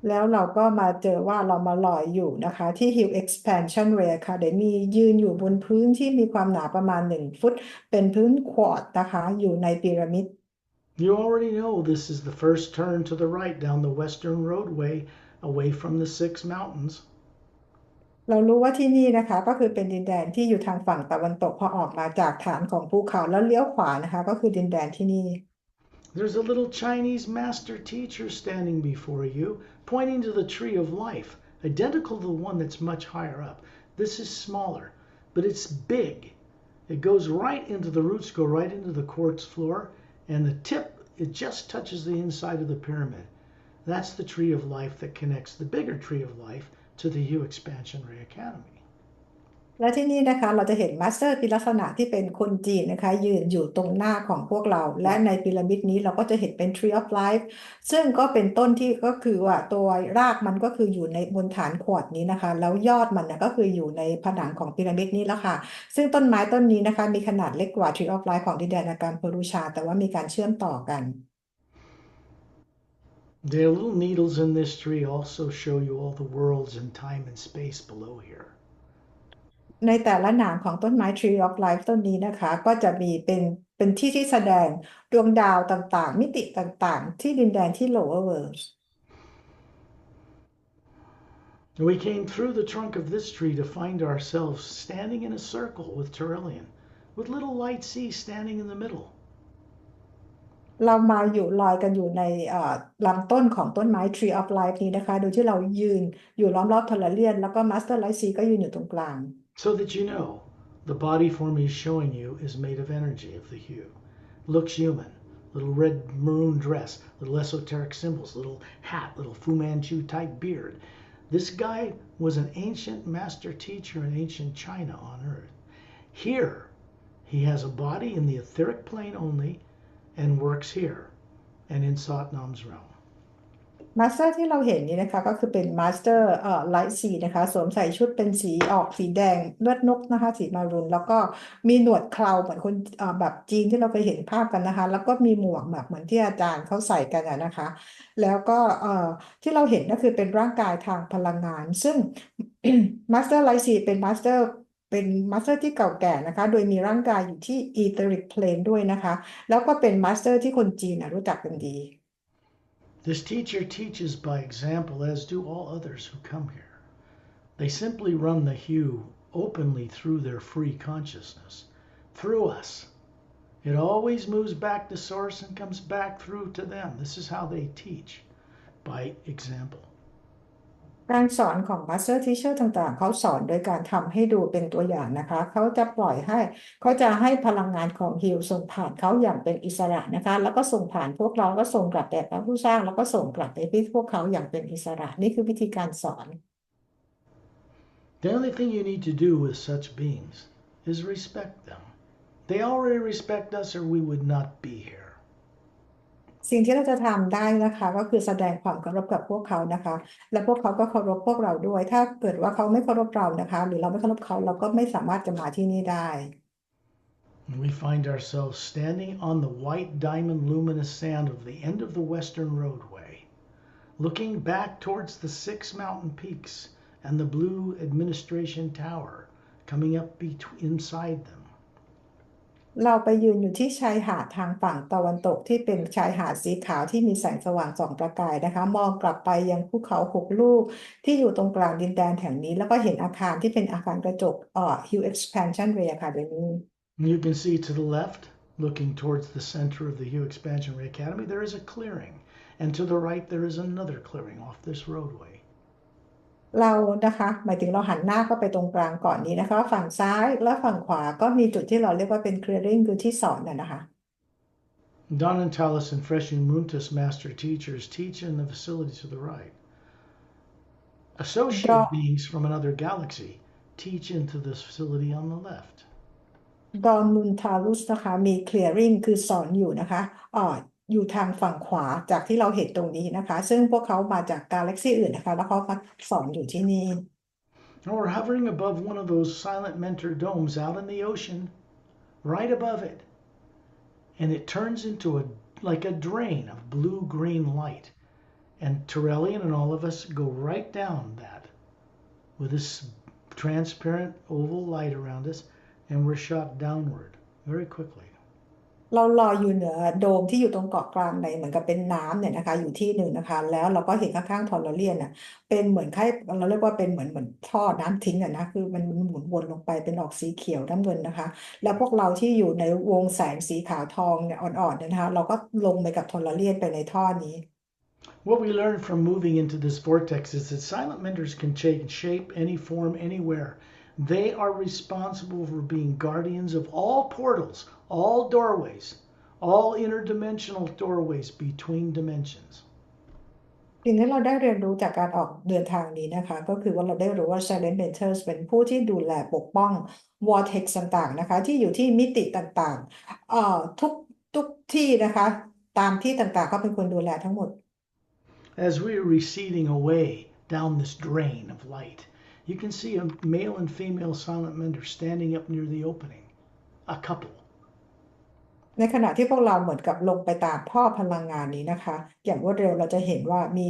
แล้วเราก็มาเจอว่าเรามาลอยอยู่นะคะที่ Hugh Expansion Ray Academy ยืนอยู่บนพื้นที่มีความหนาประมาณ1 ฟุตเป็นพื้นควอตซ์นะคะอยู่ในพีระมิด You already know this is the first turn to the right down the western roadway away from the 6 mountains. เรารู้ว่าที่นี่นะคะก็คือเป็นดินแดนที่อยู่ทางฝั่งตะวันตกพอออกมาจากฐานของภูเขาแล้วเลี้ยวขวานะคะก็คือดินแดนที่นี่ There's a little Chinese master teacher standing before you, pointing to the tree of life, identical to the one that's much higher up. This is smaller, but it's big. It goes right into the roots, go right into the quartz floor, and the tip, it just touches the inside of the pyramid. That's the tree of life that connects the bigger tree of life to the Hugh Expansion Ray Academy. และที่นี่นะคะเราจะเห็นมาสเตอร์ที่ลักษณะที่เป็นคนจีนนะคะยืนอยู่ตรงหน้าของพวกเราและในพีระมิดนี้เราก็จะเห็นเป็น Tree of Life ซึ่งก็เป็นต้นที่ก็คือว่าตัวรากมันก็คืออยู่ในบนฐานขวดนี้นะคะแล้วยอดมันก็คืออยู่ในผนังของพีระมิดนี้แล้วค่ะซึ่งต้นไม้ต้นนี้นะคะมีขนาดเล็กกว่า Tree of Life ของดินแดนอาการเพรูชาแต่ว่ามีการเชื่อมต่อกัน The little needles in this tree also show you all the worlds and time and space below here. ในแต่ละหนามของต้นไม้ Tree of Life ต้นนี้นะคะก็จะมีเป็นที่ที่แสดงดวงดาวต่างๆมิติต่างๆที่ดินแดนที่ Lower Worlds We came through the trunk of this tree to find ourselves standing in a circle with Turellian, with little light C standing in the middle. เรามาอยู่ลอยกันอยู่ในลำต้นของต้นไม้ Tree of Life นี้นะคะโดยที่เรายืนอยู่ล้อมรอบทอร์เรียนแล้วก็ Master Light C ก็ยืนอยู่ตรงกลาง So that you know, the body form he's showing you is made of energy of the hue. Looks human. Little red maroon dress, little esoteric symbols, little hat, little Fu Manchu type beard. This guy was an ancient master teacher in ancient China on earth. Here, he has a body in the etheric plane only and works here and in Satnam's realm. มาสเตอร์ที่เราเห็นนี้นะคะก็คือเป็นมาสเตอร์ไลท์สีนะคะสวมใส่ชุดเป็นสีออกสีแดงเลือดนกนะคะสีมารูนแล้วก็มีหนวดเคราเหมือนคนแบบจีนที่เราเคยเห็นภาพกันนะคะแล้วก็มีหมวกแบบเหมือนที่อาจารย์เขาใส่กันนะคะแล้วก็ที่เราเห็นก็คือเป็นร่างกายทางพลังงานซึ่ง มาสเตอร์ไลท์สีเป็นมาสเตอร์ที่เก่าแก่นะคะโดยมีร่างกายอยู่ที่ etheric plane ด้วยนะคะแล้วก็เป็นมาสเตอร์ที่คนจีนรู้จักกันดีThis teacher teaches by example, as do all others who come here. They simply run the hue openly through their free consciousness, through us. It always moves back to source and comes back through to them. This is how they teach, by example. การสอนของ Master Teacher ต่างๆเขาสอนโดยการทำให้ดูเป็นตัวอย่างนะคะเขาจะให้พลังงานของฮิลส่งผ่านเขาอย่างเป็นอิสระนะคะแล้วก็ส่งผ่านพวกเราก็ส่งกลับแต่พระผู้สร้างแล้วก็ส่งกลับไปที่พวกเขาอย่างเป็นอิสระนี่คือวิธีการสอน The only thing you need to do with such beings is respect them. They already respect us or we would not be here. สิ่งที่เราจะทำได้นะคะก็คือแสดงความเคารพกับพวกเขานะคะและพวกเขาก็เคารพพวกเราด้วยถ้าเกิดว่าเขาไม่เคารพเรานะคะหรือเราไม่เคารพเขาเราก็ไม่สามารถจะมาที่นี่ได้ We find ourselves standing on the white diamond luminous sand of the end of the western roadway, looking back towards the 6 mountain peaks and the blue administration tower coming up inside them. เราไปยืนอยู่ที่ชายหาดทางฝั่งตะวันตกที่เป็นชายหาดสีขาวที่มีแสงสว่างส่องประกายนะคะมองกลับไปยังภูเขา6 ลูกที่อยู่ตรงกลางดินแดนแห่งนี้แล้วก็เห็นอาคารที่เป็นอาคารกระจกHugh Expansion Ray Academy You can see to the left, looking towards the center of the Hugh Expansion Ray Academy, there is a clearing, and to the right there is another clearing off this roadway. เรานะคะหมายถึงเราหันหน้าเข้าไปตรงกลางก่อนนี้นะคะฝั่งซ้ายและฝั่งขวาก็มีจุดที่เราเรียกว่าเป็น clearing คือที่สอนนะคะ Donatalis and Freshunmuntus master teachers teach in the facility to the right. ดอ Associate beings from another galaxy teach into this facility on the left. ดอนนุนทารุสนะคะมี clearing คือสอนอยู่นะคะอยู่ทางฝั่งขวาจากที่เราเห็นตรงนี้นะคะซึ่งพวกเขามาจากกาแล็กซี่อื่นนะคะแล้วเขามาสอนอยู่ที่นี่ And we're hovering above one of those silent mentor domes out in the ocean, right above it. And it turns into like a drain of blue-green light. And Torellian and all of us go right down that with this transparent oval light around us, and we're shot downward very quickly. เราลอยอยู่เหนือโดมที่อยู่ตรงเกาะกลางในเหมือนกับเป็นน้ำเนี่ยนะคะอยู่ที่หนึ่งนะคะแล้วเราก็เห็นข้างๆทอร์เรียนน่ะเป็นเหมือนเราเรียกว่าเป็นเหมือนท่อน้ำทิ้งอ่ะนะคือมันหมุนวนลงไปเป็นออกสีเขียวน้ำเงินนะคะแล้วพวกเราที่อยู่ในวงแสงสีขาวทองเนี่ยอ่อนๆเนี่ยนะคะเราก็ลงไปกับทอร์เรียนไปในท่อนี้ What we learned from moving into this vortex is that silent mentors can change shape, any form, anywhere. They are responsible for being guardians of all portals, all doorways, all interdimensional doorways between dimensions. สิ่งที่เราได้เรียนรู้จากการออกเดินทางนี้นะคะก็คือว่าเราได้รู้ว่า Silent Mentors เป็นผู้ที่ดูแลปกป้อง Vortex ต่างๆนะคะที่อยู่ที่มิติต่างๆทุกที่นะคะตามที่ต่างๆก็เป็นคนดูแลทั้งหมด As we are receding away down this drain of light, you can see a male and female silent mentor standing up near the opening, a couple. ในขณะที่พวกเราเหมือนกับลงไปตามท่อพลังงานนี้นะคะอย่างรวดเร็วเราจะเห็นว่ามี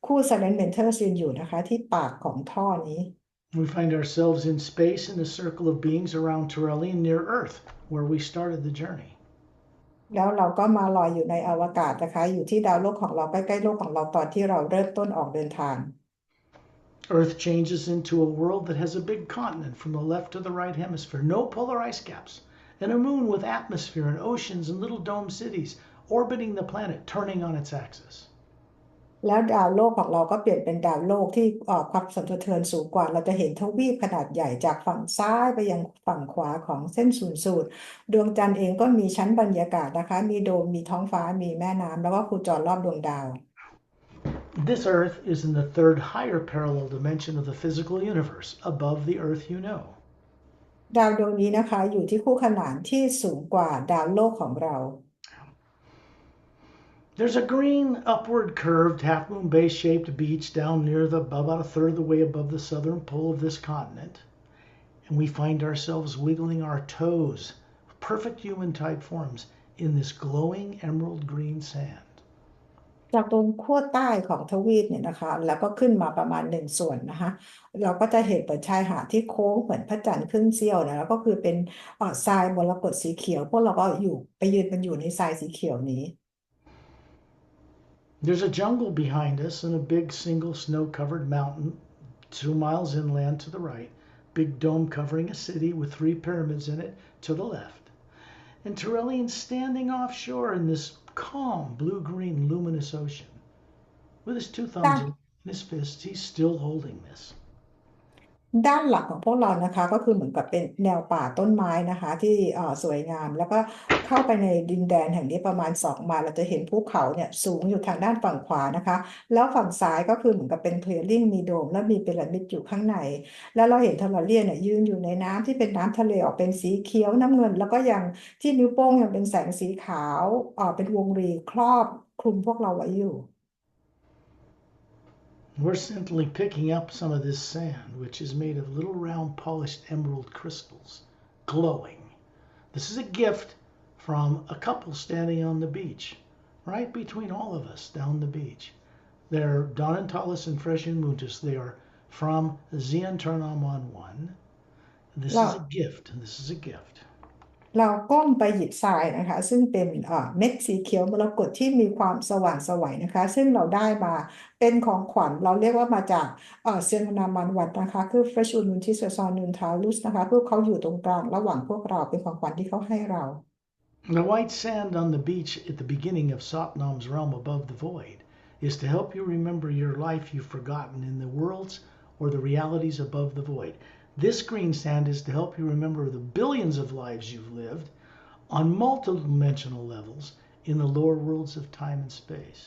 คู่ Silent Mentors ยืนอยู่นะคะที่ปากของท่อนี้ We find ourselves in space in a circle of beings around Torellian near Earth, where we started the journey. แล้วเราก็มาลอยอยู่ในอวกาศนะคะอยู่ที่ดาวโลกของเราใกล้ๆโลกของเราตอนที่เราเริ่มต้นออกเดินทาง Earth changes into a world that has a big continent from the left to the right hemisphere, no polar ice caps, and a moon with atmosphere and oceans and little dome cities orbiting the planet, turning on its axis. แล้วดาวโลกของเราก็เปลี่ยนเป็นดาวโลกที่ความสั่นสะเทือนสูงกว่าเราจะเห็นทวีปขนาดใหญ่จากฝั่งซ้ายไปยังฝั่งขวาของเส้นศูนย์สูตรดวงจันทร์เองก็มีชั้นบรรยากาศนะคะมีโดมมีท้องฟ้ามีแม่น้ำแล้วก็โคจรรอบดวงดาว This Earth is in the third higher parallel dimension of the physical universe, above the Earth you know. ดาวดวงนี้นะคะอยู่ที่คู่ขนานที่สูงกว่าดาวโลกของเรา There's a green, upward curved, half-moon base-shaped beach down near about a third of the way above the southern pole of this continent. And we find ourselves wiggling our toes, perfect human-type forms, in this glowing emerald green sand. จากตรงขั้วใต้ของทวีปเนี่ยนะคะแล้วก็ขึ้นมาประมาณ1 ส่วนนะคะเราก็จะเห็นเปิดชายหาดที่โค้งเหมือนพระจันทร์ครึ่งเสี้ยวนะแล้วก็คือเป็นทรายมรกตสีเขียวพวกเราก็ยืนมันอยู่ในทรายสีเขียวนี้ There's a jungle behind us and a big single snow-covered mountain 2 miles inland to the right, big dome covering a city with 3 pyramids in it to the left. And Torellian standing offshore in this calm blue-green luminous ocean. With his 2 thumbs in his fists, he's still holding this. ด้านหลังของพวกเรานะคะก็คือเหมือนกับเป็นแนวป่าต้นไม้นะคะที่สวยงามแล้วก็เข้าไปในดินแดนแห่งนี้ประมาณ2 ไมล์เราจะเห็นภูเขาเนี่ยสูงอยู่ทางด้านฝั่งขวานะคะแล้วฝั่งซ้ายก็คือเหมือนกับเป็นเคลียร์ลิ่งมีโดมและมีพีระมิดอยู่ข้างในแล้วเราเห็นทอร์เรียนเนี่ยยืนอยู่ในน้ำที่เป็นน้ำทะเลออกเป็นสีเขียวน้ำเงินแล้วก็ยังที่นิ้วโป้งยังเป็นแสงสีขาวเป็นวงรีครอบคลุมพวกเราไว้อยู่ We're simply picking up some of this sand, which is made of little round polished emerald crystals, glowing. This is a gift from a couple standing on the beach, right between all of us down the beach. They're Donatalis and Freshunmuntus. They are from Ziantarnamon 1. This is a gift, and this is a gift. เราก้มไปหยิบทรายนะคะซึ่งเป็นเม็ดสีเขียวมรกตที่มีความสว่างไสวนะคะซึ่งเราได้มาเป็นของขวัญเราเรียกว่ามาจากเซียนนามันวัดนะคะคือ Fresh Ununtis Sonuntalus นะคะพวกเขาอยู่ตรงกลางระหว่างพวกเราเป็นของขวัญที่เขาให้เรา The white sand on the beach at the beginning of Satnam's realm above the void is to help you remember your life you've forgotten in the worlds or the realities above the void. This green sand is to help you remember the billions of lives you've lived on multidimensional levels in the lower worlds of time and space.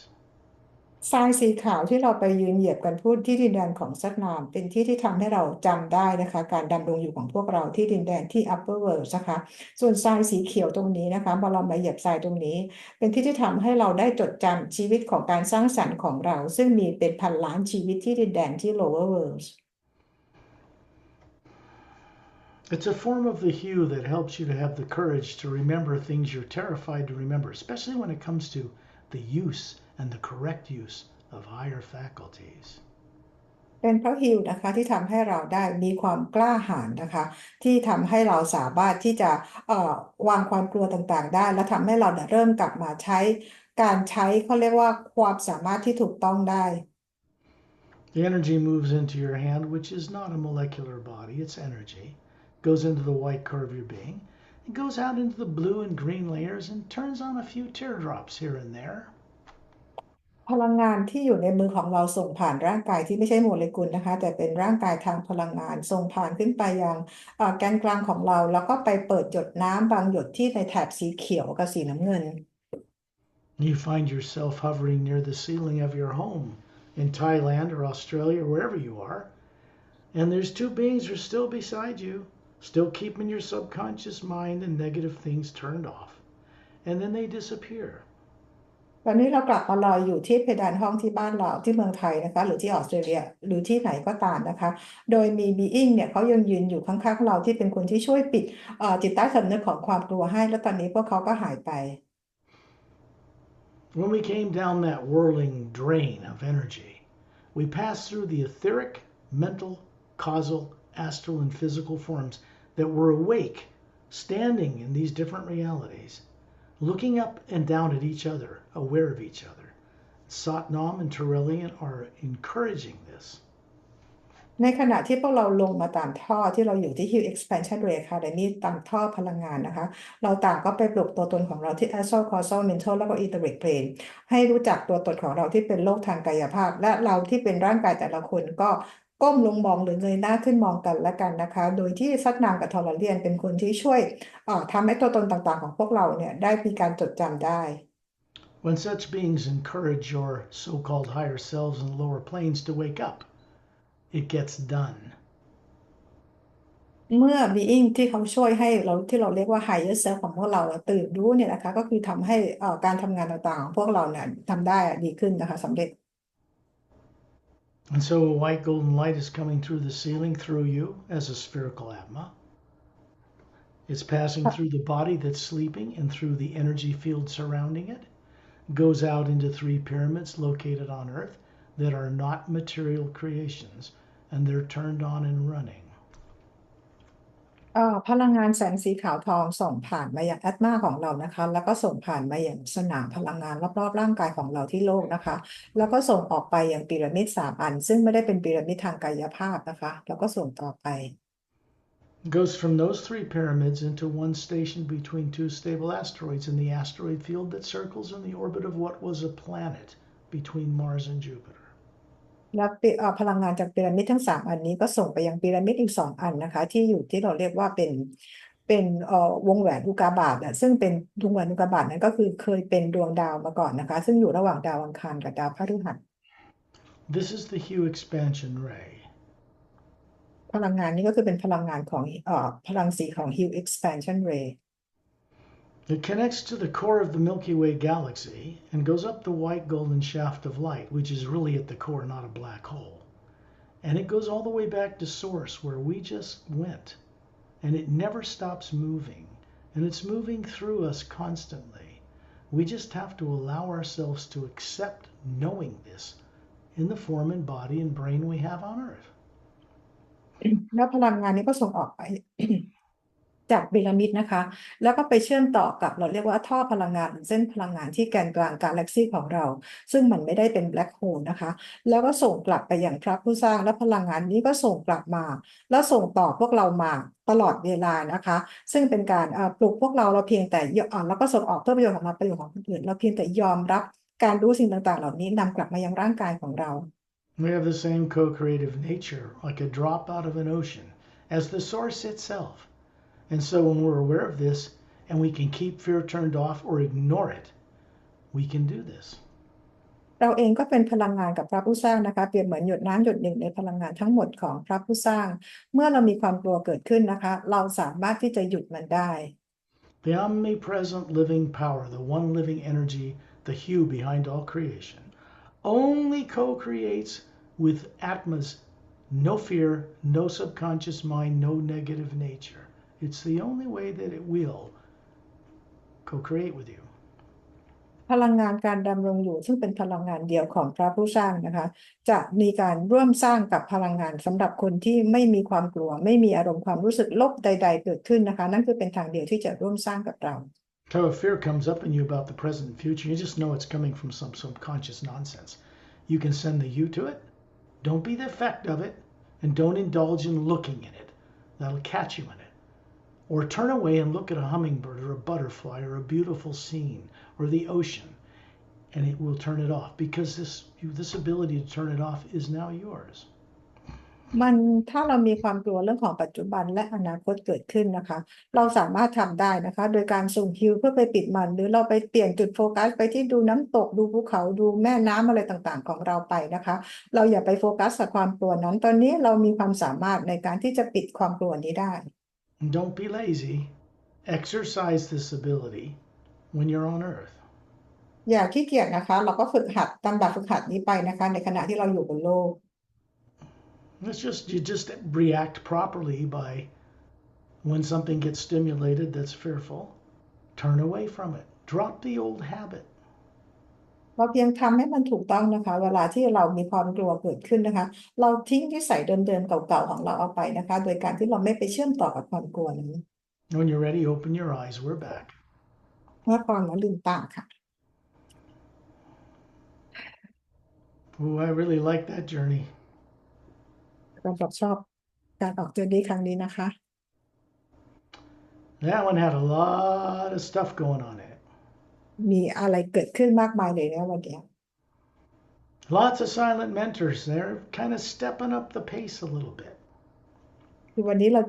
ทรายสีขาวที่เราไปยืนเหยียบกันพูดที่ดินแดนของซัตนามเป็นที่ที่ทำให้เราจำได้นะคะการดำรงอยู่ของพวกเราที่ดินแดนที่ upper world นะคะส่วนทรายสีเขียวตรงนี้นะคะพอเรามาเหยียบทรายตรงนี้เป็นที่ที่ทำให้เราได้จดจำชีวิตของการสร้างสรรค์ของเราซึ่งมีเป็นพันล้านชีวิตที่ดินแดนที่ lower world It's a form of the hue that helps you to have the courage to remember things you're terrified to remember, especially when it comes to the use and the correct use of higher faculties. เป็นเพราะฮิลนะคะที่ทำให้เราได้มีความกล้าหาญนะคะที่ทำให้เราสามารถที่จะวางความกลัวต่างๆได้และทำให้เราเริ่มกลับมาใช้การใช้เขาเรียกว่าความสามารถที่ถูกต้องได้ The energy moves into your hand, which is not a molecular body, it's energy. Goes into the white core of your being. It goes out into the blue and green layers and turns on a few teardrops here and there. พลังงานที่อยู่ในมือของเราส่งผ่านร่างกายที่ไม่ใช่โมเลกุลนะคะแต่เป็นร่างกายทางพลังงานส่งผ่านขึ้นไปยังแกนกลางของเราแล้วก็ไปเปิดหยดน้ำบางหยดที่ในแถบสีเขียวกับสีน้ำเงิน You find yourself hovering near the ceiling of your home in Thailand or Australia or wherever you are, and there's two beings who are still beside you, still keeping your subconscious mind and negative things turned off, and then they disappear. ตอนนี้เรากลับมาลอยอยู่ที่เพดานห้องที่บ้านเราที่เมืองไทยนะคะหรือที่ออสเตรเลียหรือที่ไหนก็ตามนะคะโดยมีบีอิงเนี่ยเขายังยืนอยู่ข้างๆเราที่เป็นคนที่ช่วยปิดจิตใต้สำนึกของความกลัวให้แล้วตอนนี้พวกเขาก็หายไป When we came down that whirling drain of energy, we passed through the etheric, mental, causal, astral, and physical forms that were awake, standing in these different realities, looking up and down at each other, aware of each other. Satnam and Turelian are encouraging this. ในขณะที่พวกเราลงมาตามท่อที่เราอยู่ที่ Hill Expansion Ray Academy ตามท่อพลังงานนะคะเราต่างก็ไปปลุกตัวตนของเราที่ Astral Causal Mental แล้วก็ Etheric Plane ให้รู้จักตัวตนของเราที่เป็นโลกทางกายภาพและเราที่เป็นร่างกายแต่ละคนก็ก้มลงมองหรือเงยหน้าขึ้นมองกันและกันนะคะโดยที่ซัดนามกับทอร์เรียนเป็นคนที่ช่วยทำให้ตัวตนต่างๆของพวกเราเนี่ยได้มีการจดจำได้ When such beings encourage your so-called higher selves in the lower planes to wake up, it gets done. เมื่อ being ที่เขาช่วยให้เราที่เราเรียกว่า higher self ของพวกเราตื่นรู้เนี่ยนะคะก็คือทำให้การทำงานต่างๆของพวกเราเนี่ยทำได้ดีขึ้นนะคะสำเร็จ And so a white golden light is coming through the ceiling through you as a spherical atma. It's passing through the body that's sleeping and through the energy field surrounding it. Goes out into three pyramids located on Earth that are not material creations, and they're turned on and running. พลังงานแสงสีขาวทองส่งผ่านมาอย่างแอตมาของเรานะคะแล้วก็ส่งผ่านมาอย่างสนามพลังงานรอบๆร่างกายของเราที่โลกนะคะแล้วก็ส่งออกไปอย่างพีระมิด3 อันซึ่งไม่ได้เป็นพีระมิดทางกายภาพนะคะแล้วก็ส่งต่อไป It goes from those three pyramids into one station between two stable asteroids in the asteroid field that circles in the orbit of what was a planet between Mars and Jupiter. แล้วพลังงานจากพีระมิดทั้ง3 อันนี้ก็ส่งไปยังพีระมิดอีก2 อันนะคะที่อยู่ที่เราเรียกว่าเป็นวงแหวนอุกาบาตซึ่งเป็นวงแหวนอุกาบาตนั้นก็คือเคยเป็นดวงดาวมาก่อนนะคะซึ่งอยู่ระหว่างดาวอังคารกับดาวพฤหัส This is the Hue expansion ray. พลังงานนี้ก็คือเป็นพลังงานของพลังสีของ Hill Expansion Ray It connects to the core of the Milky Way galaxy and goes up the white golden shaft of light, which is really at the core, not a black hole. And it goes all the way back to source where we just went. And it never stops moving. And it's moving through us constantly. We just have to allow ourselves to accept knowing this in the form and body and brain we have on Earth. แล้วพลังงานนี้ก็ส่งออกไป จากพีระมิดนะคะแล้วก็ไปเชื่อมต่อกับเราเรียกว่าท่อพลังงานเส้นพลังงานที่แกนกลางกาแล็กซี่ของเราซึ่งมันไม่ได้เป็นแบล็คโฮลนะคะแล้วก็ส่งกลับไปอย่างพระผู้สร้างและพลังงานนี้ก็ส่งกลับมาแล้วส่งต่อพวกเรามาตลอดเวลานะคะซึ่งเป็นการปลุกพวกเราเพียงแต่แล้วก็ส่งออกเพื่อประโยชน์ของเราประโยชน์ของคนอื่นเราเพียงแต่ยอมรับการรู้สิ่งต่างๆเหล่านี้นำกลับมายังร่างกายของเรา We have the same co-creative nature, like a drop out of an ocean, as the source itself. And so when we're aware of this and we can keep fear turned off or ignore it, we can do this. เราเองก็เป็นพลังงานกับพระผู้สร้างนะคะเปรียบเหมือนหยดน้ำหยดหนึ่งในพลังงานทั้งหมดของพระผู้สร้างเมื่อเรามีความกลัวเกิดขึ้นนะคะเราสามารถที่จะหยุดมันได้ The omnipresent living power, the one living energy, the hue behind all creation, only co-creates with Atma's no fear, no subconscious mind, no negative nature. It's the only way that it will co-create with you. พลังงานการดำรงอยู่ซึ่งเป็นพลังงานเดียวของพระผู้สร้างนะคะจะมีการร่วมสร้างกับพลังงานสำหรับคนที่ไม่มีความกลัวไม่มีอารมณ์ความรู้สึกลบใดๆเกิดขึ้นนะคะนั่นคือเป็นทางเดียวที่จะร่วมสร้างกับเรา So if fear comes up in you about the present and future, you just know it's coming from some subconscious nonsense. You can send the you to it. Don't be the effect of it, and don't indulge in looking in it. That'll catch you in it. Or turn away and look at a hummingbird or a butterfly or a beautiful scene or the ocean, and it will turn it off because this ability to turn it off is now yours. มันถ้าเรามีความกลัวเรื่องของปัจจุบันและอนาคตเกิดขึ้นนะคะเราสามารถทำได้นะคะโดยการส่งฮิวเพื่อไปปิดมันหรือเราไปเปลี่ยนจุดโฟกัสไปที่ดูน้ำตกดูภูเขาดูแม่น้ำอะไรต่างๆของเราไปนะคะเราอย่าไปโฟกัสกับความกลัวนั้นตอนนี้เรามีความสามารถในการที่จะปิดความกลัวนี้ได้ Don't be lazy. Exercise this ability when you're on Earth. อย่าขี้เกียจนะคะเราก็ฝึกหัดตามแบบฝึกหัดนี้ไปนะคะในขณะที่เราอยู่บนโลก You just react properly by when something gets stimulated that's fearful, turn away from it. Drop the old habit. เราเพียงทำให้มันถูกต้องนะคะเวลาที่เรามีความกลัวเกิดขึ้นนะคะเราทิ้งนิสัยเดิมๆเก่าๆของเราเอาไปนะคะโดยการที่เราไม่ไปเชื่อมต่อกับความกลัวนั้น When you're ready, open your eyes. We're back. เมื่อก่อนเราลืมตาค่ะ Oh, I really like that journey. เราชอบการออกเจอร์นี่ครั้งนี้นะคะ That one had a lot of stuff going on in it. มีอะไรเกิดขึ้นมากมายเลยนะวันนี้ Lots of silent mentors. They're kind of stepping up the pace a little bit. คือวันนี้เรา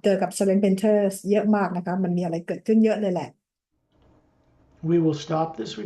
เจอกับ Silent Painters เยอะมากนะคะมันมีอะไรเกิดขึ้นเยอะเลยแหละ We will stop this recording.